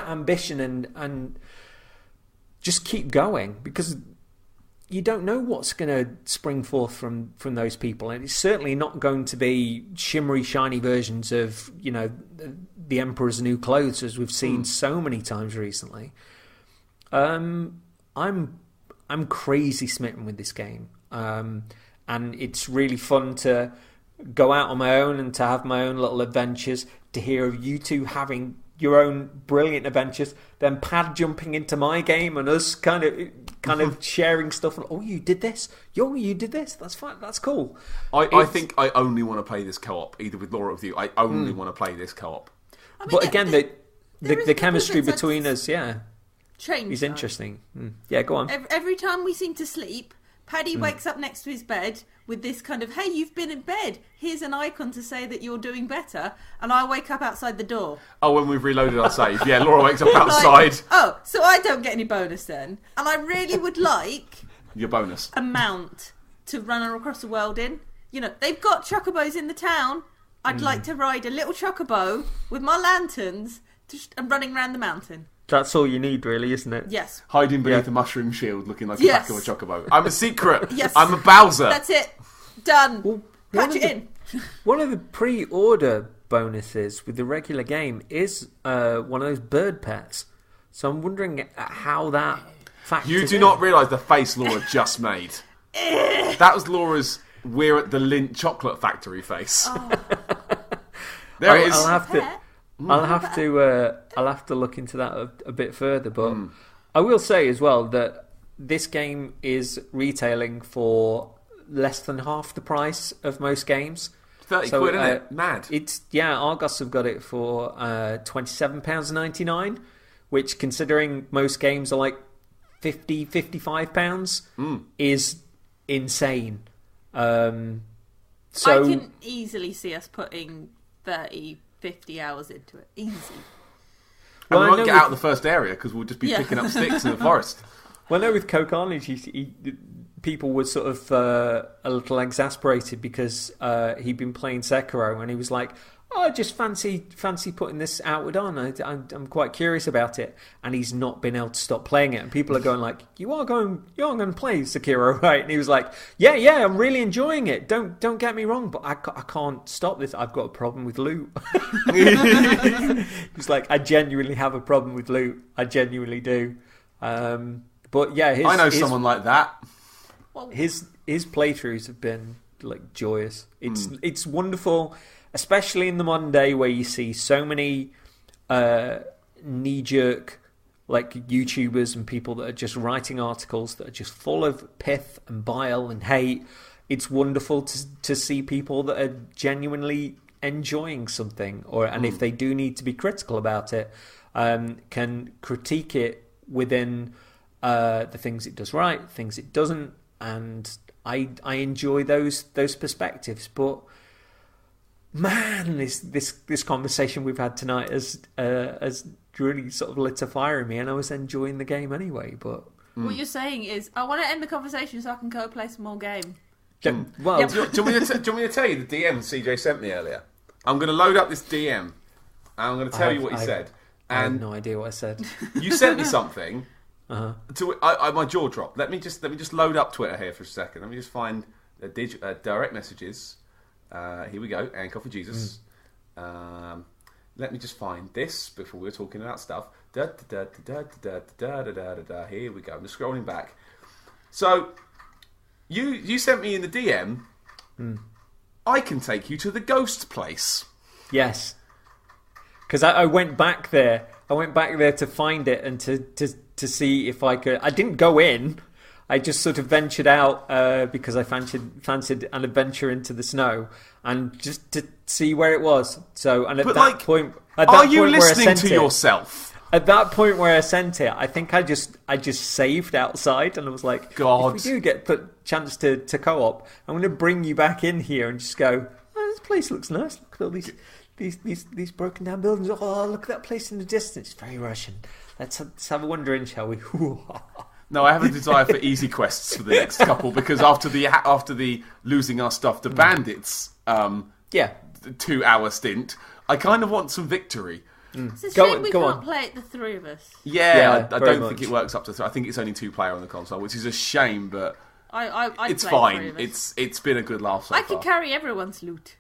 Speaker 1: ambition and just keep going, because you don't know what's going to spring forth from those people, and it's certainly not going to be shimmery, shiny versions of the Emperor's New Clothes, as we've seen so many times recently. I'm crazy smitten with this game, and it's really fun to go out on my own and to have my own little adventures. To hear of you two having your own brilliant adventures, then Pad jumping into my game and us kind of sharing stuff. Oh, you did this. You did this. That's fine. That's cool.
Speaker 2: I think I only want to play this co-op, either with Laura or with you. I only want to play this co-op.
Speaker 1: But again, the chemistry between us,
Speaker 3: change
Speaker 1: is interesting. Yeah, go on.
Speaker 3: Every time we seem to sleep, Paddy wakes up next to his bed with this kind of, hey, you've been in bed. Here's an icon to say that you're doing better. And I wake up outside the door.
Speaker 2: Oh, when we've reloaded our save. Yeah, Laura wakes up outside.
Speaker 3: So I don't get any bonus then. And I really would like...
Speaker 2: Your bonus.
Speaker 3: A mount to run across the world in. They've got chocobos in the town. I'd like to ride a little chocobo with my lanterns and running around the mountain.
Speaker 1: That's all you need, really, isn't it?
Speaker 3: Yes.
Speaker 2: Hiding beneath a mushroom shield, looking like the back of a chocobo. I'm a secret.
Speaker 3: Yes.
Speaker 2: I'm a Bowser.
Speaker 3: That's it. Done.
Speaker 1: Well,
Speaker 3: Patch it in.
Speaker 1: One of the pre-order bonuses with the regular game is one of those bird pets. So I'm wondering how that factors
Speaker 2: You do not realise the face Laura just made. That was Laura's "We're at the Lindt Chocolate Factory" face.
Speaker 3: Oh.
Speaker 2: There it is.
Speaker 1: I'll have to look into that a bit further, but I will say as well that this game is retailing for less than half the price of most games.
Speaker 2: 30 quid, isn't it? Mad.
Speaker 1: Argos have got it for £27.99, which, considering most games are like £50-55, is insane.
Speaker 3: I can easily see us putting 30-50 hours into it. Easy.
Speaker 2: And we won't get out of the first area because we'll just be picking up sticks in the forest.
Speaker 1: Well, no, with Coke Carnage, people were sort of a little exasperated because he'd been playing Sekiro, and he was like, I just fancy putting this outward on. I'm quite curious about it, and he's not been able to stop playing it. And people are going like, you are going to play Sekiro, right? And he was like, yeah, I'm really enjoying it. Don't get me wrong, but I can't stop this. I've got a problem with loot. He's like, I genuinely have a problem with loot. I genuinely do. But yeah,
Speaker 2: I know someone like that.
Speaker 1: His playthroughs have been like joyous. It's wonderful. Especially in the modern day where you see so many knee-jerk like YouTubers and people that are just writing articles that are just full of pith and bile and hate. It's wonderful to see people that are genuinely enjoying something, and if they do need to be critical about it, can critique it within the things it does right, things it doesn't, and I enjoy those perspectives. But man, this conversation we've had tonight has really sort of lit a fire in me, and I was enjoying the game anyway. But
Speaker 3: what you're saying is, I want to end the conversation so I can go play some more game.
Speaker 1: Well,
Speaker 2: do you want me to tell you the DM CJ sent me earlier? I'm going to load up this DM, and I'm going to tell you what he said.
Speaker 1: I have no idea what I said.
Speaker 2: You sent me something.
Speaker 1: Uh-huh.
Speaker 2: My jaw dropped. Let me just load up Twitter here for a second. Let me just find direct messages. Here we go. And Coffee Jesus. Let me just find this before we were talking about stuff. Here we go. I'm just scrolling back. So you sent me in the DM. I can take you to the ghost place.
Speaker 1: Yes, because I went back there. I went back there to find it and to see if I could. I didn't go in. I just sort of ventured out because I fancied an adventure into the snow, and just to see where it was. So, and at that point,
Speaker 2: are you listening to yourself?
Speaker 1: At that point where I sent it, I think I just saved outside, and I was like, God, if we do get put chance to co-op, I'm going to bring you back in here and just go, oh, this place looks nice. Look at all these broken down buildings. Oh, look at that place in the distance. It's very Russian. Let's have a wander in, shall we?
Speaker 2: No, I have a desire for easy quests for the next couple, because after the losing our stuff to bandits 2 hour stint, I kind of want some victory.
Speaker 3: It's a
Speaker 1: Go
Speaker 3: shame
Speaker 1: on,
Speaker 3: we
Speaker 1: go
Speaker 3: can't
Speaker 1: on.
Speaker 3: play it, the three of us.
Speaker 2: Yeah, I
Speaker 1: very
Speaker 2: don't think
Speaker 1: much.
Speaker 2: it works up to 3. I think it's only 2-player on the console, which is a shame, but
Speaker 3: I'd
Speaker 2: it's
Speaker 3: play the three
Speaker 2: fine.
Speaker 3: of us.
Speaker 2: It's been a good laugh so
Speaker 3: I
Speaker 2: far.
Speaker 3: could carry everyone's loot.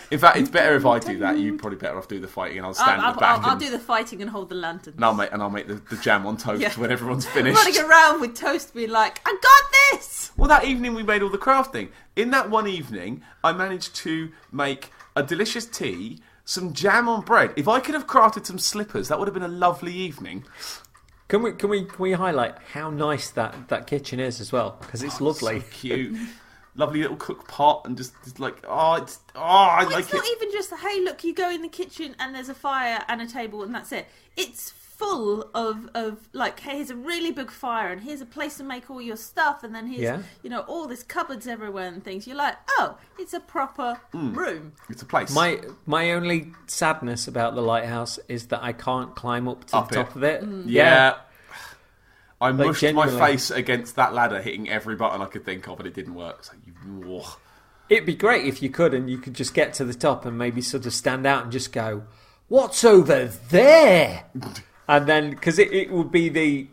Speaker 2: In fact, it's better if I do that. You're probably better off do the fighting, and I'll stand at the back.
Speaker 3: I'll do the fighting and hold the lantern.
Speaker 2: And I'll make the jam on toast
Speaker 3: Yeah.
Speaker 2: when everyone's finished.
Speaker 3: Running around with toast being like, I got this!
Speaker 2: Well, that evening we made all the crafting. In that one evening, I managed to make a delicious tea, some jam on bread. If I could have crafted some slippers, that would have been a lovely evening.
Speaker 1: Can we highlight how nice that kitchen is as well? Because it's lovely.
Speaker 2: So cute. Lovely little cook pot and just like, I like
Speaker 3: It's not
Speaker 2: it.
Speaker 3: even just, hey, look, you go in the kitchen and there's a fire and a table and that's it. It's full of like, hey, here's a really big fire and here's a place to make all your stuff and then here's, all this cupboards everywhere and things. You're like, oh, it's a proper room.
Speaker 2: It's a place.
Speaker 1: My only sadness about the lighthouse is that I can't climb up to the top of it.
Speaker 2: Yeah. I
Speaker 1: Like,
Speaker 2: mushed my
Speaker 1: genuinely.
Speaker 2: face against that ladder, hitting every button I could think of, and it didn't work. So
Speaker 1: It'd be great if you could, and you could just get to the top and maybe sort of stand out and just go, "What's over there?" And then, because it would be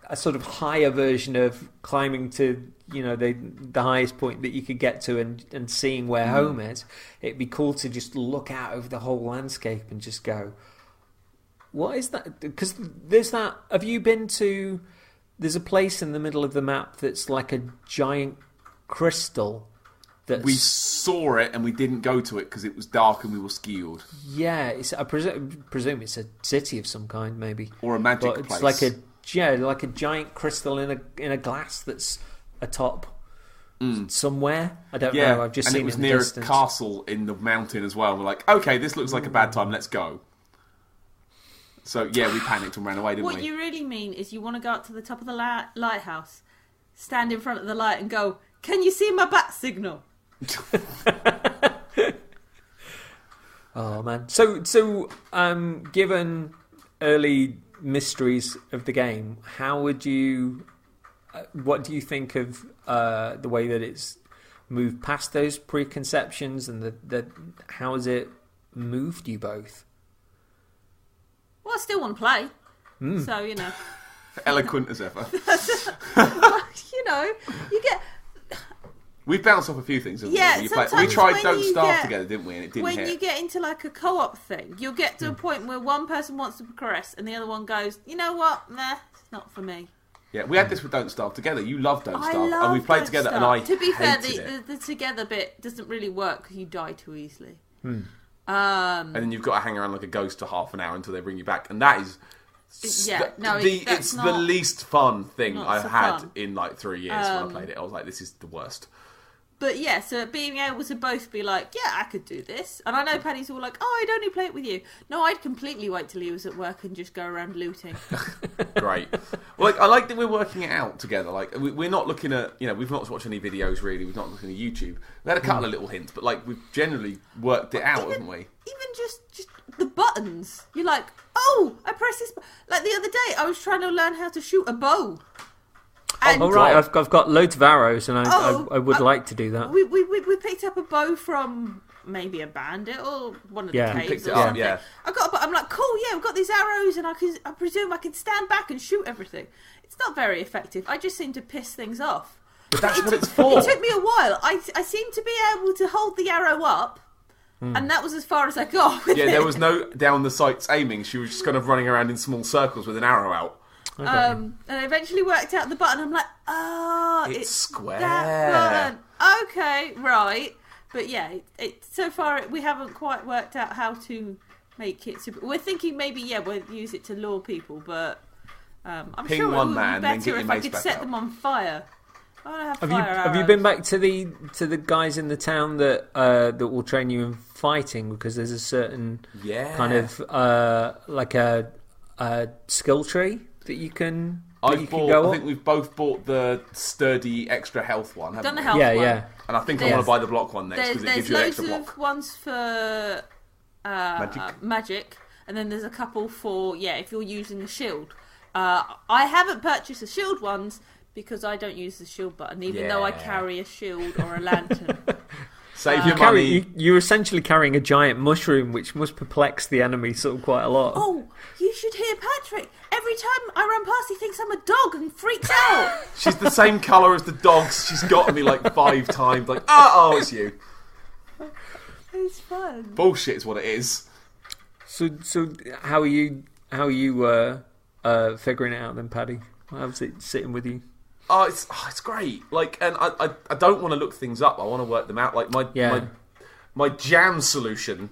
Speaker 1: a sort of higher version of climbing to the highest point that you could get to and seeing where home is. It'd be cool to just look out over the whole landscape and just go, what is that? Because there's that. Have you been to? There's a place in the middle of the map that's like a giant crystal.
Speaker 2: we saw it and we didn't go to it because it was dark and we were skewed.
Speaker 1: Yeah, I presume it's a city of some kind, maybe,
Speaker 2: Or a magic
Speaker 1: but
Speaker 2: place.
Speaker 1: It's like a giant crystal in a glass that's atop somewhere. I don't know. I've just
Speaker 2: and
Speaker 1: seen
Speaker 2: it was
Speaker 1: in the
Speaker 2: near
Speaker 1: distance.
Speaker 2: a castle in the mountain as well. We're like, okay, this looks like a bad time. Let's go. So yeah, we panicked and ran away, didn't
Speaker 3: What
Speaker 2: we?
Speaker 3: you really mean is you want to go up to the top of the lighthouse, stand in front of the light and go, can you see my bat signal?
Speaker 1: Oh man! So given early mysteries of the game, how would you? What do you think of the way that it's moved past those preconceptions, and the how has it moved you both?
Speaker 3: Well, I still want to play. So,
Speaker 2: Eloquent as ever.
Speaker 3: You get...
Speaker 2: We bounced off a few things, haven't
Speaker 3: Yeah,
Speaker 2: we? We
Speaker 3: sometimes
Speaker 2: tried
Speaker 3: when
Speaker 2: Don't
Speaker 3: you
Speaker 2: Starve
Speaker 3: get-
Speaker 2: together, didn't we? And it didn't
Speaker 3: When
Speaker 2: hit.
Speaker 3: you get into like a co-op thing, you'll get to a point where one person wants to progress and the other one goes, you know what, nah, it's not for me.
Speaker 2: Yeah, we had this with Don't Starve together. You love Don't
Speaker 3: I
Speaker 2: Starve,
Speaker 3: love
Speaker 2: and we played
Speaker 3: Don't
Speaker 2: together,
Speaker 3: Starve.
Speaker 2: and I
Speaker 3: To be fair,
Speaker 2: hated it.
Speaker 3: the together bit doesn't really work because you die too easily.
Speaker 2: And then you've got to hang around like a ghost for half an hour until they bring you back, and that is...
Speaker 3: That's
Speaker 2: it's the
Speaker 3: not-
Speaker 2: least fun thing
Speaker 3: not
Speaker 2: I've
Speaker 3: so
Speaker 2: had
Speaker 3: fun.
Speaker 2: in like 3 years when I played it. I was like, this is the worst.
Speaker 3: But yeah, so being able to both be like, yeah, I could do this. And I know Paddy's all like, oh, I'd only play it with you. No, I'd completely wait till he was at work and just go around looting.
Speaker 2: Great. Well, I like that we're working it out together. Like, we're not looking at, we've not watched any videos really. We've not looked at YouTube. We had a couple of little hints, but like, we've generally worked it out, haven't we?
Speaker 3: Even just the buttons. You're like, oh, I press this. Like the other day, I was trying to learn how to shoot a bow. And
Speaker 1: All right, I've got loads of arrows, and
Speaker 3: Oh,
Speaker 1: I would like to do that.
Speaker 3: we picked up a bow from maybe a bandit or one of the
Speaker 1: Yeah.
Speaker 3: caves
Speaker 2: Picked
Speaker 3: or
Speaker 2: it up,
Speaker 3: something.
Speaker 2: yeah.
Speaker 3: I'm like, cool, yeah, we've got these arrows, and I presume I can stand back and shoot everything. It's not very effective. I just seem to piss things off.
Speaker 2: But that's what it's for.
Speaker 3: It took me a while. I seem to be able to hold the arrow up, and that was as far as I got. With
Speaker 2: Yeah,
Speaker 3: it.
Speaker 2: there was no down the sights aiming. She was just kind of running around in small circles with an arrow out.
Speaker 3: And I eventually worked out the button. I'm like,
Speaker 2: It's square.
Speaker 3: that button. Okay, right. But yeah, so far we haven't quite worked out how to make it. We're thinking maybe we'll use it to lure people, but I'm
Speaker 2: Ping
Speaker 3: sure
Speaker 2: one
Speaker 3: it would
Speaker 2: man,
Speaker 3: be
Speaker 2: then
Speaker 3: better
Speaker 2: get your
Speaker 3: if I
Speaker 2: mates
Speaker 3: could
Speaker 2: back
Speaker 3: set
Speaker 2: out.
Speaker 3: them on fire. I don't have
Speaker 1: Have
Speaker 3: fire
Speaker 1: you
Speaker 3: arrows.
Speaker 1: been back to the guys in the town that will train you in fighting, because there's a certain kind of like a skill tree that you can
Speaker 2: I
Speaker 1: go up?
Speaker 2: think we've both bought the sturdy extra health one, haven't
Speaker 3: Done the
Speaker 2: we?
Speaker 3: health
Speaker 1: Yeah,
Speaker 3: one.
Speaker 1: yeah.
Speaker 2: And I think I
Speaker 3: There's-
Speaker 2: want to buy the block one next because it
Speaker 3: There's
Speaker 2: gives you an
Speaker 3: loads
Speaker 2: extra
Speaker 3: of
Speaker 2: block.
Speaker 3: ones for magic, and then there's a couple for if you're using a shield. I haven't purchased the shield ones because I don't use the shield button, even though I
Speaker 2: Yeah.
Speaker 3: carry a shield or a lantern.
Speaker 2: Save your money.
Speaker 1: You're essentially carrying a giant mushroom, which must perplex the enemy sort of quite a lot.
Speaker 3: Oh, you should hear Patrick. Every time I run past, he thinks I'm a dog and freaks out.
Speaker 2: She's the same colour as the dogs. She's got me like 5 times. Like, oh, it's you.
Speaker 3: It's fun.
Speaker 2: Bullshit is what it is.
Speaker 1: So how are you figuring it out then, Paddy? How's it sitting with you?
Speaker 2: Oh, it's great. Like, and I don't want to look things up. I want to work them out. Like my jam solution.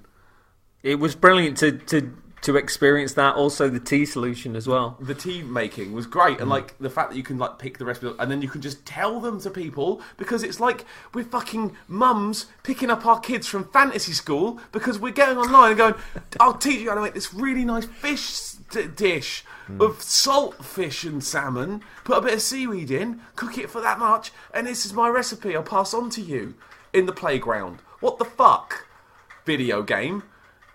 Speaker 1: It was brilliant to experience that. Also, the tea solution as well.
Speaker 2: The tea making was great, and like the fact that you can like pick the recipe and then you can just tell them to people, because it's like we're fucking mums picking up our kids from fantasy school because we're getting online and going, I'll teach you how to make this really nice fish dish of salt fish and salmon, put a bit of seaweed in, cook it for that much, and this is my recipe I'll pass on to you in the playground. What the fuck? Video game.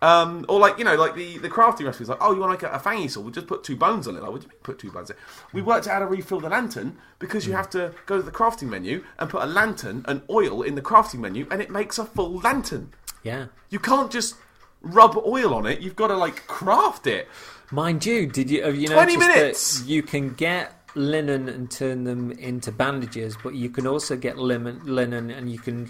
Speaker 2: Or like, like the crafting recipes, like, oh, you want to make a fangy sword? We'll just put 2 bones on it. Like, what do you mean put 2 bones in? We worked out how to refill the lantern because you have to go to the crafting menu and put a lantern and oil in the crafting menu, and it makes a full lantern.
Speaker 1: Yeah.
Speaker 2: You can't just rub oil on it. You've got to like craft it.
Speaker 1: Mind you, have you
Speaker 2: 20
Speaker 1: noticed
Speaker 2: minutes.
Speaker 1: that you can get linen and turn them into bandages, but you can also get linen and you can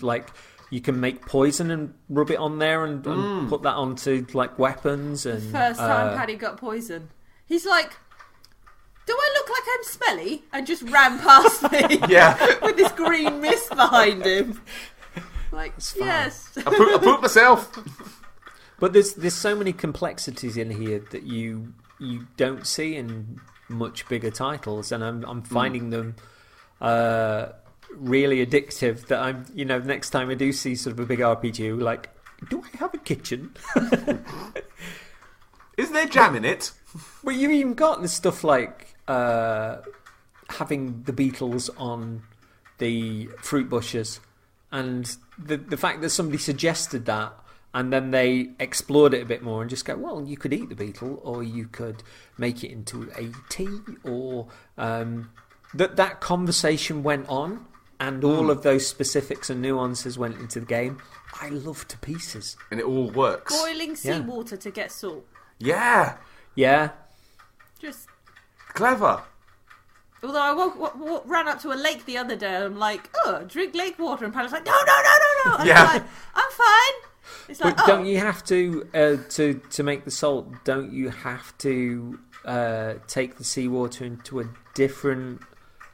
Speaker 1: make poison and rub it on there and put that onto like weapons. And
Speaker 3: First time Paddy got poison, he's like, do I look like I'm smelly? And just ran past me.
Speaker 2: Yeah.
Speaker 3: With this green mist behind him. Like, yes.
Speaker 2: I pooped myself.
Speaker 1: But there's so many complexities in here that you don't see in much bigger titles, and I'm finding them really addictive. That I'm, next time I do see sort of a big RPG, like, do I have a kitchen?
Speaker 2: Is there jam in it?
Speaker 1: Well, you even got the stuff like having the beetles on the fruit bushes, and the fact that somebody suggested that, and then they explored it a bit more and just go, well, you could eat the beetle, or you could make it into a tea, or that conversation went on, and all of those specifics and nuances went into the game. I love to pieces.
Speaker 2: And it all works.
Speaker 3: Boiling seawater to get salt.
Speaker 2: Yeah.
Speaker 1: Yeah.
Speaker 3: Just
Speaker 2: clever.
Speaker 3: Although I ran up to a lake the other day and I'm like, oh, drink lake water. And Paddy's like, no. And
Speaker 2: Yeah.
Speaker 3: I'm like, I'm fine. It's like,
Speaker 1: but don't you have to make the salt, don't you have to take the seawater into a different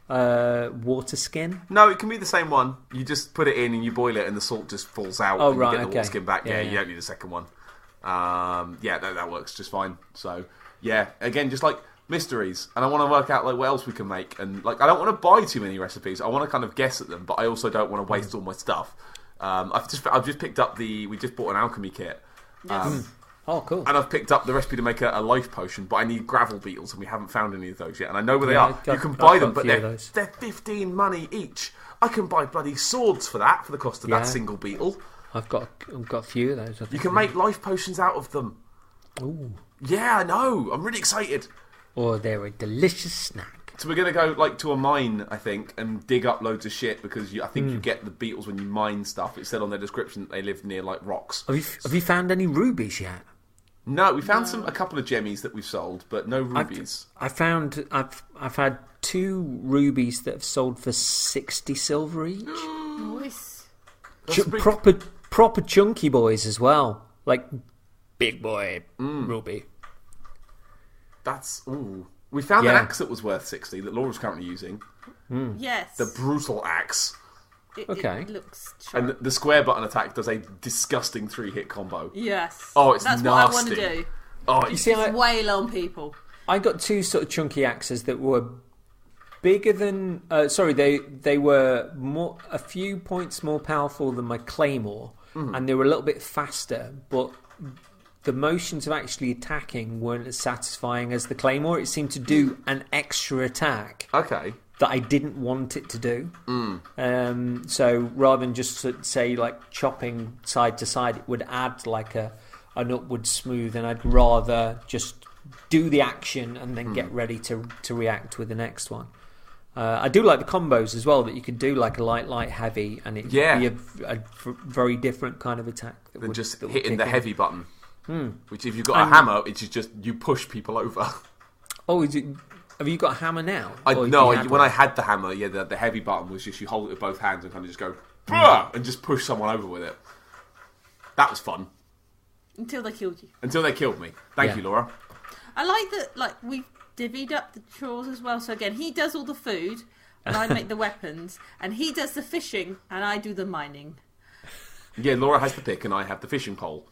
Speaker 1: water skin?
Speaker 2: No, it can be the same one. You just put it in and you boil it and the salt just falls out.
Speaker 1: Oh,
Speaker 2: and
Speaker 1: right,
Speaker 2: you get the
Speaker 1: okay.
Speaker 2: water skin back. Yeah,
Speaker 1: Yeah.
Speaker 2: you don't need a second one. That works just fine. So, yeah, again, just like mysteries. And I want to work out like what else we can make. And like, I don't want to buy too many recipes. I want to kind of guess at them, but I also don't want to waste all my stuff. I've just picked up we just bought an alchemy kit.
Speaker 3: yes.
Speaker 1: Oh, cool.
Speaker 2: And I've picked up the recipe to make a life potion, but I need gravel beetles, and we haven't found any of those yet. And I know where they are. You can buy them, but they're 15 money each. I can buy bloody swords for that, for the cost of that single beetle.
Speaker 1: I've got a few of those.
Speaker 2: You can make life potions out of them.
Speaker 1: Ooh.
Speaker 2: Yeah, I know. I'm really excited.
Speaker 1: Or they're a delicious snack.
Speaker 2: So we're going to go like to a mine, I think, and dig up loads of shit, because I think you get the beetles when you mine stuff. It said on their description that they live near like rocks.
Speaker 1: Have you found any rubies yet?
Speaker 2: No, we found a couple of gemmies that we've sold, but no rubies.
Speaker 1: I've had 2 rubies that have sold for 60 silver each.
Speaker 3: Nice.
Speaker 1: Proper chunky boys as well, like big boy ruby.
Speaker 2: That's We found an axe that was worth 60 that Laura's currently using.
Speaker 3: Yes.
Speaker 2: The brutal axe.
Speaker 3: It looks sharp.
Speaker 2: And the square button attack does a disgusting 3-hit combo.
Speaker 3: Yes.
Speaker 2: Oh, it's
Speaker 3: That's
Speaker 2: nasty.
Speaker 3: what I want to do.
Speaker 2: Oh,
Speaker 1: You see,
Speaker 3: Wail on people.
Speaker 1: I got 2 sort of chunky axes that were bigger than. They were a few points more powerful than my claymore, and they were a little bit faster, but the motions of actually attacking weren't as satisfying as the claymore. It seemed to do an extra attack.
Speaker 2: Okay.
Speaker 1: That I didn't want it to do. So rather than just say like chopping side to side, it would add like an upward smooth, and I'd rather just do the action and then get ready to react with the next one. I do like the combos as well, that you could do like a light, heavy, and it'd be a very different kind of attack.
Speaker 2: Than just hitting the heavy button. Which, if you've got a hammer, it's just you push people over.
Speaker 1: Oh, have you got a hammer now?
Speaker 2: When I had the hammer, the heavy button was just you hold it with both hands and kind of just go and just push someone over with it. That was fun.
Speaker 3: Until they killed you.
Speaker 2: Until they killed me. Thank you, Laura.
Speaker 3: I like that. Like, we've divvied up the chores as well. So again, he does all the food, and I make the weapons, and he does the fishing, and I do the mining.
Speaker 2: Yeah, Laura has the pick, and I have the fishing pole.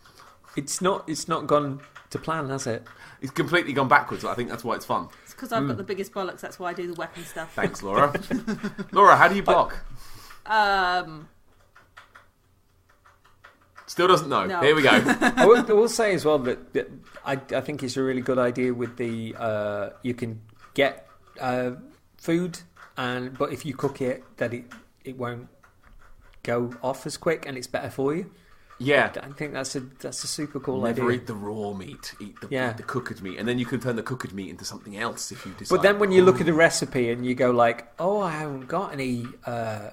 Speaker 1: It's not gone to plan, has it?
Speaker 2: It's completely gone backwards. I think that's why it's fun.
Speaker 3: It's because I've got the biggest bollocks. That's why I do the weapon stuff.
Speaker 2: Thanks, Laura. Laura, how do you block? Still doesn't know.
Speaker 3: No.
Speaker 2: Here we go.
Speaker 1: I will say as well that I think it's a really good idea with the you can get food, but if you cook it, that it won't go off as quick, and it's better for you.
Speaker 2: Yeah,
Speaker 1: I think that's a super cool idea.
Speaker 2: Never eat the raw meat. Eat the cooked meat, and then you can turn the cooked meat into something else if you decide.
Speaker 1: But then when you look at a recipe and you go like, "Oh, I haven't got any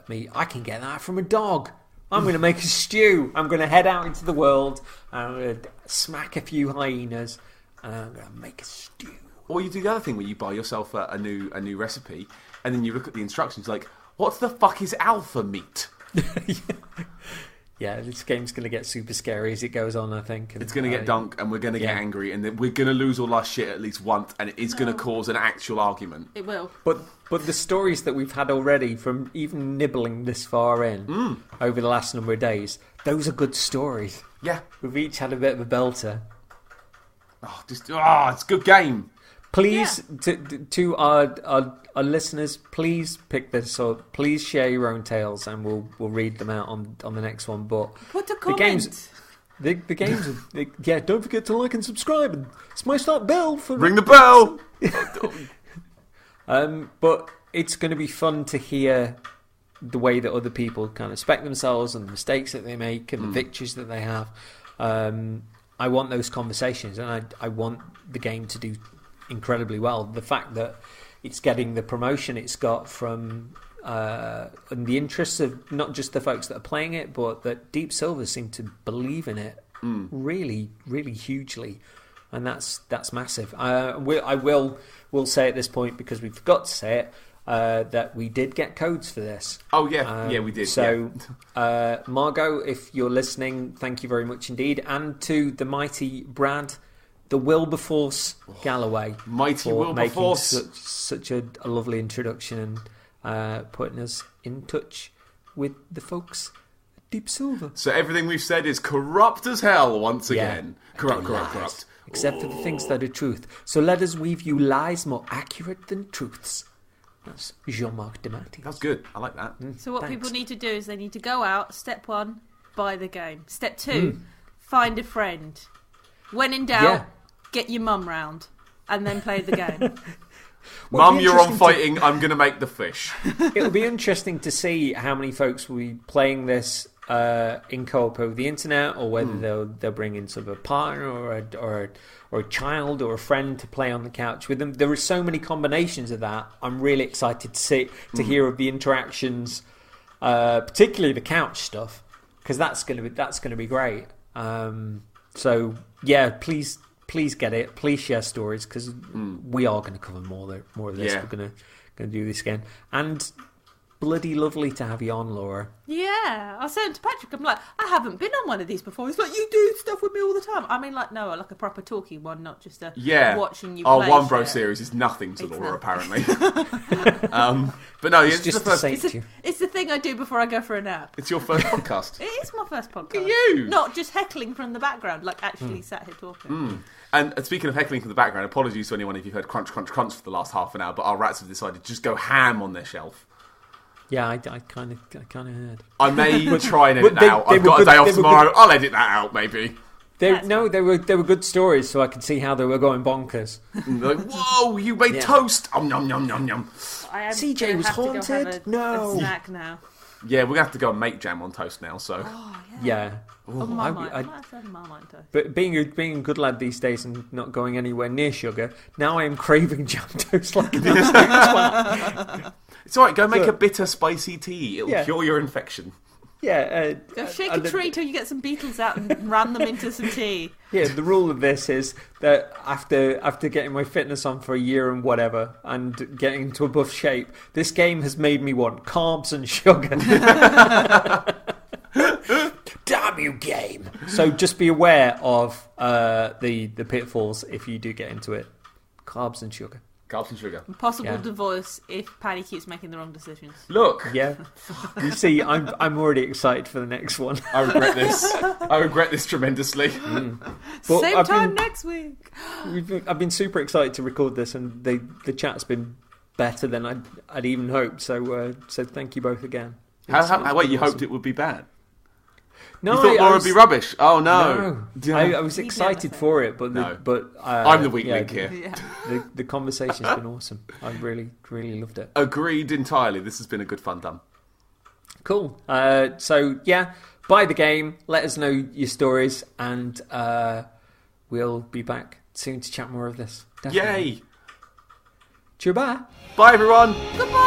Speaker 1: meat. I can get that from a dog. I'm going to make a stew. I'm going to head out into the world. I'm going to smack a few hyenas, and I'm going to make a stew."
Speaker 2: Or you do the other thing where you buy yourself a new recipe, and then you look at the instructions like, "What the fuck is alpha meat?"
Speaker 1: Yeah, this game's going to get super scary as it goes on, I think. And,
Speaker 2: it's going to get dunk, and we're going to get angry, and then we're going to lose all our shit at least once, and it is going to cause an actual argument.
Speaker 3: It will.
Speaker 1: But the stories that we've had already, from even nibbling this far in over the last number of days, those are good stories.
Speaker 2: Yeah.
Speaker 1: We've each had a bit of a belter.
Speaker 2: It's a good game.
Speaker 1: Please, to our listeners, please pick this up. Please share your own tales, and we'll read them out on the next one. But
Speaker 3: put a comment.
Speaker 1: The games, don't forget to like and subscribe and smash that bell for
Speaker 2: ring the bell.
Speaker 1: But it's going to be fun to hear the way that other people kind of spec themselves and the mistakes that they make and the victories that they have. I want those conversations, and I want the game to do incredibly well. The fact that it's getting the promotion it's got from and the interests of not just the folks that are playing it, but that Deep Silver seem to believe in it really, really hugely, and that's massive. I will say at this point, because we forgot to say it, that we did get codes for this.
Speaker 2: Oh yeah, we did.
Speaker 1: So Margot, if you're listening, thank you very much indeed, and to the mighty Brad, the Wilberforce Galloway,
Speaker 2: mighty
Speaker 1: for
Speaker 2: Wilberforce,
Speaker 1: making such a lovely introduction and putting us in touch with the folks at Deep Silver.
Speaker 2: So everything we've said is corrupt as hell once again. Corrupt.
Speaker 1: Except for the things that are truth. So let us weave you lies more accurate than truths. That's Jean-Marc Demarty.
Speaker 2: That's good. I like that.
Speaker 3: So what people need to do is they need to go out. Step 1, buy the game. Step 2, find a friend. When in doubt, get your mum round and then play the game.
Speaker 2: Mum, you're on fighting. I'm going to make the fish.
Speaker 1: It'll be interesting to see how many folks will be playing this in co-op over the internet, or whether they'll bring in sort of a partner or a child or a friend to play on the couch with them. There are so many combinations of that. I'm really excited to hear of the interactions, particularly the couch stuff, because that's going to be great. So yeah, please get it. Please share stories, because we are going to cover more of this.
Speaker 2: Yeah.
Speaker 1: We're going to do this again, and bloody lovely to have you on, Laura.
Speaker 3: Yeah, I said to Patrick, I'm like, I haven't been on one of these before. He's like, you do stuff with me all the time. I mean, like, no, like a proper talking one, not just a watching you play.
Speaker 2: Our One Bro series is nothing to Laura, apparently. But no, it's
Speaker 1: just
Speaker 2: the first.
Speaker 3: It's the thing I do before I go for a nap.
Speaker 2: It's your first podcast.
Speaker 3: It is my first podcast.
Speaker 2: Look at you!
Speaker 3: Not just heckling from the background, like actually sat here talking.
Speaker 2: And speaking of heckling from the background, apologies to anyone if you've heard crunch, crunch, crunch for the last half an hour, but our rats have decided to just go ham on their shelf.
Speaker 1: Yeah, I kind of heard.
Speaker 2: I may try and edit that out. I've got a day off tomorrow. I'll edit that out, maybe.
Speaker 1: They were good stories, so I could see how they were going bonkers.
Speaker 2: Like, whoa, you made toast! Nom nom nom nom nom.
Speaker 3: I am
Speaker 1: CJ was
Speaker 3: have to go
Speaker 1: haunted.
Speaker 3: have a
Speaker 1: No
Speaker 3: snack now.
Speaker 2: Yeah, we're going to have to go and make jam on toast now, so...
Speaker 3: Oh,
Speaker 1: Yeah.
Speaker 3: Marmite. I might have Marmite toast.
Speaker 1: But being a good lad these days and not going anywhere near sugar, now I am craving jam toast like an absolute twat.
Speaker 2: It's alright, go make a bitter, spicy tea. It'll
Speaker 1: Yeah.
Speaker 2: cure your infection.
Speaker 1: Yeah.
Speaker 3: Go shake a tree till you get some beetles out and ram them into some tea.
Speaker 1: Yeah, the rule of this is that after getting my fitness on for a year and whatever, and getting into a buff shape, this game has made me want carbs and sugar. Damn you, game! So just be aware of the pitfalls if you do get into it. Carbs and sugar.
Speaker 2: Carbs and sugar.
Speaker 3: Possible divorce if Paddy keeps making the wrong decisions.
Speaker 2: Look!
Speaker 1: Yeah. You see, I'm already excited for the next one.
Speaker 2: I regret this. I regret this tremendously.
Speaker 1: But
Speaker 3: Same time next week.
Speaker 1: I've been super excited to record this, and the chat's been better than I'd even hoped. So thank you both again.
Speaker 2: Wait, you hoped it would be bad?
Speaker 1: No,
Speaker 2: you thought Laura would be rubbish? Oh no!
Speaker 1: I was excited for it, but
Speaker 2: I'm the weak link here.
Speaker 3: Yeah.
Speaker 1: The conversation's been awesome. I really loved it.
Speaker 2: Agreed entirely. This has been a good fun done.
Speaker 1: Cool. So yeah, buy the game. Let us know your stories, and we'll be back soon to chat more of this. Definitely.
Speaker 2: Yay!
Speaker 1: Goodbye.
Speaker 2: Bye everyone.
Speaker 3: Goodbye.